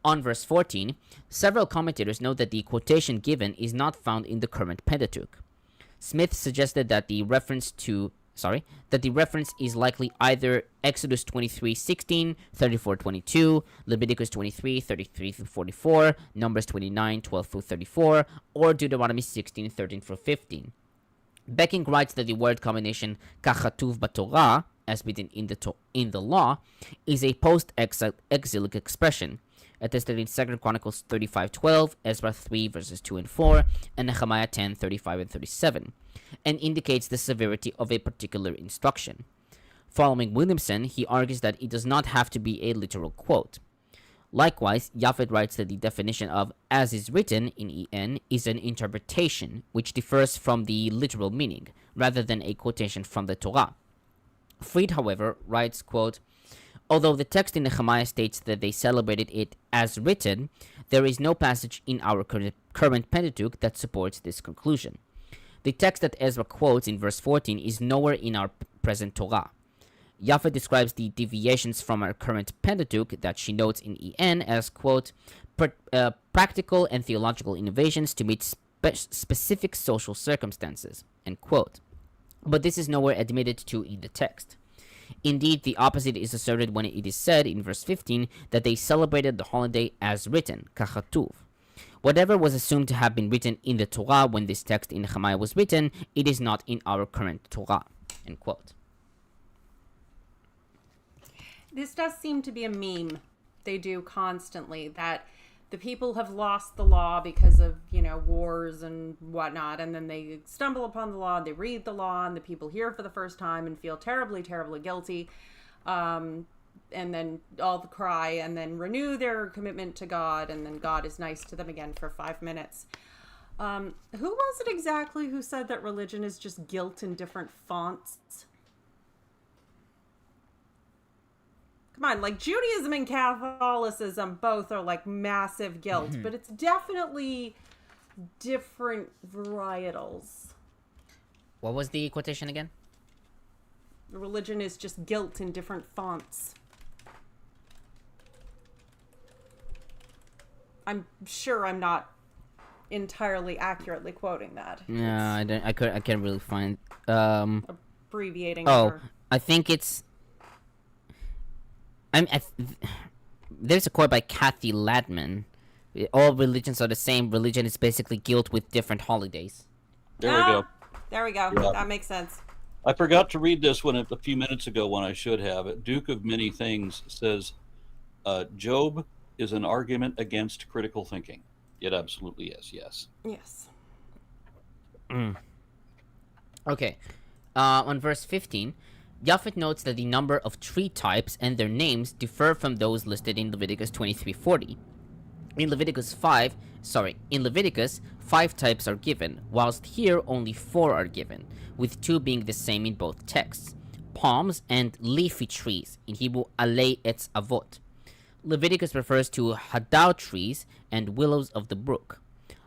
On verse 14, several commentators note that the quotation given is not found in the current Pentateuch. Smith suggested that the reference is likely either Exodus 23:16, 34:22, Leviticus 23:33-44, Numbers 29:12-34, or Deuteronomy 16:13-15. Becking writes that the word combination kachatuv b'Torah, as written in the law, is a post-exilic expression, attested in 2 Chronicles 35:12, Ezra 3 verses 2 and 4, and Nehemiah 10:35 and 37, and indicates the severity of a particular instruction. Following Williamson, he argues that it does not have to be a literal quote. Likewise, Japhet writes that the definition of as is written in EN is an interpretation, which differs from the literal meaning, rather than a quotation from the Torah. Fried, however, writes, quote, although the text in Nehemiah states that they celebrated it as written, there is no passage in our current Pentateuch that supports this conclusion. The text that Ezra quotes in verse 14 is nowhere in our present Torah. Japhet describes the deviations from our current Pentateuch that she notes in EN as, quote, practical and theological innovations to meet specific social circumstances, end quote. But this is nowhere admitted to in the text. Indeed, the opposite is asserted when it is said in verse 15 that they celebrated the holiday as written, kachatuv. Whatever was assumed to have been written in the Torah when this text in Nehemiah was written, it is not in our current Torah, end quote. This does seem to be a meme they do constantly, that the people have lost the law because of, wars and whatnot, and then they stumble upon the law, and they read the law, and the people hear for the first time and feel terribly, terribly guilty, and then all the cry, and then renew their commitment to God, and then God is nice to them again for 5 minutes. Who was it exactly who said that religion is just guilt in different fonts? Come on, like Judaism and Catholicism both are like massive guilt, but it's definitely different varietals. What was the quotation again? Religion is just guilt in different fonts. I'm sure I'm not entirely accurately quoting that. No, I can't really find. Abbreviating. I think it's. There's a quote by Kathy Ladman. All religions are the same. Religion is basically guilt with different holidays. There we go. There we go. Yeah. That makes sense. I forgot to read this one a few minutes ago when I should have. Duke of Many Things says, Job is an argument against critical thinking. It absolutely is, yes. Yes. Okay. On verse 15, Japhet notes that the number of tree types and their names differ from those listed in Leviticus 23:40. In Leviticus 5 types are given, whilst here only 4 are given, with 2 being the same in both texts: palms and leafy trees, in Hebrew alei etz avot. Leviticus refers to hadar trees and willows of the brook.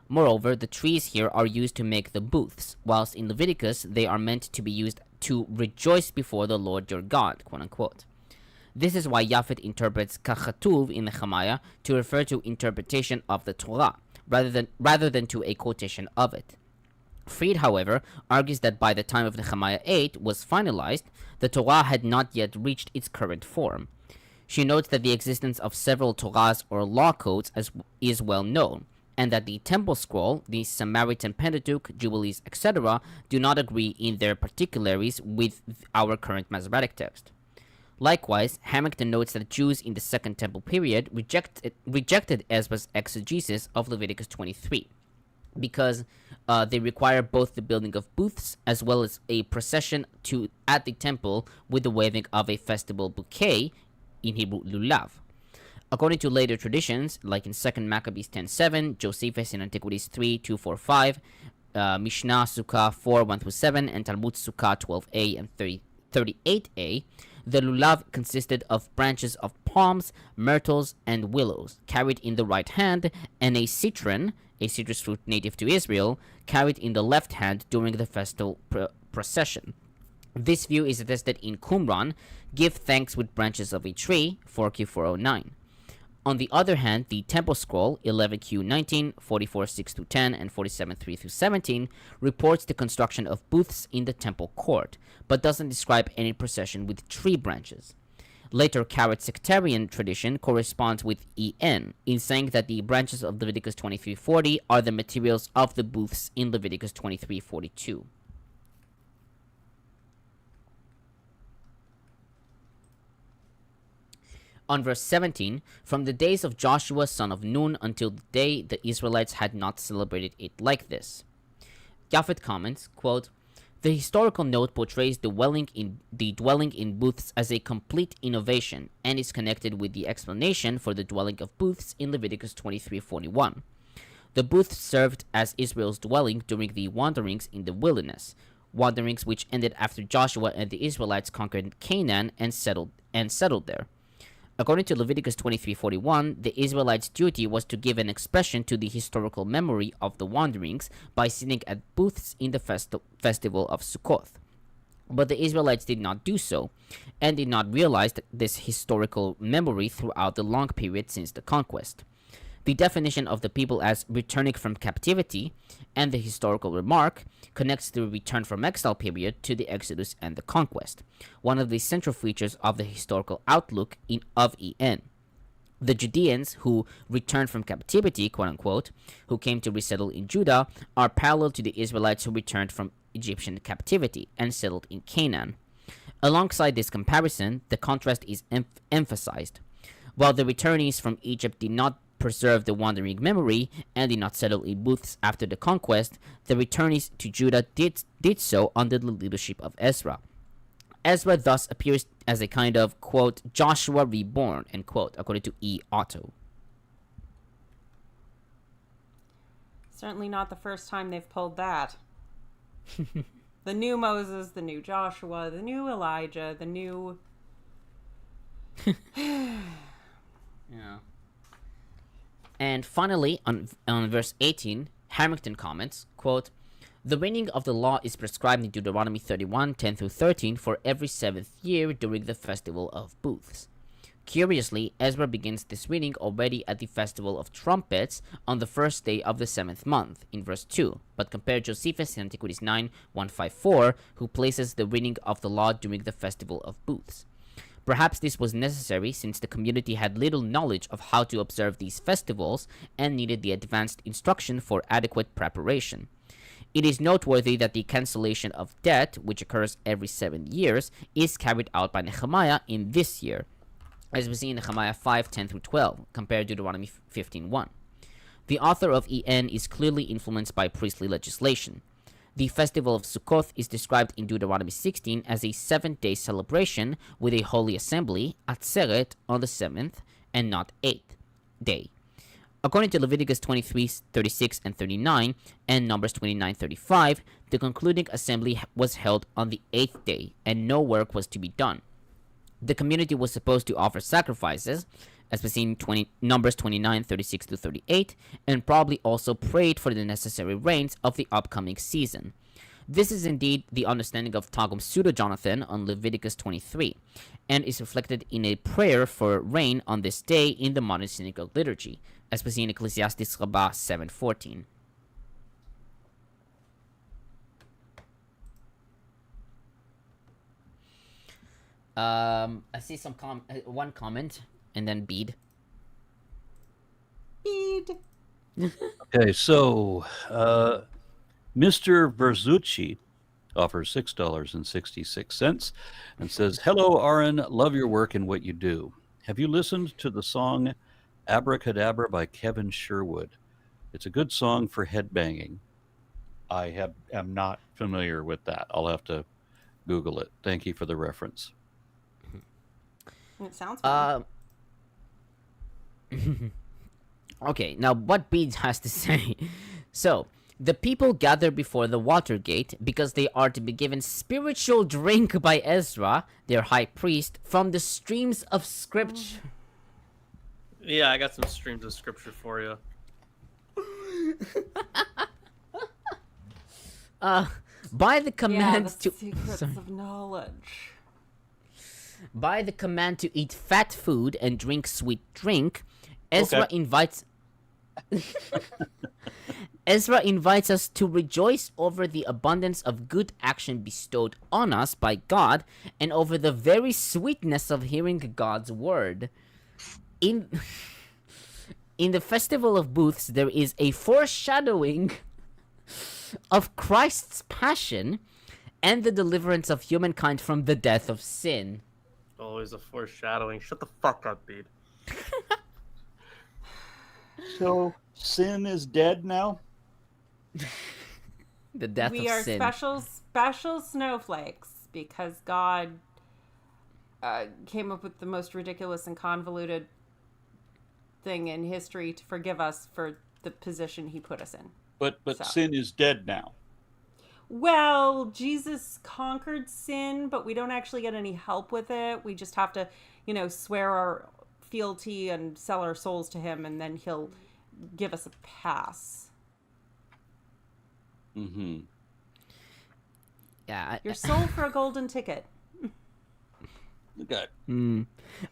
Moreover, the trees here are used to make the booths, whilst in Leviticus they are meant to be used to rejoice before the Lord your God, quote unquote. This is why Japhet interprets kachatuv in Nehemiah to refer to interpretation of the Torah, rather than to a quotation of it. Fried, however, argues that by the time of Nehemiah 8 was finalized, the Torah had not yet reached its current form. She notes that the existence of several Torahs or law codes is well known, and that the Temple Scroll, the Samaritan Pentateuch, Jubilees, etc., do not agree in their particularities with our current Masoretic text. Likewise, Harrington notes that Jews in the Second Temple period rejected Ezra's exegesis of Leviticus 23, because they require both the building of booths as well as a procession at the temple with the waving of a festival bouquet, in Hebrew lulav. According to later traditions, like in 2 Maccabees 10:7, Josephus in Antiquities 3:245, Mishnah Sukkah 4:1-7, and Talmud Sukkah 12a and 38a, the lulav consisted of branches of palms, myrtles, and willows, carried in the right hand, and a citron, a citrus fruit native to Israel, carried in the left hand during the festal procession. This view is attested in Qumran, give thanks with branches of a tree, 4Q409. On the other hand, the Temple Scroll, 11Q19, 44:6-10, and 47:3-17, reports the construction of booths in the temple court, but doesn't describe any procession with tree branches. Later Carrot sectarian tradition corresponds with EN, in saying that the branches of Leviticus 23:40 are the materials of the booths in Leviticus 23:42. On verse 17, from the days of Joshua son of Nun until the day the Israelites had not celebrated it like this. Japhet comments, quote, the historical note portrays the dwelling in booths as a complete innovation and is connected with the explanation for the dwelling of booths in Leviticus 23:41. The booths served as Israel's dwelling during the wanderings in the wilderness, wanderings which ended after Joshua and the Israelites conquered Canaan and settled there. According to Leviticus 23:41, the Israelites' duty was to give an expression to the historical memory of the wanderings by sitting at booths in the festival of Sukkoth. But the Israelites did not do so, and did not realize this historical memory throughout the long period since the conquest. The definition of the people as returning from captivity and the historical remark connects the return from exile period to the Exodus and the conquest, one of the central features of the historical outlook of EN. The Judeans who returned from captivity, quote-unquote, who came to resettle in Judah, are parallel to the Israelites who returned from Egyptian captivity and settled in Canaan. Alongside this comparison, the contrast is emphasized. While the returnees from Egypt did not preserve the wandering memory and did not settle in booths after the conquest, the returnees to Judah did so under the leadership of Ezra. Ezra thus appears as a kind of, quote, Joshua reborn, end quote, according to E. Otto. Certainly not the first time they've pulled that. The new Moses, the new Joshua, the new Elijah, the new... Yeah. And finally, on verse 18, Harrington comments, quote, the reading of the law is prescribed in Deuteronomy 31, 10 through 13 for every 7th year during the Festival of Booths. Curiously, Ezra begins this reading already at the Festival of Trumpets on the first day of the 7th month, in verse 2, but compare Josephus in Antiquities 9, 154, who places the reading of the law during the Festival of Booths. Perhaps this was necessary since the community had little knowledge of how to observe these festivals and needed the advanced instruction for adequate preparation. It is noteworthy that the cancellation of debt, which occurs every 7 years, is carried out by Nehemiah in this year, as we see in Nehemiah 5, 10 through 12, compared to Deuteronomy 15, 1. The author of EN is clearly influenced by priestly legislation. The festival of Sukkoth is described in Deuteronomy 16 as a 7-day celebration with a holy assembly, Atzeret, on the 7th, and not 8th day. According to Leviticus 23, 36, and 39, and Numbers 29, 35, the concluding assembly was held on the 8th day, and no work was to be done. The community was supposed to offer sacrifices, as we see in Numbers 29, 36 to 38, and probably also prayed for the necessary rains of the upcoming season. This is indeed the understanding of Targum Pseudo-Jonathan on Leviticus 23, and is reflected in a prayer for rain on this day in the modern synagogue liturgy, as we see in Ecclesiastes Rabbah 7:14. I see some one comment, and then Bede. Bede. Okay, so Mr. Verzucci offers $6.66 and says, hello, Aaron. Love your work and what you do. Have you listened to the song Abracadabra by Kevin Sherwood? It's a good song for headbanging. I am not familiar with that. I'll have to Google it. Thank you for the reference. It sounds fun. Okay, now what Bede has to say. So, the people gather before the water gate because they are to be given spiritual drink by Ezra, their high priest, from the streams of scripture. Yeah, I got some streams of scripture for you. By the command the to secrets of knowledge. By the command to eat fat food and drink sweet drink, Ezra invites Ezra invites us to rejoice over the abundance of good action bestowed on us by God and over the very sweetness of hearing God's word. In the Festival of Booths, there is a foreshadowing of Christ's passion and the deliverance of humankind from the death of sin. Always a foreshadowing. Shut the fuck up, dude. So, sin is dead now? The death We of are sin. special snowflakes because God came up with the most ridiculous and convoluted thing in history to forgive us for the position he put us in. But So. sin is dead now. Well, Jesus conquered sin, but we don't actually get any help with it. We just have to, swear our fealty and sell our souls to him, and then he'll give us a pass. Mm-hmm. Yeah. You're sold for a golden ticket. Okay.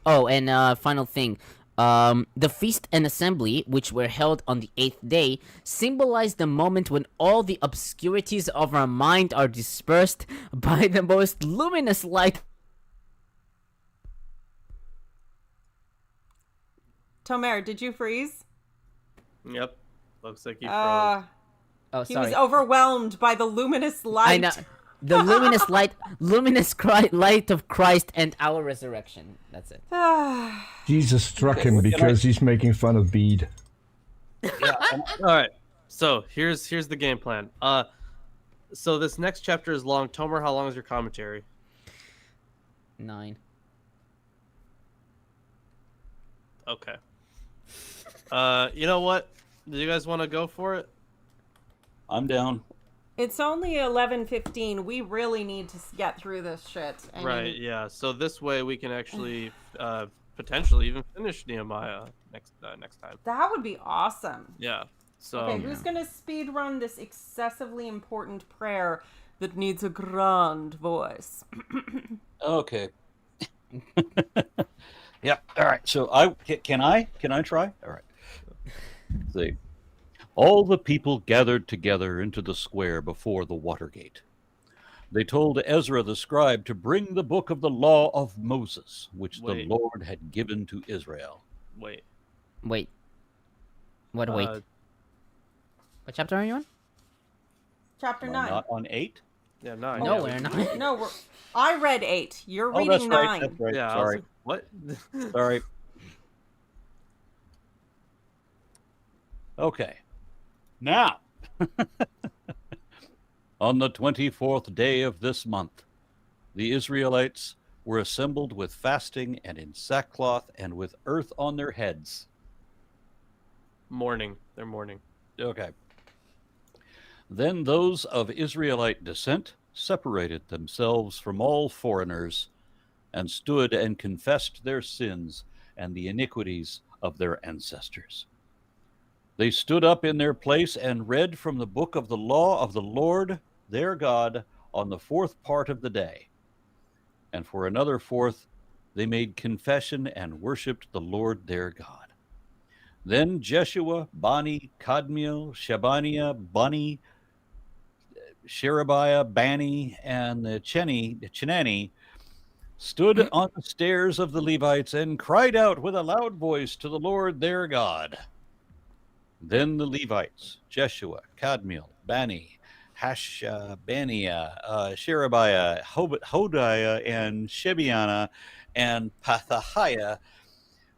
Oh, and final thing. The feast and assembly, which were held on the 8th day, symbolize the moment when all the obscurities of our mind are dispersed by the most luminous light. Tomer, did you freeze? Yep. Looks like he froze. Oh, He sorry. was overwhelmed by the luminous light. I know. The luminous light, light of Christ and our resurrection. That's it. Jesus struck him because he's making fun of Bede. All right. So here's the game plan. So this next chapter is long. Tomer, how long is your commentary? 9. Okay. You know what? Do you guys want to go for it? I'm down. It's only 11:15. We really need to get through this shit. Right. Yeah. So this way we can actually potentially even finish Nehemiah next time. That would be awesome. Yeah. So Okay, who's gonna speed run this excessively important prayer that needs a grand voice? Okay. Yeah. All right. So can I try? All right. Let's see. All the people gathered together into the square before the water gate. They told Ezra the scribe to bring the book of the law of Moses, which the Lord had given to Israel. Wait. What? Wait. What chapter are you on? Chapter 9. Not on 8? Yeah, 9. No, yeah, we're not. No, I read 8. You're Oh, reading that's 9. right. That's right. Yeah. Sorry. What? Sorry. Okay. Now, on the 24th day of this month, the Israelites were assembled with fasting and in sackcloth and with earth on their heads. Mourning. They're mourning. Okay. Then those of Israelite descent separated themselves from all foreigners and stood and confessed their sins and the iniquities of their ancestors. They stood up in their place and read from the book of the law of the Lord their God on the 4th part of the day. And for another 4th, they made confession and worshipped the Lord their God. Then Jeshua, Bani, Kadmiel, Shebaniah, Bani, Sherebiah, Bani, and Chenani stood on the stairs of the Levites and cried out with a loud voice to the Lord their God. Then the Levites, Jeshua, Kadmiel, Bani, Hashabaniah, Sherebiah, Hodiah, and Shebiana, and Pathahiah,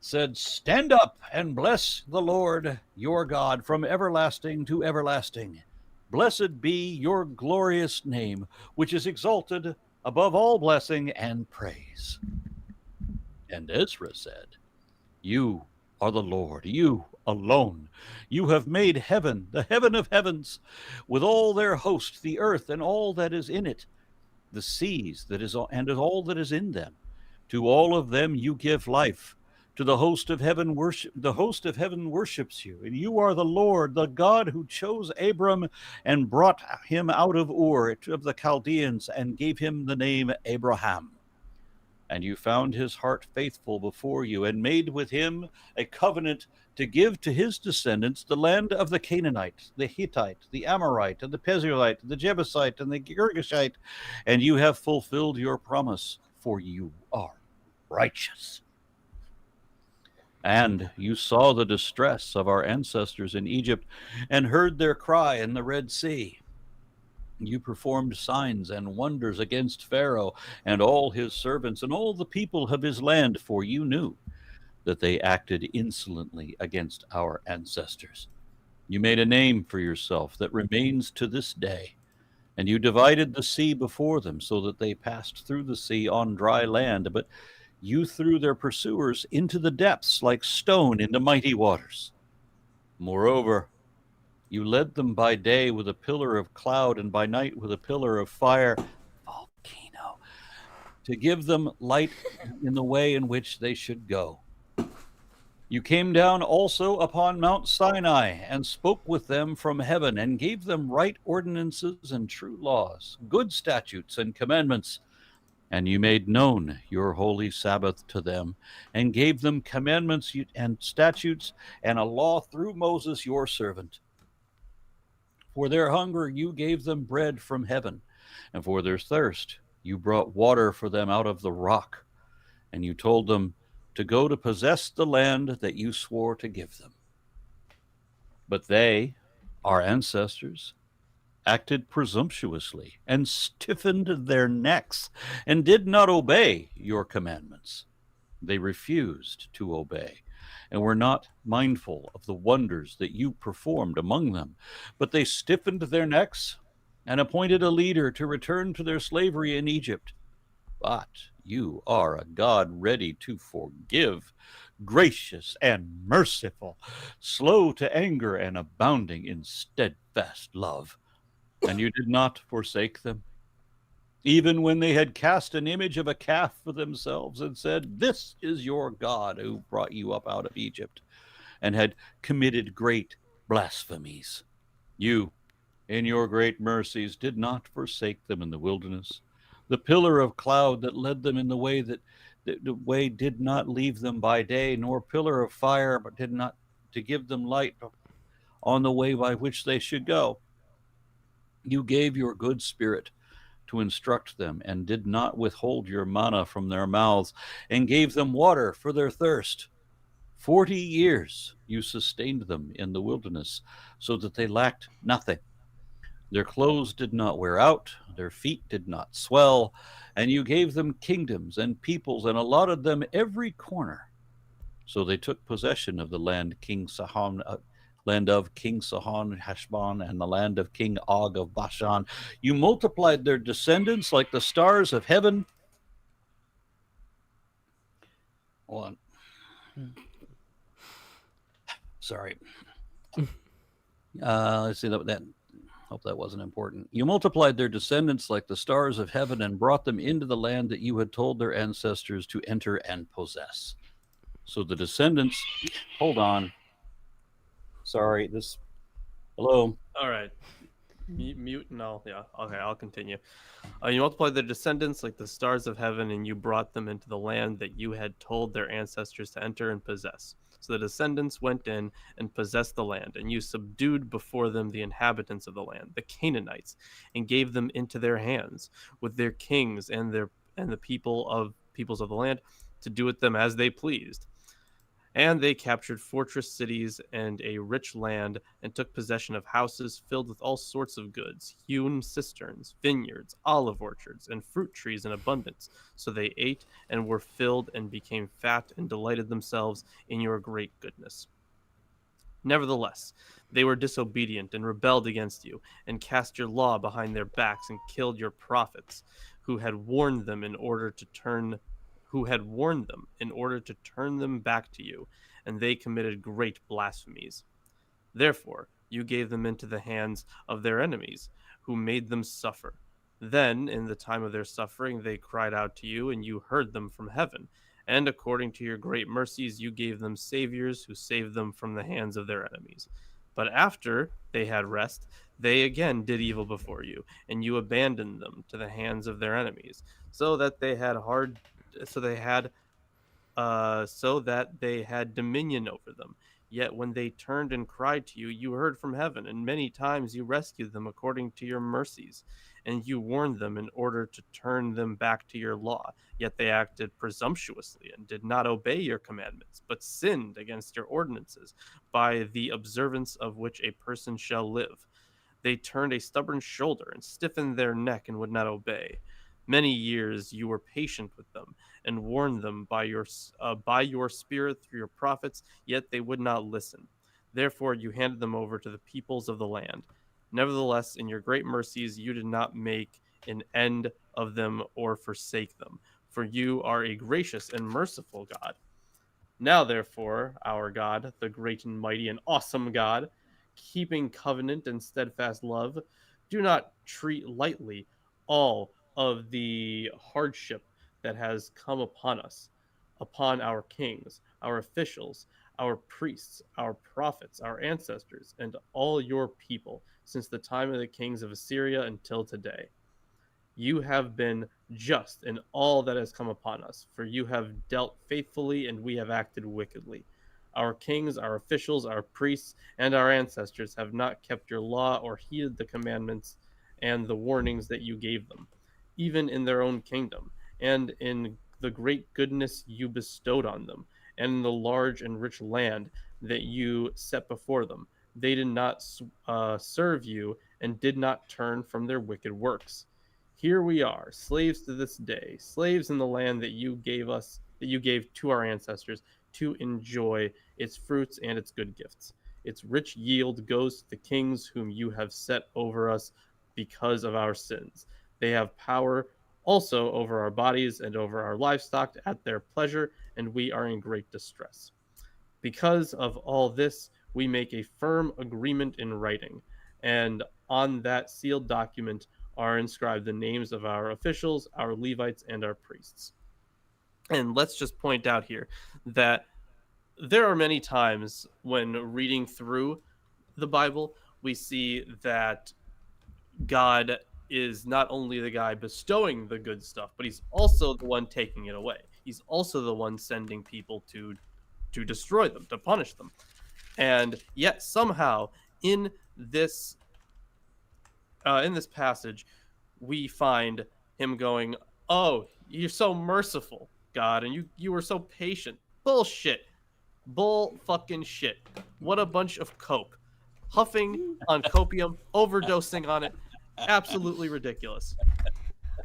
said, "Stand up and bless the Lord your God from everlasting to everlasting. Blessed be your glorious name, which is exalted above all blessing and praise." And Ezra said, "You are the Lord, you alone. You have made heaven, the heaven of heavens, with all their host, the earth and all that is in it, the seas and all that is in them. To all of them you give life. To the host of heaven worships you, and you are the Lord, the God who chose Abram and brought him out of Ur of the Chaldeans and gave him the name Abraham. And you found his heart faithful before you and made with him a covenant to give to his descendants the land of the Canaanite, the Hittite, the Amorite, and the Perizzite, the Jebusite, and the Girgashite. And you have fulfilled your promise, for you are righteous. And you saw the distress of our ancestors in Egypt and heard their cry in the Red Sea. You performed signs and wonders against Pharaoh and all his servants and all the people of his land, for you knew that they acted insolently against our ancestors. You made a name for yourself that remains to this day, and you divided the sea before them so that they passed through the sea on dry land, but you threw their pursuers into the depths like stone into mighty waters. Moreover, you led them by day with a pillar of cloud and by night with a pillar of fire, volcano, to give them light in the way in which they should go. You came down also upon Mount Sinai, and spoke with them from heaven, and gave them right ordinances and true laws, good statutes and commandments. And you made known your holy Sabbath to them, and gave them commandments and statutes and a law through Moses your servant. For their hunger you gave them bread from heaven, and for their thirst you brought water for them out of the rock. And you told them to go to possess the land that you swore to give them. But they, our ancestors, acted presumptuously and stiffened their necks and did not obey your commandments. They refused to obey and were not mindful of the wonders that you performed among them, but they stiffened their necks and appointed a leader to return to their slavery in Egypt. But you are a God ready to forgive, gracious and merciful, slow to anger and abounding in steadfast love. And you did not forsake them, even when they had cast an image of a calf for themselves and said, "This is your God who brought you up out of Egypt," and had committed great blasphemies. You, in your great mercies, did not forsake them in the wilderness. The pillar of cloud that led them in the way the way did not leave them by day, nor pillar of fire, but did not to give them light on the way by which they should go. You gave your good spirit to instruct them, and did not withhold your manna from their mouths, and gave them water for their thirst. 40 years you sustained them in the wilderness, so that they lacked nothing. Their clothes did not wear out, their feet did not swell, and you gave them kingdoms and peoples, and allotted them every corner. So they took possession of the land of King Sihon Heshbon, and the land of King Og of Bashan. You multiplied their descendants like the stars of heaven. Hold on. Sorry. Let's see that. Hope that wasn't important. You multiplied their descendants like the stars of heaven, and brought them into the land that you had told their ancestors to enter and possess. So the descendants. Hold on. Sorry. Hello. All right. Mute. No. Yeah. Okay. I'll continue. You multiplied their descendants like the stars of heaven, and you brought them into the land that you had told their ancestors to enter and possess. So the descendants went in and possessed the land, and you subdued before them the inhabitants of the land, the Canaanites, and gave them into their hands, with their kings and the peoples of the land, to do with them as they pleased. And they captured fortress cities and a rich land, and took possession of houses filled with all sorts of goods, hewn cisterns, vineyards, olive orchards, and fruit trees in abundance. So they ate and were filled and became fat, and delighted themselves in your great goodness. Nevertheless, they were disobedient and rebelled against you, and cast your law behind their backs, and killed your prophets, who had warned them in order to turn them back to you, and they committed great blasphemies. Therefore, you gave them into the hands of their enemies, who made them suffer. Then, in the time of their suffering, they cried out to you, and you heard them from heaven. And according to your great mercies, you gave them saviors who saved them from the hands of their enemies. But after they had rest, they again did evil before you, and you abandoned them to the hands of their enemies, so that they had dominion over them. Yet when they turned and cried to you, you heard from heaven, and many times you rescued them according to your mercies. And you warned them in order to turn them back to your law. Yet they acted presumptuously and did not obey your commandments, but sinned against your ordinances, by the observance of which a person shall live. They turned a stubborn shoulder and stiffened their neck and would not obey. Many years you were patient with them and warned them by your spirit through your prophets, yet they would not listen. Therefore you handed them over to the peoples of the land. Nevertheless, in your great mercies you did not make an end of them or forsake them, for you are a gracious and merciful God. Now therefore, our God, the great and mighty and awesome God, keeping covenant and steadfast love, do not treat lightly all of the hardship that has come upon us, upon our kings, our officials, our priests, our prophets, our ancestors, and all your people since the time of the kings of Assyria until today. You have been just in all that has come upon us, for you have dealt faithfully and we have acted wickedly. Our kings, our officials, our priests, and our ancestors have not kept your law or heeded the commandments and the warnings that you gave them, even in their own kingdom, and in the great goodness you bestowed on them, and in the large and rich land that you set before them. They did not serve you and did not turn from their wicked works. Here we are, slaves to this day, slaves in the land that you gave us, that you gave to our ancestors to enjoy its fruits and its good gifts. Its rich yield goes to the kings whom you have set over us because of our sins. They have power also over our bodies and over our livestock at their pleasure, and we are in great distress. Because of all this, we make a firm agreement in writing, and on that sealed document are inscribed the names of our officials, our Levites, and our priests. And let's just point out here that there are many times when reading through the Bible, we see that God is not only the guy bestowing the good stuff, but he's also the one taking it away. He's also the one sending people to destroy them, to punish them. And yet somehow in this passage, we find him going, "Oh, you're so merciful, God, and you were so patient." Bullshit. Bull fucking shit. What a bunch of coke. Huffing on copium, overdosing on it. Absolutely ridiculous.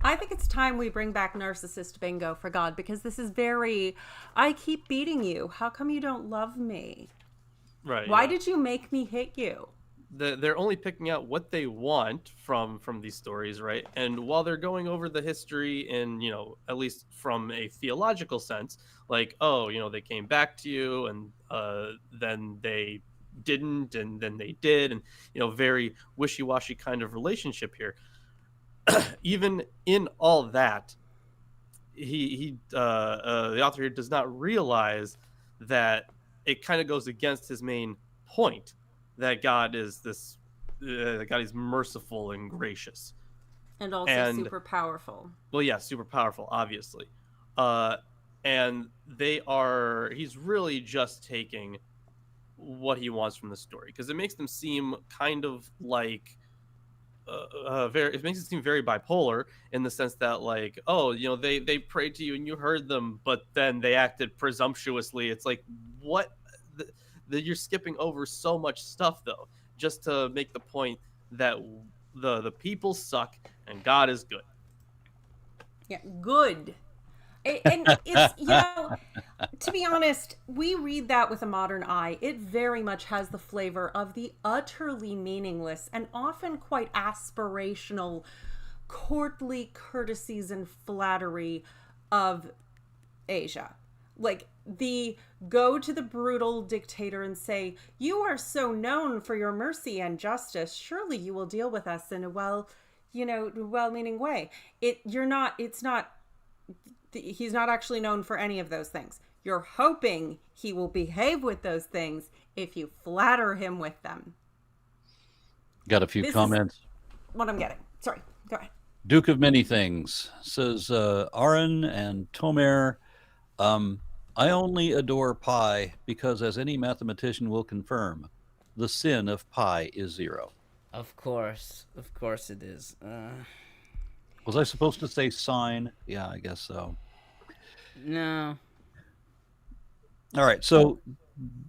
I think it's time we bring back narcissist bingo for God, because this is very, I keep beating you. How come you don't love me? Right. Why did you make me hit you? They're only picking out what they want from these stories, right? And while they're going over the history in, at least from a theological sense, like, oh, they came back to you and then they didn't, and then they did, and very wishy-washy kind of relationship here. Even in all that, the author here does not realize that it kind of goes against his main point, that God is God is merciful and gracious, and also super powerful. Well, yeah, super powerful, obviously. And he's really just taking what he wants from the story, because it makes them seem kind of like it makes it seem very bipolar, in the sense that, like, oh, they prayed to you and you heard them, but then they acted presumptuously. It's like, what? You're skipping over so much stuff, though, just to make the point that the people suck and God is good. Yeah, good. And it's, to be honest, we read that with a modern eye. It very much has the flavor of the utterly meaningless and often quite aspirational courtly courtesies and flattery of Asia. Like, the go to the brutal dictator and say, "You are so known for your mercy and justice. Surely you will deal with us in a well-meaning way." He's not actually known for any of those things. You're hoping he will behave with those things if you flatter him with them. Got a few comments. What I'm getting. Sorry, go ahead. Duke of Many Things says, Aaron and Tomer, I only adore pi because, as any mathematician will confirm, the sin of pi is 0. Of course it is. Was I supposed to say sine? Yeah, I guess so. No. All right, so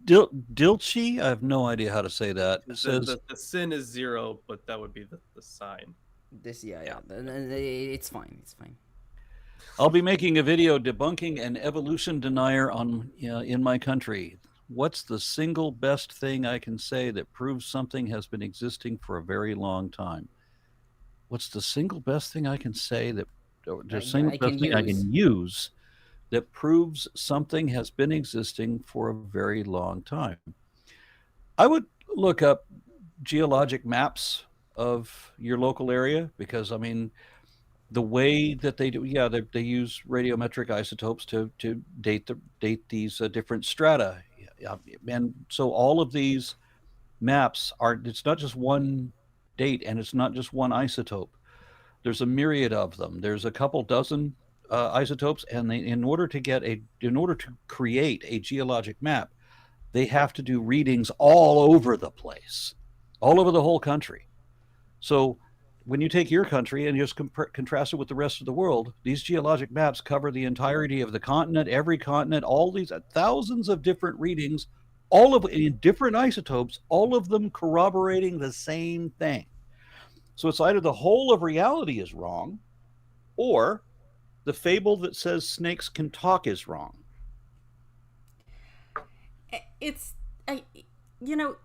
Dilchi, I have no idea how to say that. Says the sin is 0, but that would be the sign. Yeah. It's fine. I'll be making a video debunking an evolution denier in my country. What's the single best thing I can say that proves something has been existing for a very long time? What's the single best thing I can say that the single best thing I can use that proves something has been existing for a very long time? I would look up geologic maps of your local area, because, I mean, the way that they do, they use radiometric isotopes to date these different strata. And so all of these maps are, it's not just one date and it's not just one isotope. There's a myriad of them. There's a couple dozen isotopes, and in order to create a geologic map, they have to do readings all over the place, all over the whole country. So when you take your country and just contrast it with the rest of the world, these geologic maps cover the entirety of the continent, every continent, all these thousands of different readings, all of in different isotopes, all of them corroborating the same thing. So it's either the whole of reality is wrong, or the fable that says snakes can talk is wrong. It's, you know,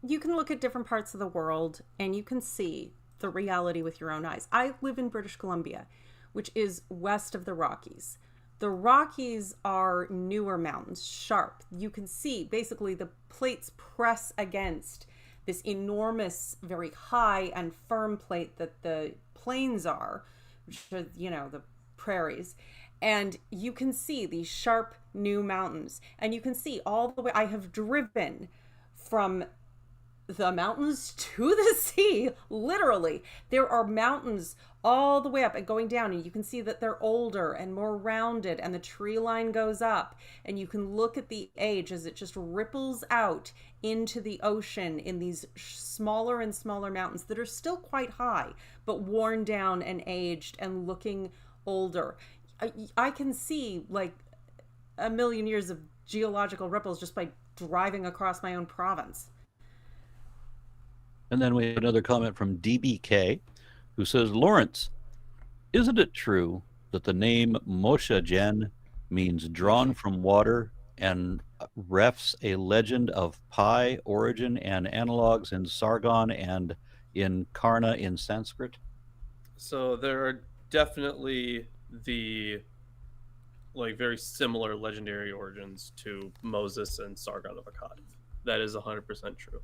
you can look at different parts of the world and you can see the reality with your own eyes. I live in British Columbia, which is west of the Rockies. The Rockies are newer mountains, sharp. You can see basically the plates press against this enormous, very high and firm plate that the plains are, which are, you know, the prairies. And you can see these sharp new mountains. And you can see all the way, I have driven from the mountains to the sea, literally. There are mountains all the way up and going down, and you can see that they're older and more rounded, and the tree line goes up, and you can look at the age as it just ripples out into the ocean in these smaller and smaller mountains that are still quite high, but worn down and aged and looking older. I can see like a million years of geological ripples just by driving across my own province. And then we have another comment from DBK, who says, Lawrence, isn't it true that the name Moshe Jen means drawn from water and refs a legend of Pi origin and analogs in Sargon and in Karna in Sanskrit? So there are definitely the very similar legendary origins to Moses and Sargon of Akkad. That is 100% true.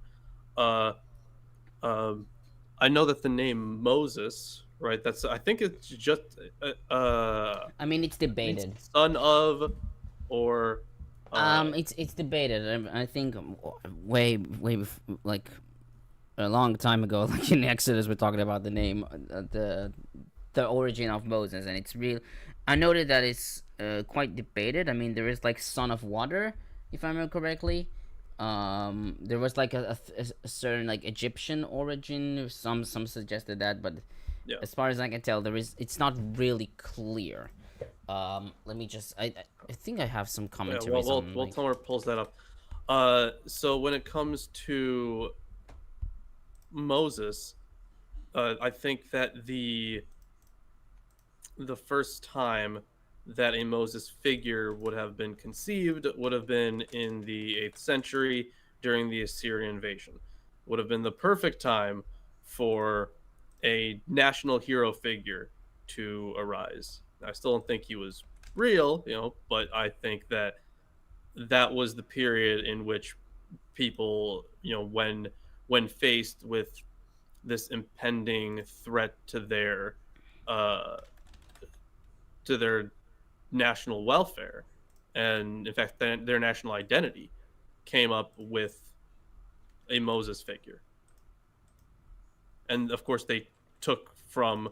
I know that the name Moses, right? I think it's just. I mean, it's debated. Son of, or. It's debated. I think way like a long time ago, like in Exodus, we're talking about the name, the origin of Moses, and it's real. I noted that it's quite debated. I mean, there is like son of water, if I remember correctly. There was like a certain like Egyptian origin. Some suggested that, but yeah. As far as I can tell, it's not really clear. Let me just I think I have some commentaries. Yeah, while Tomer pulls that up. So when it comes to Moses, I think that the first time that a Moses figure would have been conceived would have been in the 8th century during the Assyrian invasion. Would have been the perfect time for a national hero figure to arise. I still don't think he was real, but I think that was the period in which people, when faced with this impending threat to their national welfare, and in fact their national identity, came up with a Moses figure. And of course they took from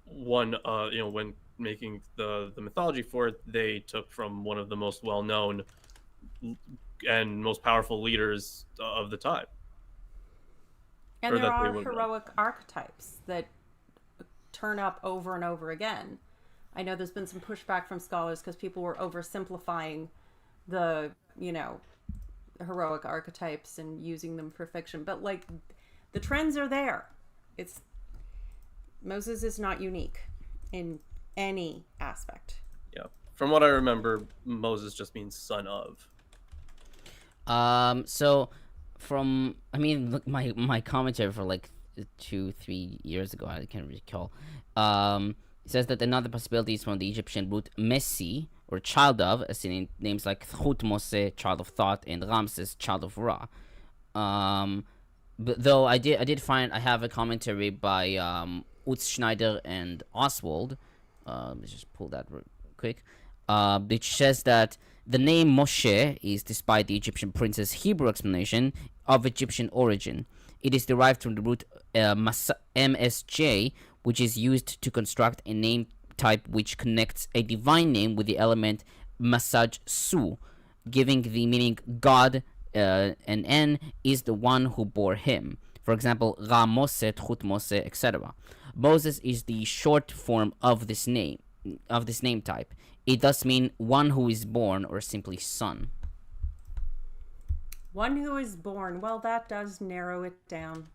one, when making the mythology for it, they took from one of the most well-known and most powerful leaders of the time. And there are heroic archetypes that turn up over and over again. I know there's been some pushback from scholars because people were oversimplifying the, heroic archetypes and using them for fiction. But like, the trends are there. Moses is not unique in any aspect. Yeah. From what I remember, Moses just means son of. So look, my commentary for like 2-3 years ago, I can't recall. It says that another possibility is from the Egyptian root Messi, or child of, as in names like Thutmose, child of thought, and Ramses, child of Ra. But though I have a commentary by Utz Schneider and Oswald. Let's just pull that real quick. which says that the name Moshe is, despite the Egyptian prince's Hebrew explanation, of Egyptian origin. It is derived from the root MSJ, which is used to construct a name type which connects a divine name with the element Masaj Su, giving the meaning God, and N is the one who bore him. For example, Ra Mose, Tchut Mose, etc. Moses is the short form of this name type. It does mean one who is born or simply son. One who is born. Well, that does narrow it down.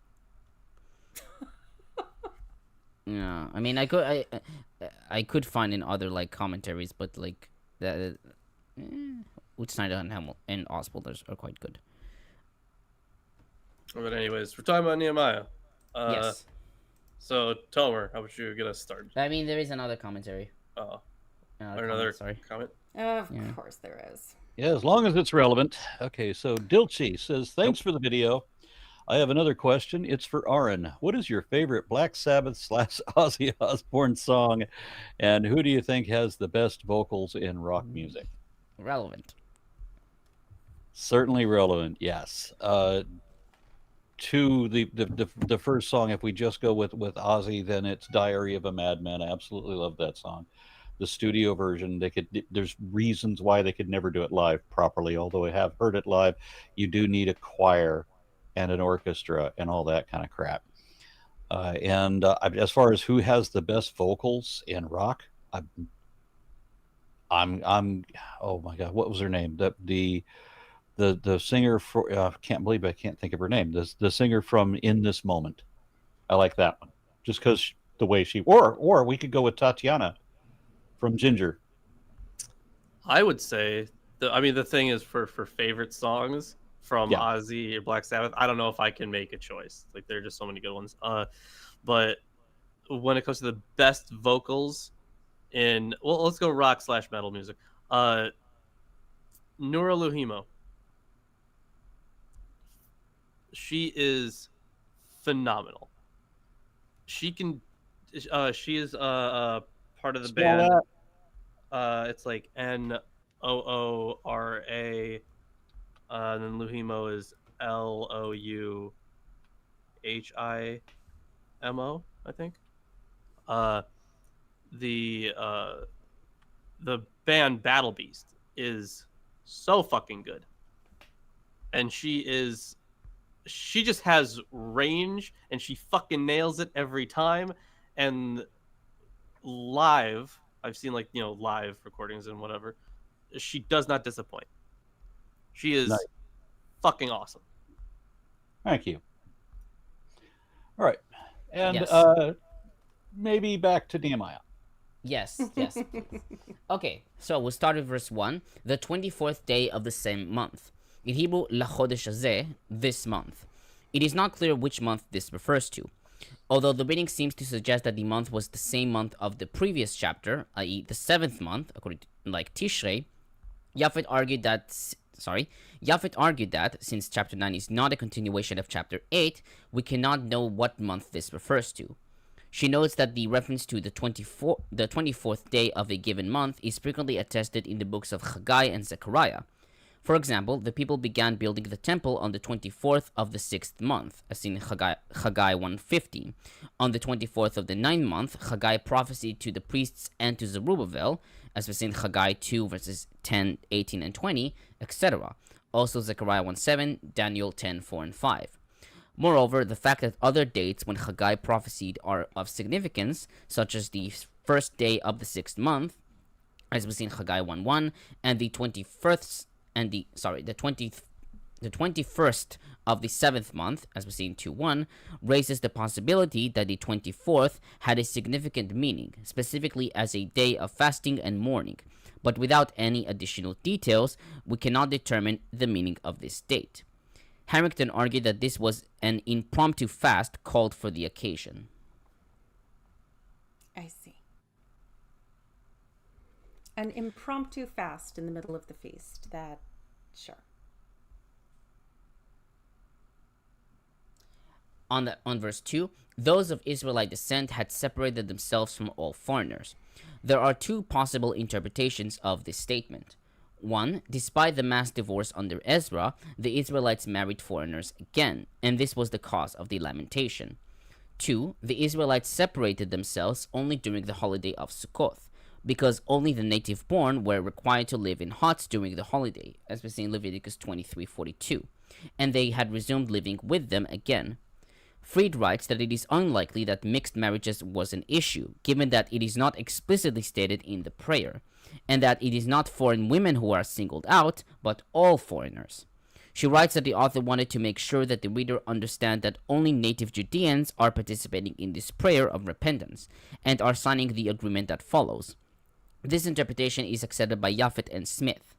Yeah, I mean, I could find in other like commentaries, but like that, Snyder and Oswald are quite good. But anyways, we're talking about Nehemiah. Yes. So Tomer, how about you get us started? I mean, there is another commentary. Oh, Another comment. Of course there is. Yeah, as long as it's relevant. Okay, so Dilchi says, thanks for the video. I have another question. It's for Aaron. What is your favorite Black Sabbath / Ozzy Osbourne song, and who do you think has the best vocals in rock music? Relevant. Certainly relevant, yes. To the first song, if we just go with Ozzy, then it's Diary of a Madman. I absolutely love that song. The studio version, there's reasons why they could never do it live properly, although I have heard it live. You do need a choir and an orchestra and all that kind of crap. As far as who has the best vocals in rock, I'm oh my god, what was her name? The singer for can't believe I can't think of her name. The singer from In This Moment. I like that one just because the way she or we could go with Tatiana from Ginger. I would say the thing is for favorite songs from Ozzy or Black Sabbath, I don't know if I can make a choice. Like there are just so many good ones. But when it comes to the best vocals in, well, let's go rock / metal music. Nura Luhimo. She is phenomenal. She is part of the band. It's like Noora, and then Luhimo is Louhimo, I think. The band Battle Beast is so fucking good, and she just has range, and she fucking nails it every time. And live, I've seen live recordings and whatever, she does not disappoint. She is fucking awesome. Thank you. All right, and Yes. Maybe back to Nehemiah. Yes. Okay, so we'll start with verse 1. The 24th day of the same month. In Hebrew, LaChodesh Hazeh, this month. It is not clear which month this refers to, although the reading seems to suggest that the month was the same month of the previous chapter, i.e. the 7th month, according to Tishrei. Japhet argued that since chapter 9 is not a continuation of chapter 8, we cannot know what month this refers to. She notes that the reference to the 24th day of a given month is frequently attested in the books of Haggai and Zechariah. For example, the people began building the temple on the 24th of the 6th month, as in Haggai 1:15. On the 24th of the 9th month, Haggai prophesied to the priests and to Zerubbabel, as was in Haggai 2 verses 10, 18, and 20, etc. Also Zechariah 1:7, Daniel 10:4 and 5. Moreover, the fact that other dates when Haggai prophesied are of significance, such as the first day of the 6th month, as was in Haggai 1:1, and the 21st of the 7th month, as we see in 2:1, raises the possibility that the 24th had a significant meaning, specifically as a day of fasting and mourning. But without any additional details, we cannot determine the meaning of this date. Harrington argued that this was an impromptu fast called for the occasion. I see. An impromptu fast in the middle of the feast. Sure. On verse 2, those of Israelite descent had separated themselves from all foreigners. There are two possible interpretations of this statement. One, despite the mass divorce under Ezra, the Israelites married foreigners again, and this was the cause of the lamentation. Two, the Israelites separated themselves only during the holiday of Sukkoth, because only the native-born were required to live in huts during the holiday, as we see in Leviticus 23:42, and they had resumed living with them again. Fried writes that it is unlikely that mixed marriages was an issue, given that it is not explicitly stated in the prayer, and that it is not foreign women who are singled out, but all foreigners. She writes that the author wanted to make sure that the reader understand that only native Judeans are participating in this prayer of repentance, and are signing the agreement that follows. This interpretation is accepted by Japhet and Smith.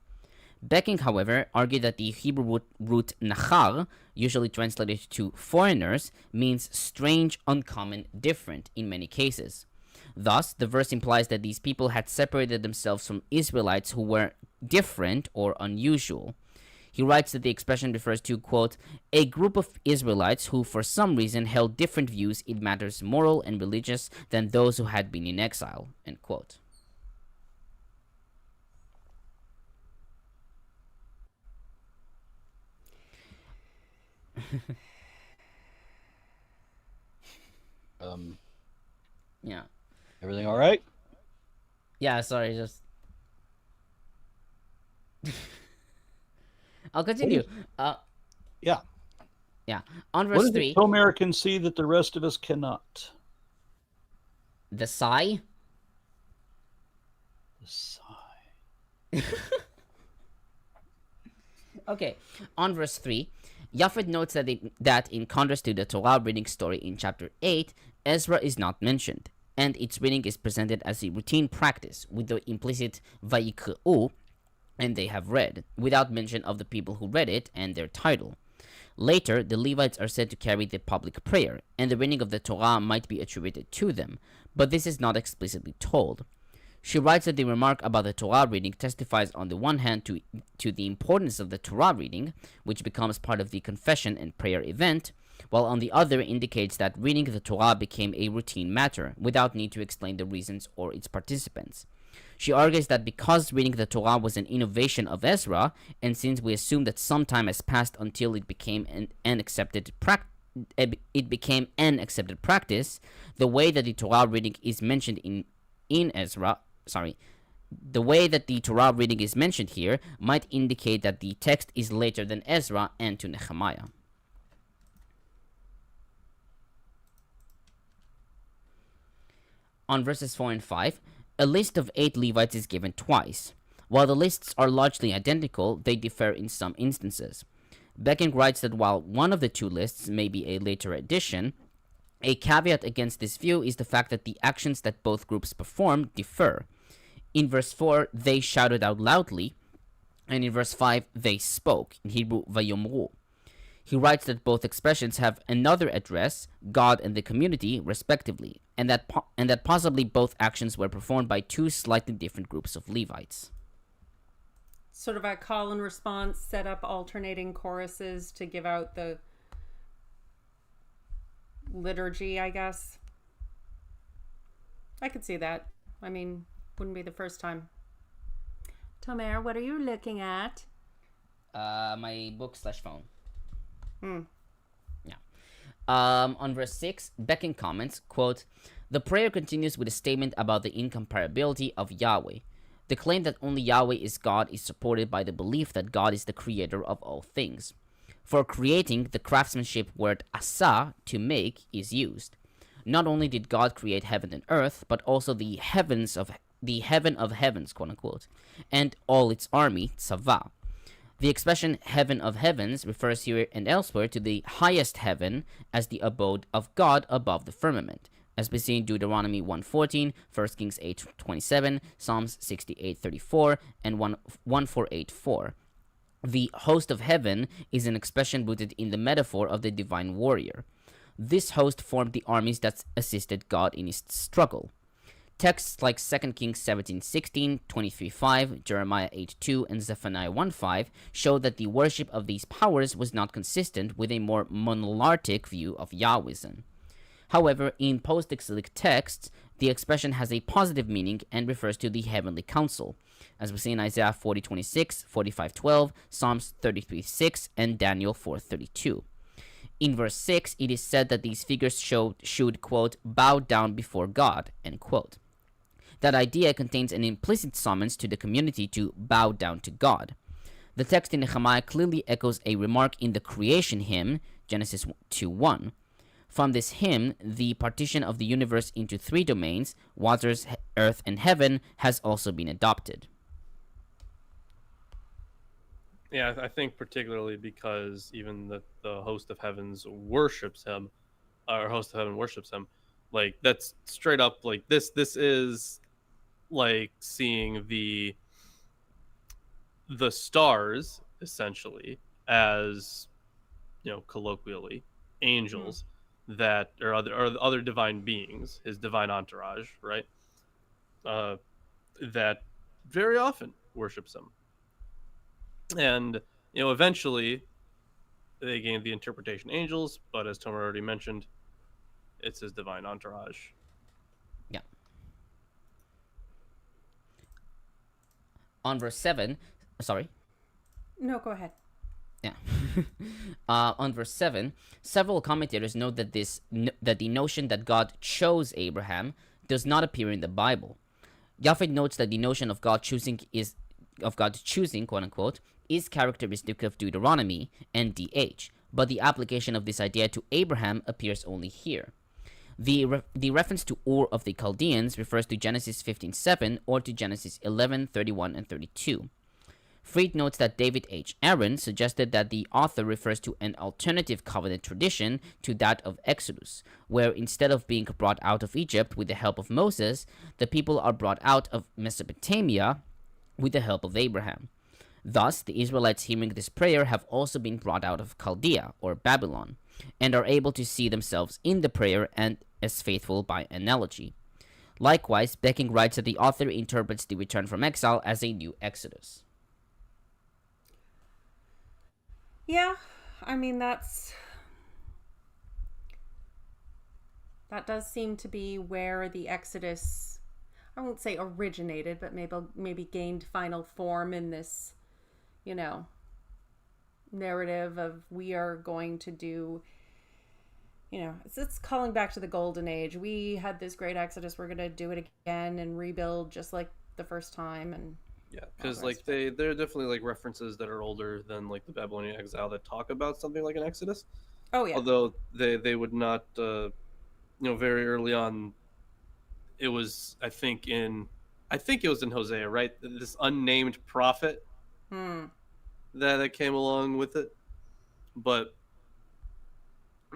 Becking, however, argued that the Hebrew root nachar, usually translated to foreigners, means strange, uncommon, different in many cases. Thus, the verse implies that these people had separated themselves from Israelites who were different or unusual. He writes that the expression refers to, quote, a group of Israelites who for some reason held different views in matters moral and religious than those who had been in exile, end quote. Yeah. Everything all right? Yeah, sorry, just... I'll continue. Yeah. Yeah. On What verse is 3... it Homer can see that the rest of us cannot? The sigh? The sigh. Okay. On verse 3, Japhet notes that in contrast to the Torah reading story in chapter 8, Ezra is not mentioned, and its reading is presented as a routine practice with the implicit Vayikra'u, and they have read, without mention of the people who read it and their title. Later, the Levites are said to carry the public prayer, and the reading of the Torah might be attributed to them, but this is not explicitly told. She writes that the remark about the Torah reading testifies on the one hand to the importance of the Torah reading, which becomes part of the confession and prayer event, while on the other indicates that reading the Torah became a routine matter, without need to explain the reasons or its participants. She argues that because reading the Torah was an innovation of Ezra, and since we assume that some time has passed until it became an accepted practice, the way that the Torah reading is mentioned the way that the Torah reading is mentioned here might indicate that the text is later than Ezra and to Nehemiah. On verses 4 and 5, a list of 8 Levites is given twice. While the lists are largely identical, they differ in some instances. Becking writes that while one of the two lists may be a later addition, a caveat against this view is the fact that the actions that both groups perform differ. In verse 4, they shouted out loudly, and in verse 5, they spoke, in Hebrew, vayomru. He writes that both expressions have another address, God and the community, respectively, and that possibly both actions were performed by two slightly different groups of Levites. Sort of a call and response, set up alternating choruses to give out the liturgy, I guess. I could see that. I mean, wouldn't be the first time. Tomer, what are you looking at? My book/phone. Yeah. On verse 6, Becking comments, quote, the prayer continues with a statement about the incomparability of Yahweh. The claim that only Yahweh is God is supported by the belief that God is the creator of all things. For creating, the craftsmanship word asa, to make, is used. Not only did God create heaven and earth, but also the heaven of heavens, quote unquote, and all its army, tzava. The expression heaven of heavens refers here and elsewhere to the highest heaven as the abode of God above the firmament, as we see in Deuteronomy 1:14, 1 Kings 8:27, Psalms 68:34, and 14:8:4. The host of heaven is an expression rooted in the metaphor of the divine warrior. This host formed the armies that assisted God in his struggle. Texts like 2 Kings 17:16, 23:5, Jeremiah 8:2, and Zephaniah 1:5 show that the worship of these powers was not consistent with a more monolithic view of Yahwism. However, in post-exilic texts, the expression has a positive meaning and refers to the heavenly council, as we see in Isaiah 40:26, 45:12, Psalms 33:6, and Daniel 4:32. In verse 6, it is said that these figures should, quote, bow down before God, end quote. That idea contains an implicit summons to the community to bow down to God. The text in Nehemiah clearly echoes a remark in the creation hymn, Genesis 2:1. From this hymn, the partition of the universe into three domains, waters, earth, and heaven, has also been adopted. Yeah, I think particularly because even the host of heavens worships him, or host of heaven worships him, like that's straight up like this is like seeing the stars essentially as, colloquially, angels that or other divine beings, his divine entourage, right? That very often worships him. And, eventually they gained the interpretation angels, but as Tomer already mentioned, it's his divine entourage. Yeah. On verse 7, sorry. No, go ahead. Yeah. On verse 7, several commentators note that that the notion that God chose Abraham does not appear in the Bible. Japhet notes that the notion of God choosing, quote unquote, is characteristic of Deuteronomy and DH, but the application of this idea to Abraham appears only here. The reference to Ur of the Chaldeans refers to Genesis 15:7 or to Genesis 11:31 and 32. Fried notes that David H. Aaron suggested that the author refers to an alternative covenant tradition to that of Exodus, where instead of being brought out of Egypt with the help of Moses, the people are brought out of Mesopotamia with the help of Abraham. Thus, the Israelites hearing this prayer have also been brought out of Chaldea, or Babylon, and are able to see themselves in the prayer and as faithful by analogy. Likewise, Becking writes that the author interprets the return from exile as a new Exodus. Yeah, I mean, that does seem to be where the Exodus, I won't say originated, but maybe gained final form in this, narrative of we are going to do, it's calling back to the golden age. We had this great Exodus, we're going to do it again and rebuild just like the first time. And yeah, because like there are definitely like references that are older than like the Babylonian exile that talk about something like an Exodus. Oh yeah. Although they would not, very early on, it was I think it was in Hosea, right? This unnamed prophet that came along with it. But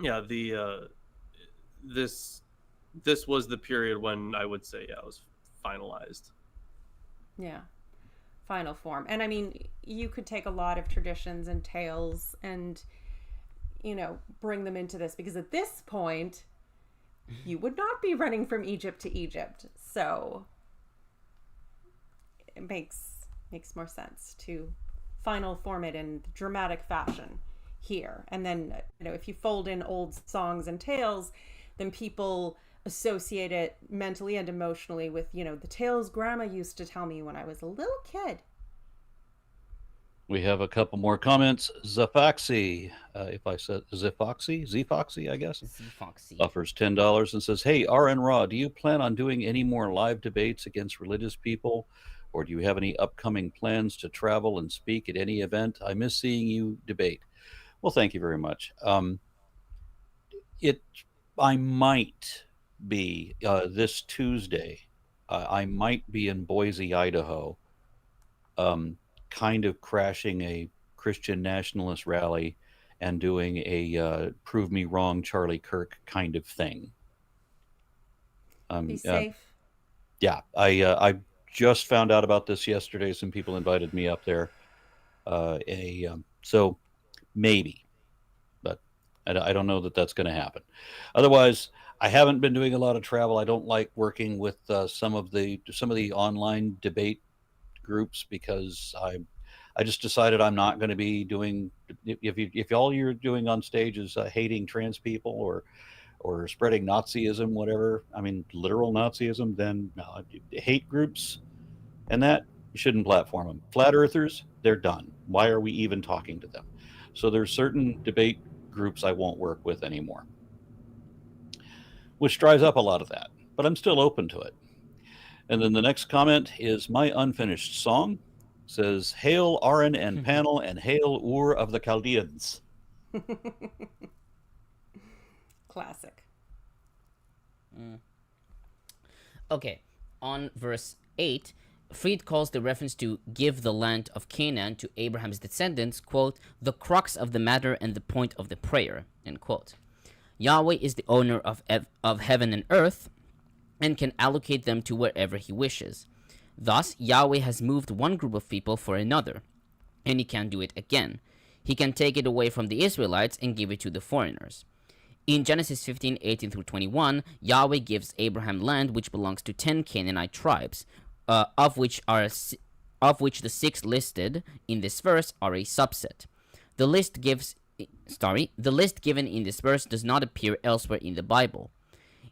yeah, this was the period when I would say it was finalized. Yeah. Final form. And I mean, you could take a lot of traditions and tales and, bring them into this, because at this point, you would not be running from Egypt to Egypt. So it makes more sense to final form it in dramatic fashion here. And then, if you fold in old songs and tales, then people associate it mentally and emotionally with, the tales grandma used to tell me when I was a little kid. We have a couple more comments. Zafoxy, if I said Zfoxy, I guess, Zfoxy offers $10 and says, "Hey, RN Raw, do you plan on doing any more live debates against religious people, or do you have any upcoming plans to travel and speak at any event? I miss seeing you debate." Well, thank you very much. I might be this Tuesday. I might be in Boise, Idaho, kind of crashing a Christian nationalist rally and doing a prove me wrong Charlie Kirk kind of thing. Be safe. Yeah, I just found out about this yesterday. Some people invited me up there. So maybe, but I don't know that that's going to happen. Otherwise, I haven't been doing a lot of travel. I don't like working with some of the online debate groups, because I just decided I'm not going to be doing, if all you're doing on stage is hating trans people or spreading Nazism, whatever, I mean, literal Nazism, then hate groups and that, you shouldn't platform them. Flat earthers, they're done. Why are we even talking to them? So there's certain debate groups I won't work with anymore, which dries up a lot of that, but I'm still open to it. And then the next comment is my unfinished song. Says, "Hail Aaron and Panel, and hail Ur of the Chaldeans." Classic. Okay, on verse 8, Fried calls the reference to give the land of Canaan to Abraham's descendants, quote, the crux of the matter and the point of the prayer, end quote. Yahweh is the owner of heaven and earth and can allocate them to wherever he wishes. Thus, Yahweh has moved one group of people for another, and he can do it again. He can take it away from the Israelites and give it to the foreigners. In Genesis 15:18 through 21, Yahweh gives Abraham land which belongs to 10 Canaanite tribes, of which the 6 listed in this verse are a subset. The list given in this verse does not appear elsewhere in the Bible.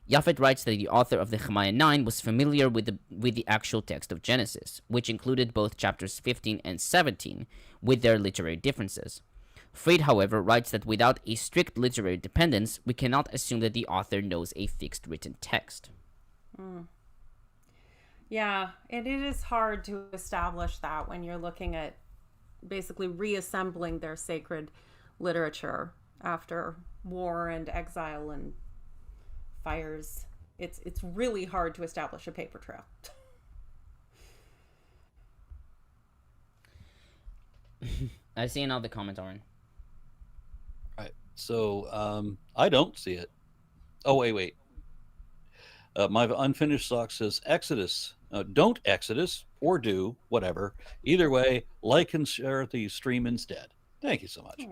Japhet writes that the author of Nehemiah 9 was familiar with the actual text of Genesis, which included both chapters 15 and 17, with their literary differences. Fried, however, writes that without a strict literary dependence, we cannot assume that the author knows a fixed written text. Yeah, and it is hard to establish that when you're looking at basically reassembling their sacred literature after war and exile and fires. It's really hard to establish a paper trail. I see another comment, Oren. Right. So I don't see it. Oh, wait. My unfinished sock says Exodus. Don't Exodus or do, whatever. Either way, like and share the stream instead. Thank you so much.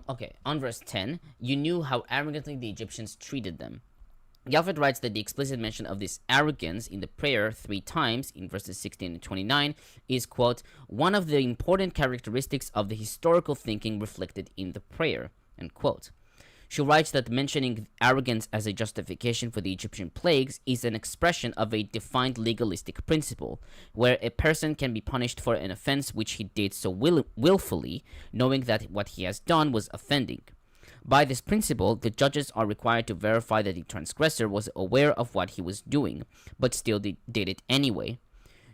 Okay, on verse 10, you knew how arrogantly the Egyptians treated them. Japhet writes that the explicit mention of this arrogance in the prayer 3 times in verses 16 and 29 is, quote, one of the important characteristics of the historical thinking reflected in the prayer, end quote. She writes that mentioning arrogance as a justification for the Egyptian plagues is an expression of a defined legalistic principle, where a person can be punished for an offense which he did so willfully, knowing that what he has done was offending. By this principle, the judges are required to verify that the transgressor was aware of what he was doing, but still did it anyway.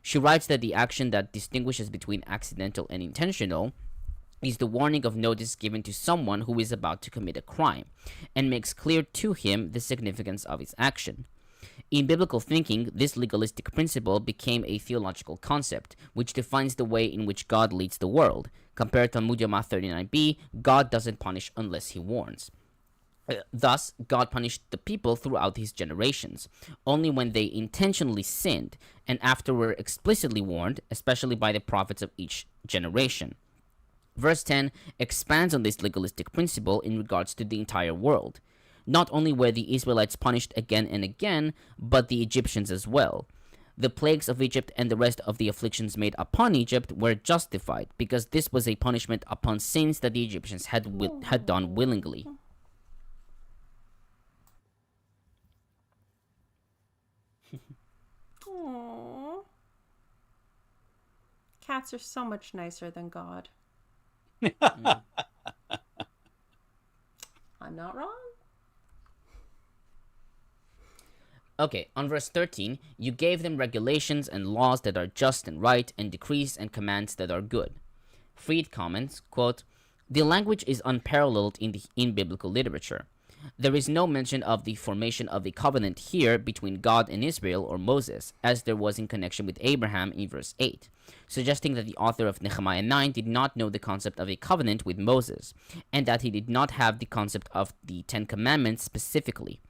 She writes that the action that distinguishes between accidental and intentional is the warning of notice given to someone who is about to commit a crime, and makes clear to him the significance of his action. In biblical thinking, this legalistic principle became a theological concept, which defines the way in which God leads the world. Compared to Talmud Yoma 39b, God doesn't punish unless he warns. Thus, God punished the people throughout his generations, only when they intentionally sinned, and after were explicitly warned, especially by the prophets of each generation. Verse 10 expands on this legalistic principle in regards to the entire world. Not only were the Israelites punished again and again, but the Egyptians as well. The plagues of Egypt and the rest of the afflictions made upon Egypt were justified, because this was a punishment upon sins that the Egyptians had done willingly. Aww. Cats are so much nicer than God. I'm not wrong. Okay, on verse 13, you gave them regulations and laws that are just and right, and decrees and commands that are good. Fried comments, quote, the language is unparalleled in biblical literature. There is no mention of the formation of a covenant here between God and Israel or Moses, as there was in connection with Abraham in verse 8, suggesting that the author of Nehemiah 9 did not know the concept of a covenant with Moses, and that he did not have the concept of the 10 Commandments specifically.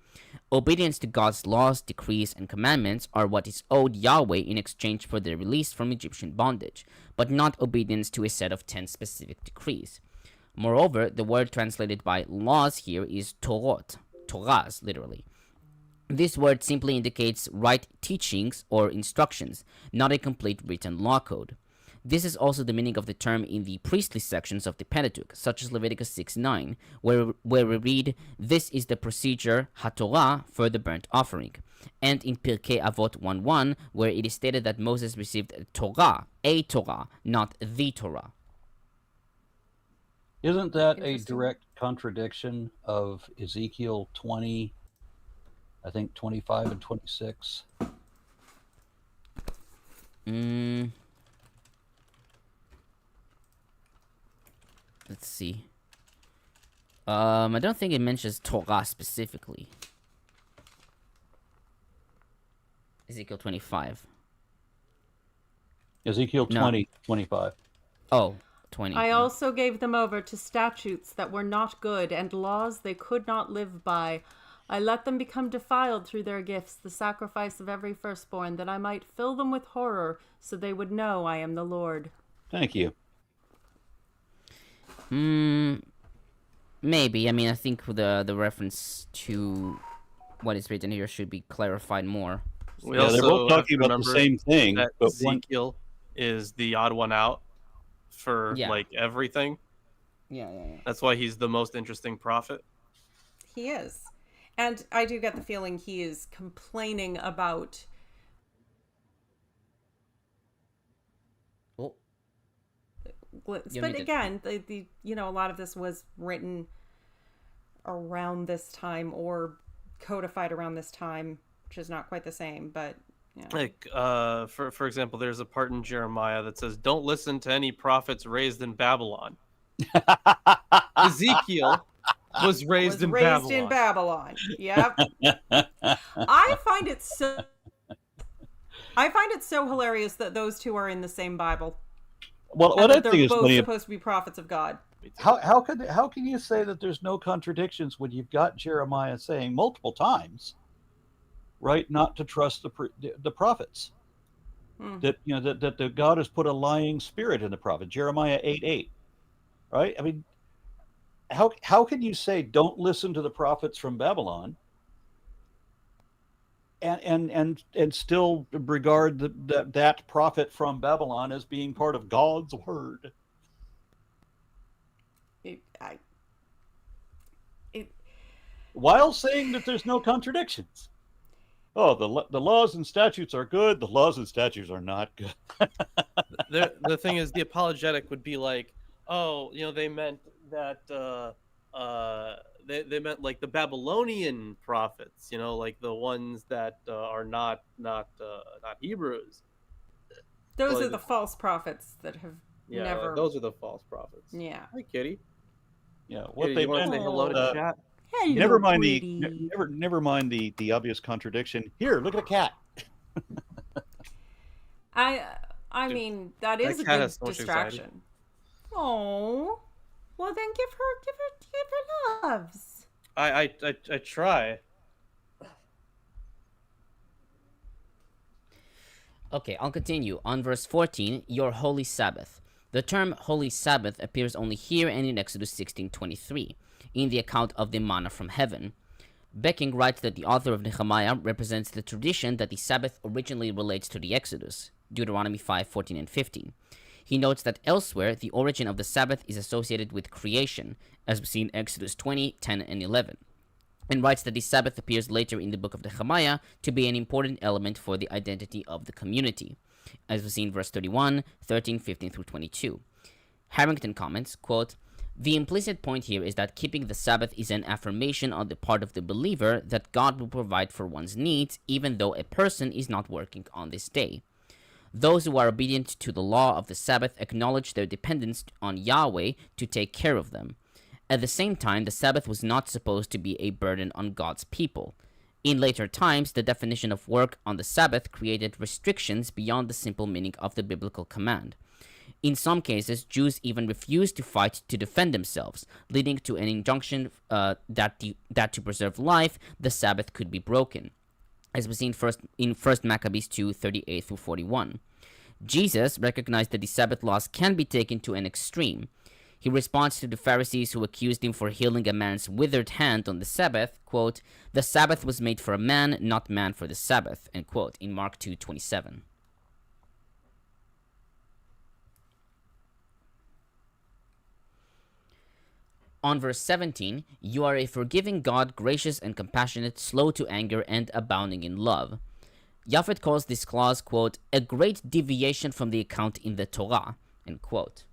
Obedience to God's laws, decrees, and commandments are what is owed Yahweh in exchange for their release from Egyptian bondage, but not obedience to a set of 10 specific decrees. Moreover, the word translated by laws here is Torot, Torahs, literally. This word simply indicates right teachings or instructions, not a complete written law code. This is also the meaning of the term in the priestly sections of the Pentateuch, such as Leviticus 6:9, where we read, "This is the procedure, HaTorah, for the burnt offering," and in Pirkei Avot 1:1, where it is stated that Moses received a Torah, not the Torah. Isn't that a Interesting. direct contradiction of Ezekiel 20, I think 25 and 26? Let's see. I don't think it mentions Torah specifically. Ezekiel 25. Ezekiel 20, 25. Oh, 20. I also gave them over to statutes that were not good and laws they could not live by. I let them become defiled through their gifts, the sacrifice of every firstborn, that I might fill them with horror, so they would know I am the Lord. Thank you. Maybe. I mean, I think the reference to what is written here should be clarified more. We Yeah, they're also both have talking to about the remember same thing, that but one, Ezekiel is the odd one out for Yeah. like everything. Yeah. That's why he's the most interesting prophet. He is. And I do get the feeling he is complaining about Oh, but muted. again, the a lot of this was written around this time or codified around this time, which is not quite the same, but yeah. Like, for example, there's a part in Jeremiah that says, "Don't listen to any prophets raised in Babylon." Ezekiel was raised in Babylon. Yep. I find it so hilarious that those two are in the same Bible. well, And what I that they're think is both funny, supposed to be prophets of God. how can you say that there's no contradictions when you've got Jeremiah saying multiple times, right, not to trust the prophets? That that the God has put a lying spirit in the prophet. Jeremiah 8:8, right? I mean, how can you say don't listen to the prophets from Babylon and still regard that prophet from Babylon as being part of God's word? While saying that there's no contradictions. Oh, the laws and statutes are good. The laws and statutes are not good. The thing is, the apologetic would be like, oh, they meant that they meant like the Babylonian prophets, like the ones that are not Hebrews. Those are the false prophets that have Yeah, never. those are the false prophets. Yeah. Hi, Kitty. Yeah, what Kitty, they you want to meant. say hello to chat? Hello, Never mind pretty. never mind the obvious contradiction. Here, look at a cat. I mean, that is a cat good has so much anxiety. distraction. Oh, well then give her loves. I try. Okay, I'll continue. On verse 14, your holy Sabbath. The term holy Sabbath appears only here and in Exodus 16:23, in the account of the manna from heaven. Becking writes that the author of Nehemiah represents the tradition that the Sabbath originally relates to the Exodus, Deuteronomy 5:14 and 15. He notes that elsewhere, the origin of the Sabbath is associated with creation, as we see in Exodus 20:10 and 11, and writes that the Sabbath appears later in the book of Nehemiah to be an important element for the identity of the community, as we see in verse 31, 13, 15 through 22. Harrington comments, quote, "The implicit point here is that keeping the Sabbath is an affirmation on the part of the believer that God will provide for one's needs, even though a person is not working on this day. Those who are obedient to the law of the Sabbath acknowledge their dependence on Yahweh to take care of them. At the same time, the Sabbath was not supposed to be a burden on God's people. In later times, the definition of work on the Sabbath created restrictions beyond the simple meaning of the biblical command. In some cases, Jews even refused to fight to defend themselves, leading to an injunction that to preserve life, the Sabbath could be broken, as we see in 1 Maccabees 2:38 through 41. Jesus recognized that the Sabbath laws can be taken to an extreme. He responds to the Pharisees who accused him for healing a man's withered hand on the Sabbath, quote, "The Sabbath was made for a man, not man for the Sabbath," end quote, in Mark 2:27. On verse 17, you are a forgiving God, gracious and compassionate, slow to anger, and abounding in love. Japhet calls this clause, quote, a great deviation from the account in the Torah, end quote.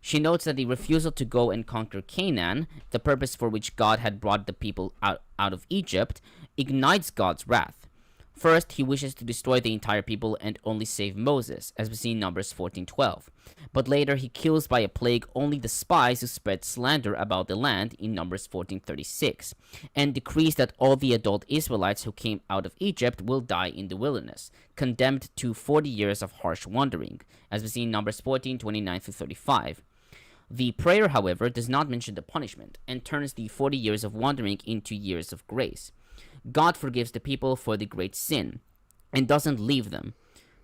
She notes that the refusal to go and conquer Canaan, the purpose for which God had brought the people out of Egypt, ignites God's wrath. First, he wishes to destroy the entire people and only save Moses, as we see in Numbers 14:12. But later, he kills by a plague only the spies who spread slander about the land in Numbers 14:36, and decrees that all the adult Israelites who came out of Egypt will die in the wilderness, condemned to 40 years of harsh wandering, as we see in Numbers 14:29-35. The prayer, however, does not mention the punishment, and turns the 40 years of wandering into years of grace. God forgives the people for the great sin, and doesn't leave them.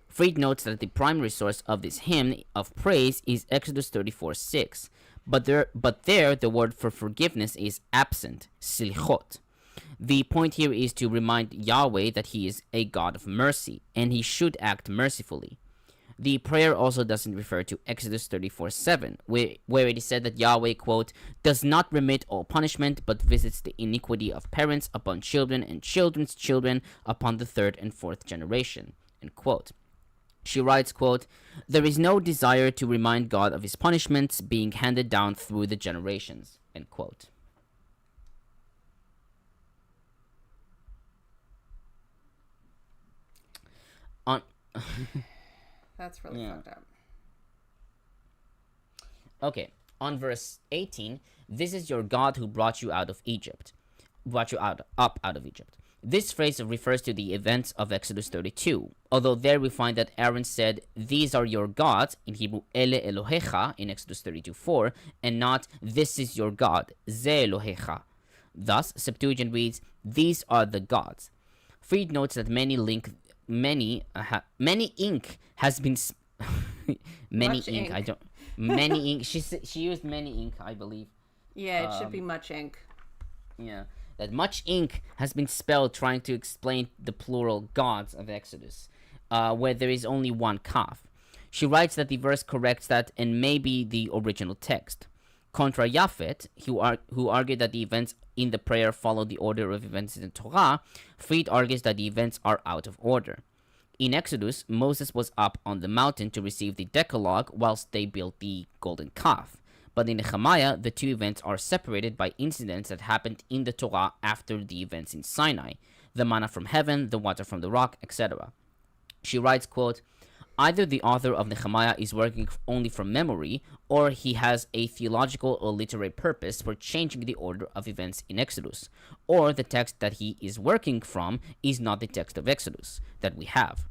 Fried notes that the primary source of this hymn of praise is Exodus 34:6, but there the word for forgiveness is absent, silichot. The point here is to remind Yahweh that he is a God of mercy, and he should act mercifully. The prayer also doesn't refer to Exodus 34:7, where it is said that Yahweh, quote, does not remit all punishment, but visits the iniquity of parents upon children and children's children upon the third and fourth generation, end quote. She writes, quote, there is no desire to remind God of his punishments being handed down through the generations, end quote. On... That's really fucked up. Okay, on verse 18, this is your God who brought you out of Egypt, up out of Egypt. This phrase refers to the events of Exodus 32, although there we find that Aaron said, these are your gods, in Hebrew, ele Elohecha, in Exodus 32:4, and not, this is your God, ze Elohecha. Thus, Septuagint reads, these are the gods. Fried notes that many ink has been many ink. She used many ink, I believe. Yeah, it should be much ink. Yeah, that much ink has been spelled trying to explain the plural gods of Exodus, where there is only one kaf. She writes that the verse corrects that and may be the original text. Contra Japhet, who argued that the events in the prayer follow the order of events in the Torah, Fried argues that the events are out of order. In Exodus, Moses was up on the mountain to receive the Decalogue whilst they built the golden calf. But in Nehemiah, the two events are separated by incidents that happened in the Torah after the events in Sinai, the manna from heaven, the water from the rock, etc. She writes, quote, either the author of Nehemiah is working only from memory, or he has a theological or literary purpose for changing the order of events in Exodus, or the text that he is working from is not the text of Exodus that we have.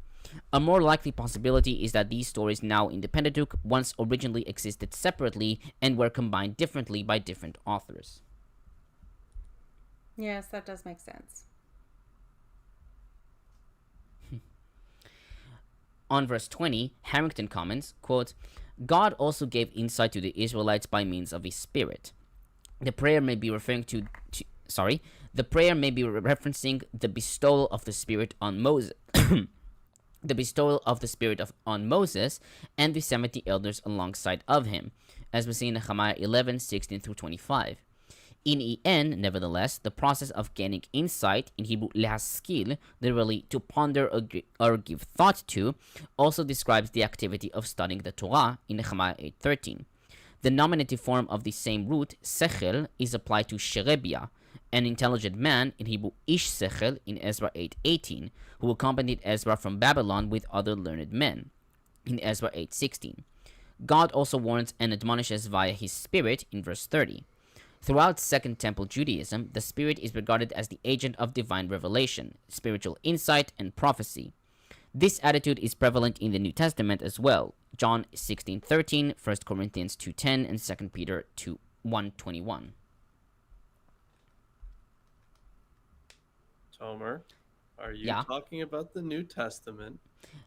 A more likely possibility is that these stories now in the Pentateuch once originally existed separately and were combined differently by different authors. Yes, that does make sense. On verse 20, Harrington comments, quote, God also gave insight to the Israelites by means of his spirit. The prayer may be referencing the bestowal of the Spirit on Moses. The bestowal of the Spirit on Moses and the 70 elders alongside of him, as we see in Nehemiah 11:16-25. In En, nevertheless, the process of gaining insight, in Hebrew lehaskil, literally to ponder or give thought to, also describes the activity of studying the Torah in Nehemiah 8:13. The nominative form of the same root, sechel, is applied to sherebia, an intelligent man, in Hebrew ish sechel, in Ezra 8:18, who accompanied Ezra from Babylon with other learned men, in Ezra 8:16. God also warns and admonishes via his Spirit, in verse 30. Throughout Second Temple Judaism, the Spirit is regarded as the agent of divine revelation, spiritual insight, and prophecy. This attitude is prevalent in the New Testament as well, John 16:13, 1 Corinthians 2:10, and 2 Peter 1:21. Tomer, are you Yeah? talking about the New Testament?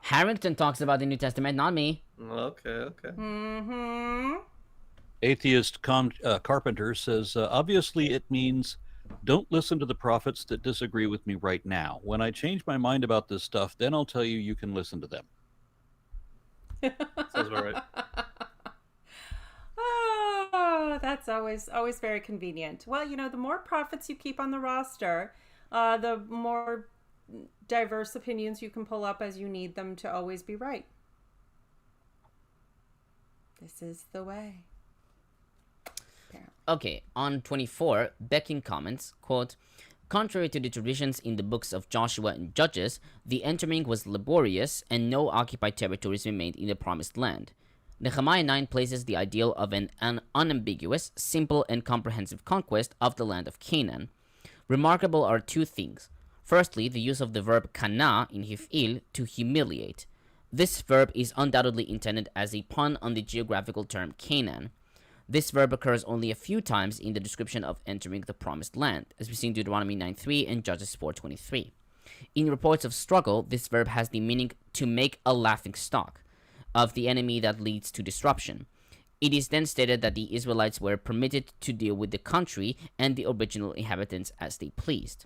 Harrington talks about the New Testament, not me. Okay. Mm-hmm. Atheist Carpenter says, obviously it means don't listen to the prophets that disagree with me right now. When I change my mind about this stuff, then I'll tell you you can listen to them. Sounds about right. Oh, that's always very convenient. Well, the more prophets you keep on the roster, the more diverse opinions you can pull up as you need them to always be right. This is the way. Okay, on 24, Becking comments, quote, contrary to the traditions in the books of Joshua and Judges, the entering was laborious and no occupied territories remained in the promised land. Nehemiah 9 places the ideal of an unambiguous, simple, and comprehensive conquest of the land of Canaan. Remarkable are two things. Firstly, the use of the verb kana in hif'il, to humiliate. This verb is undoubtedly intended as a pun on the geographical term Canaan. This verb occurs only a few times in the description of entering the promised land, as we see in Deuteronomy 9:3 and Judges 4:23. In reports of struggle, this verb has the meaning to make a laughing stock of the enemy that leads to disruption. It is then stated that the Israelites were permitted to deal with the country and the original inhabitants as they pleased.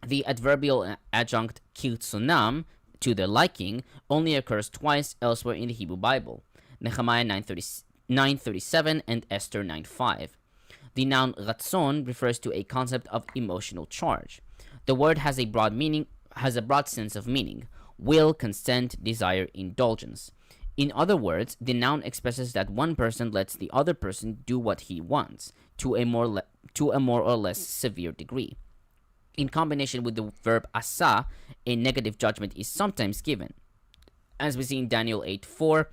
The adverbial adjunct kiltsonam, to their liking, only occurs twice elsewhere in the Hebrew Bible, Nehemiah 9:37 and Esther 9:5. The noun ratzon refers to a concept of emotional charge. The word has a broad sense of meaning: will, consent, desire, indulgence. In other words, the noun expresses that one person lets the other person do what he wants, to a more or less severe degree. In combination with the verb asa, a negative judgment is sometimes given, as we see in Daniel 8:4,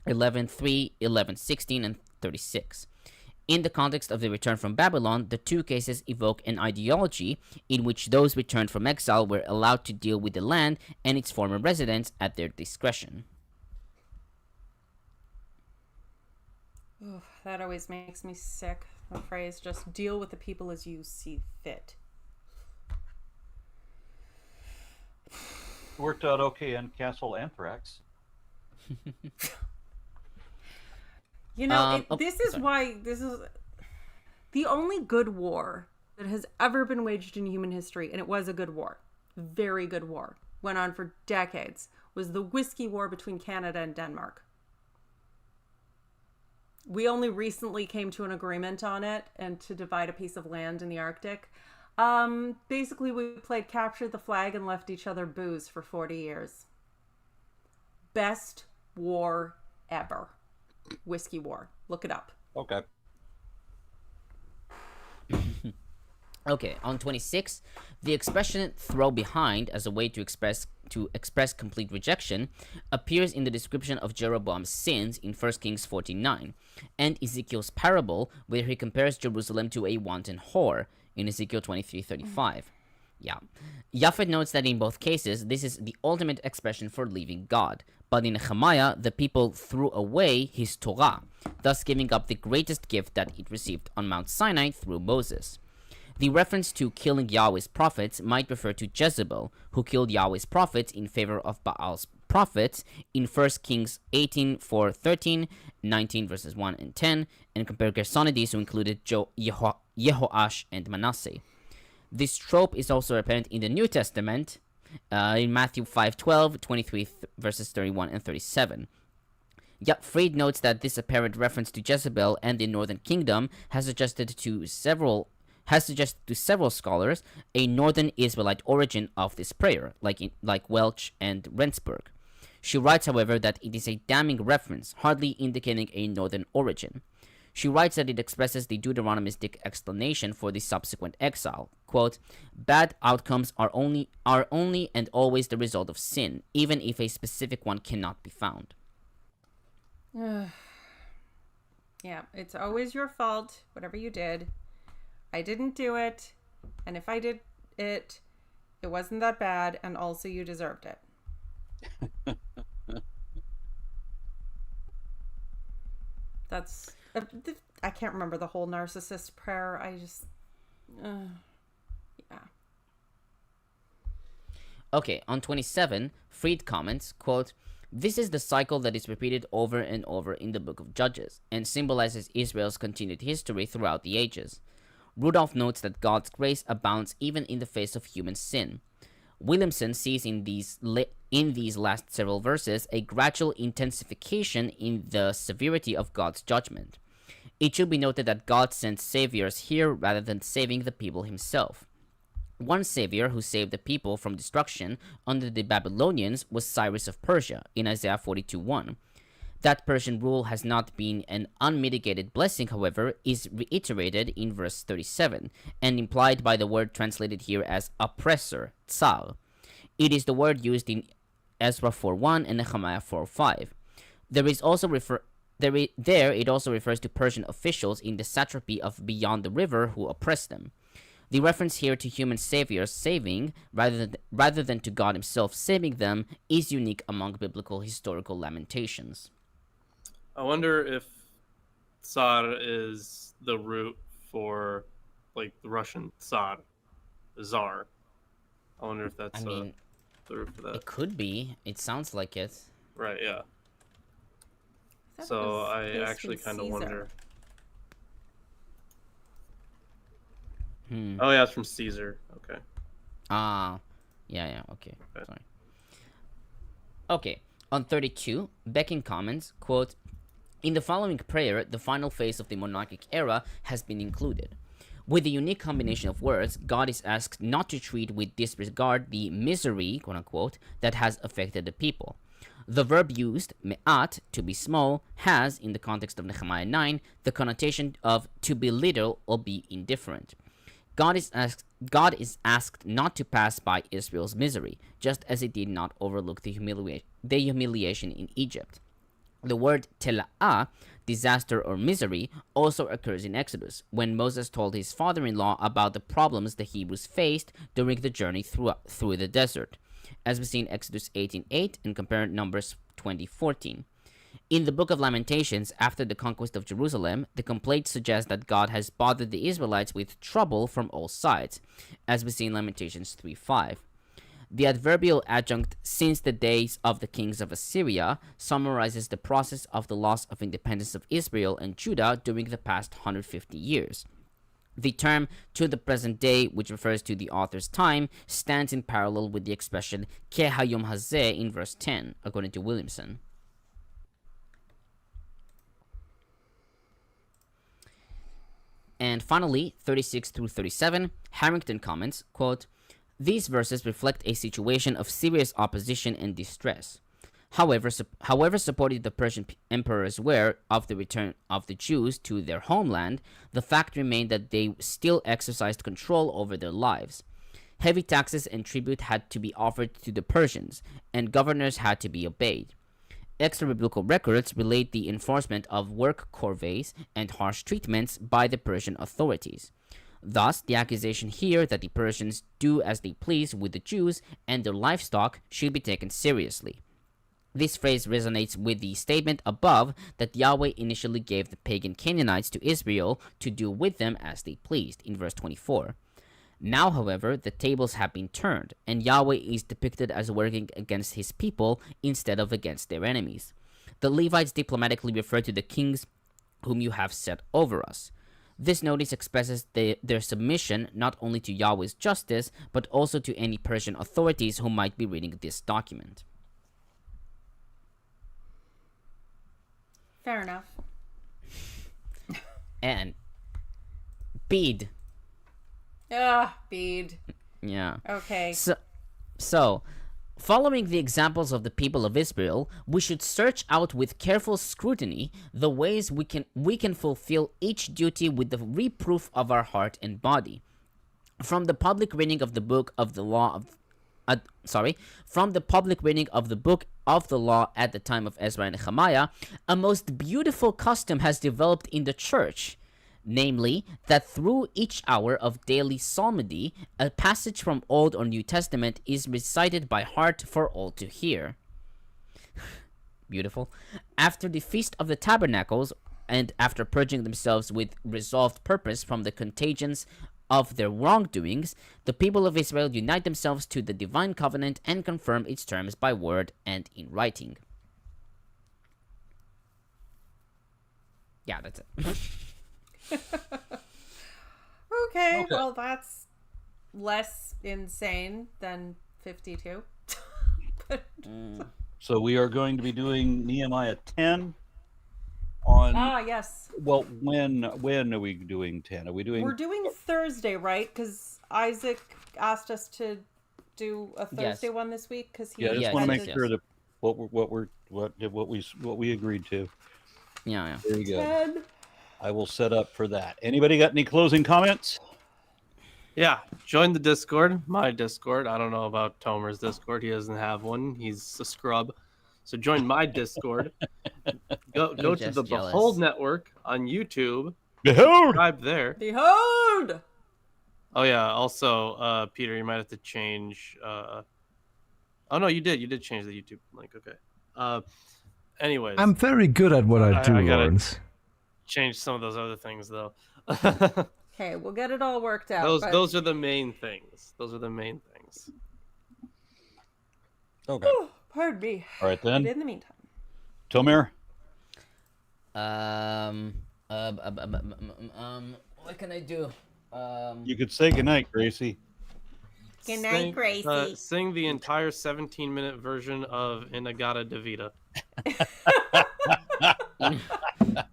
11:3, 11:16, and 36. In the context of the return from Babylon, the two cases evoke an ideology in which those returned from exile were allowed to deal with the land and its former residents at their discretion. Ooh, that always makes me sick. The phrase, just deal with the people as you see fit. Worked out okay in Castle Anthrax. This is the only good war that has ever been waged in human history, and it was a good war, very good war, went on for decades, was the Whiskey War between Canada and Denmark. We only recently came to an agreement on it and to divide a piece of land in the Arctic. Basically, we played capture the flag and left each other booze for 40 years. Best war ever. Whiskey War. Look it up. Okay. Okay, on 26, the expression throw behind as a way to express complete rejection appears in the description of Jeroboam's sins in 1 Kings 14:9, and Ezekiel's parable where he compares Jerusalem to a wanton whore in Ezekiel 23:35. Yeah. Japhet notes that in both cases, this is the ultimate expression for leaving God. But in Nehemiah, the people threw away his Torah, thus giving up the greatest gift that it received on Mount Sinai through Moses. The reference to killing Yahweh's prophets might refer to Jezebel, who killed Yahweh's prophets in favor of Baal's prophets in 1 Kings 18:4-13, 19 verses 1 and 10, and compare Gersonides, who included Jehoash and Manasseh. This trope is also apparent in the New Testament, in Matthew 5:12, 23 verses 31 and 37. Yet Fried notes that this apparent reference to Jezebel and the northern kingdom has suggested to several scholars a northern Israelite origin of this prayer, like Welch and Rendsburg. She writes, however, that it is a damning reference, hardly indicating a northern origin. She writes that it expresses the Deuteronomistic explanation for the subsequent exile. Quote, bad outcomes are only and always the result of sin, even if a specific one cannot be found. Yeah, it's always your fault, whatever you did. I didn't do it, and if I did it, it wasn't that bad, and also you deserved it. That's... I can't remember the whole narcissist prayer. Yeah. Okay, on 27, Fried comments, quote, this is the cycle that is repeated over and over in the book of Judges, and symbolizes Israel's continued history throughout the ages. Rudolph notes that God's grace abounds even in the face of human sin. Williamson sees in these last several verses a gradual intensification in the severity of God's judgment. It should be noted that God sent saviors here rather than saving the people himself. One savior who saved the people from destruction under the Babylonians was Cyrus of Persia in Isaiah 42:1. That Persian rule has not been an unmitigated blessing, however, is reiterated in verse 37 and implied by the word translated here as oppressor, tsar. It is the word used in Ezra 4:1 and Nehemiah 4:5. It also refers to Persian officials in the satrapy of beyond the river who oppressed them. The reference here to human saviors saving, rather than to God himself saving them, is unique among biblical historical lamentations. I wonder if Tsar is the root for, like, the Russian Tsar, Tsar. I wonder if that's the root for that. It could be. It sounds like it. Right, yeah. That So was I based actually in kind of Caesar. wonder. Oh yeah, it's from Caesar. Okay. Yeah, okay. Sorry. Okay, on 32, Becking comments, quote, "In the following prayer, the final phase of the monarchic era has been included. With the unique combination of words, God is asked not to treat with disregard the misery, quote unquote, that has affected the people. The verb used, me'at, to be small, has, in the context of Nehemiah 9, the connotation of to belittle or be indifferent. God is asked not to pass by Israel's misery, just as it did not overlook the humiliation in Egypt. The word tela'ah, disaster or misery, also occurs in Exodus, when Moses told his father-in-law about the problems the Hebrews faced during the journey through the desert, as we see in Exodus 18:8 and compare Numbers 20:14. In the Book of Lamentations, after the conquest of Jerusalem, the complaint suggests that God has bothered the Israelites with trouble from all sides, as we see in Lamentations 3:5. The adverbial adjunct "since the days of the kings of Assyria" summarizes the process of the loss of independence of Israel and Judah during the past 150 years. The term "to the present day," which refers to the author's time, stands in parallel with the expression "ke hayom hazeh" in verse 10, according to Williamson. And finally, 36 through 37, Harrington comments, quote, "These verses reflect a situation of serious opposition and distress. However supportive the Persian emperors were of the return of the Jews to their homeland, the fact remained that they still exercised control over their lives. Heavy taxes and tribute had to be offered to the Persians, and governors had to be obeyed. Extra-biblical records relate the enforcement of work corvées and harsh treatments by the Persian authorities. Thus, the accusation here that the Persians do as they please with the Jews and their livestock should be taken seriously. This phrase resonates with the statement above that Yahweh initially gave the pagan Canaanites to Israel to do with them as they pleased, in verse 24. Now, however, the tables have been turned, and Yahweh is depicted as working against his people instead of against their enemies. The Levites diplomatically refer to the kings whom you have set over us. This notice expresses their submission not only to Yahweh's justice, but also to any Persian authorities who might be reading this document." Fair enough. And Bede. Bede. Yeah. Okay. So, following the examples of the people of Israel, we should search out with careful scrutiny the ways we can fulfill each duty with the reproof of our heart and body. From the public reading of the book of the law at the time of Ezra and Nehemiah, a most beautiful custom has developed in the church. Namely, that through each hour of daily psalmody, a passage from Old or New Testament is recited by heart for all to hear. Beautiful. After the Feast of the Tabernacles, and after purging themselves with resolved purpose from the contagions of their wrongdoings, the people of Israel unite themselves to the divine covenant and confirm its terms by word and in writing. Yeah, that's it. Okay, well, that's less insane than 52. So we are going to be doing Nehemiah 10. on. Yes. Well, when are we doing 10? Are we doing? We're doing Thursday, right? Because Isaac asked us to do a Thursday one this week because he. Yeah, I just Yes, want to yes, make sure that what we agreed to. Yeah. Very good. 10. I will set up for that. Anybody got any closing comments? Yeah, join the Discord, my Discord. I don't know about Tomer's Discord. He doesn't have one. He's a scrub. So join my Discord. Go to just the jealous. Behold Network on YouTube. Behold! Subscribe there. Behold! Oh yeah. Also, Peter, you might have to change. Oh no, you did. You did change the YouTube link. Okay. Anyways, I'm very good at what I do, I gotta- Lawrence. change some of those other things though. Okay, we'll get it all worked out. Those are the main things. Those are the main things. Okay. Oh, pardon me. All right But then. in the meantime. Tomer? What can I do? You could say goodnight, Gracie. Good night, Gracie. Sing the entire 17-minute version of Inagata Davida.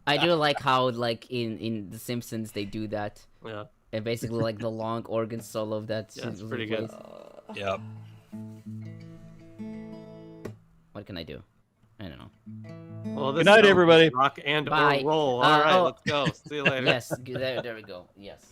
I do like how, like, in The Simpsons, they do that. Yeah. And basically, like, the long organ solo of that. Yeah, it's scene pretty plays. good. Yep. What can I do? I don't know. Well, Good night, is everybody. Rock and Bye. or roll. All right, oh. let's go. See you later. Yes, there we go. Yes.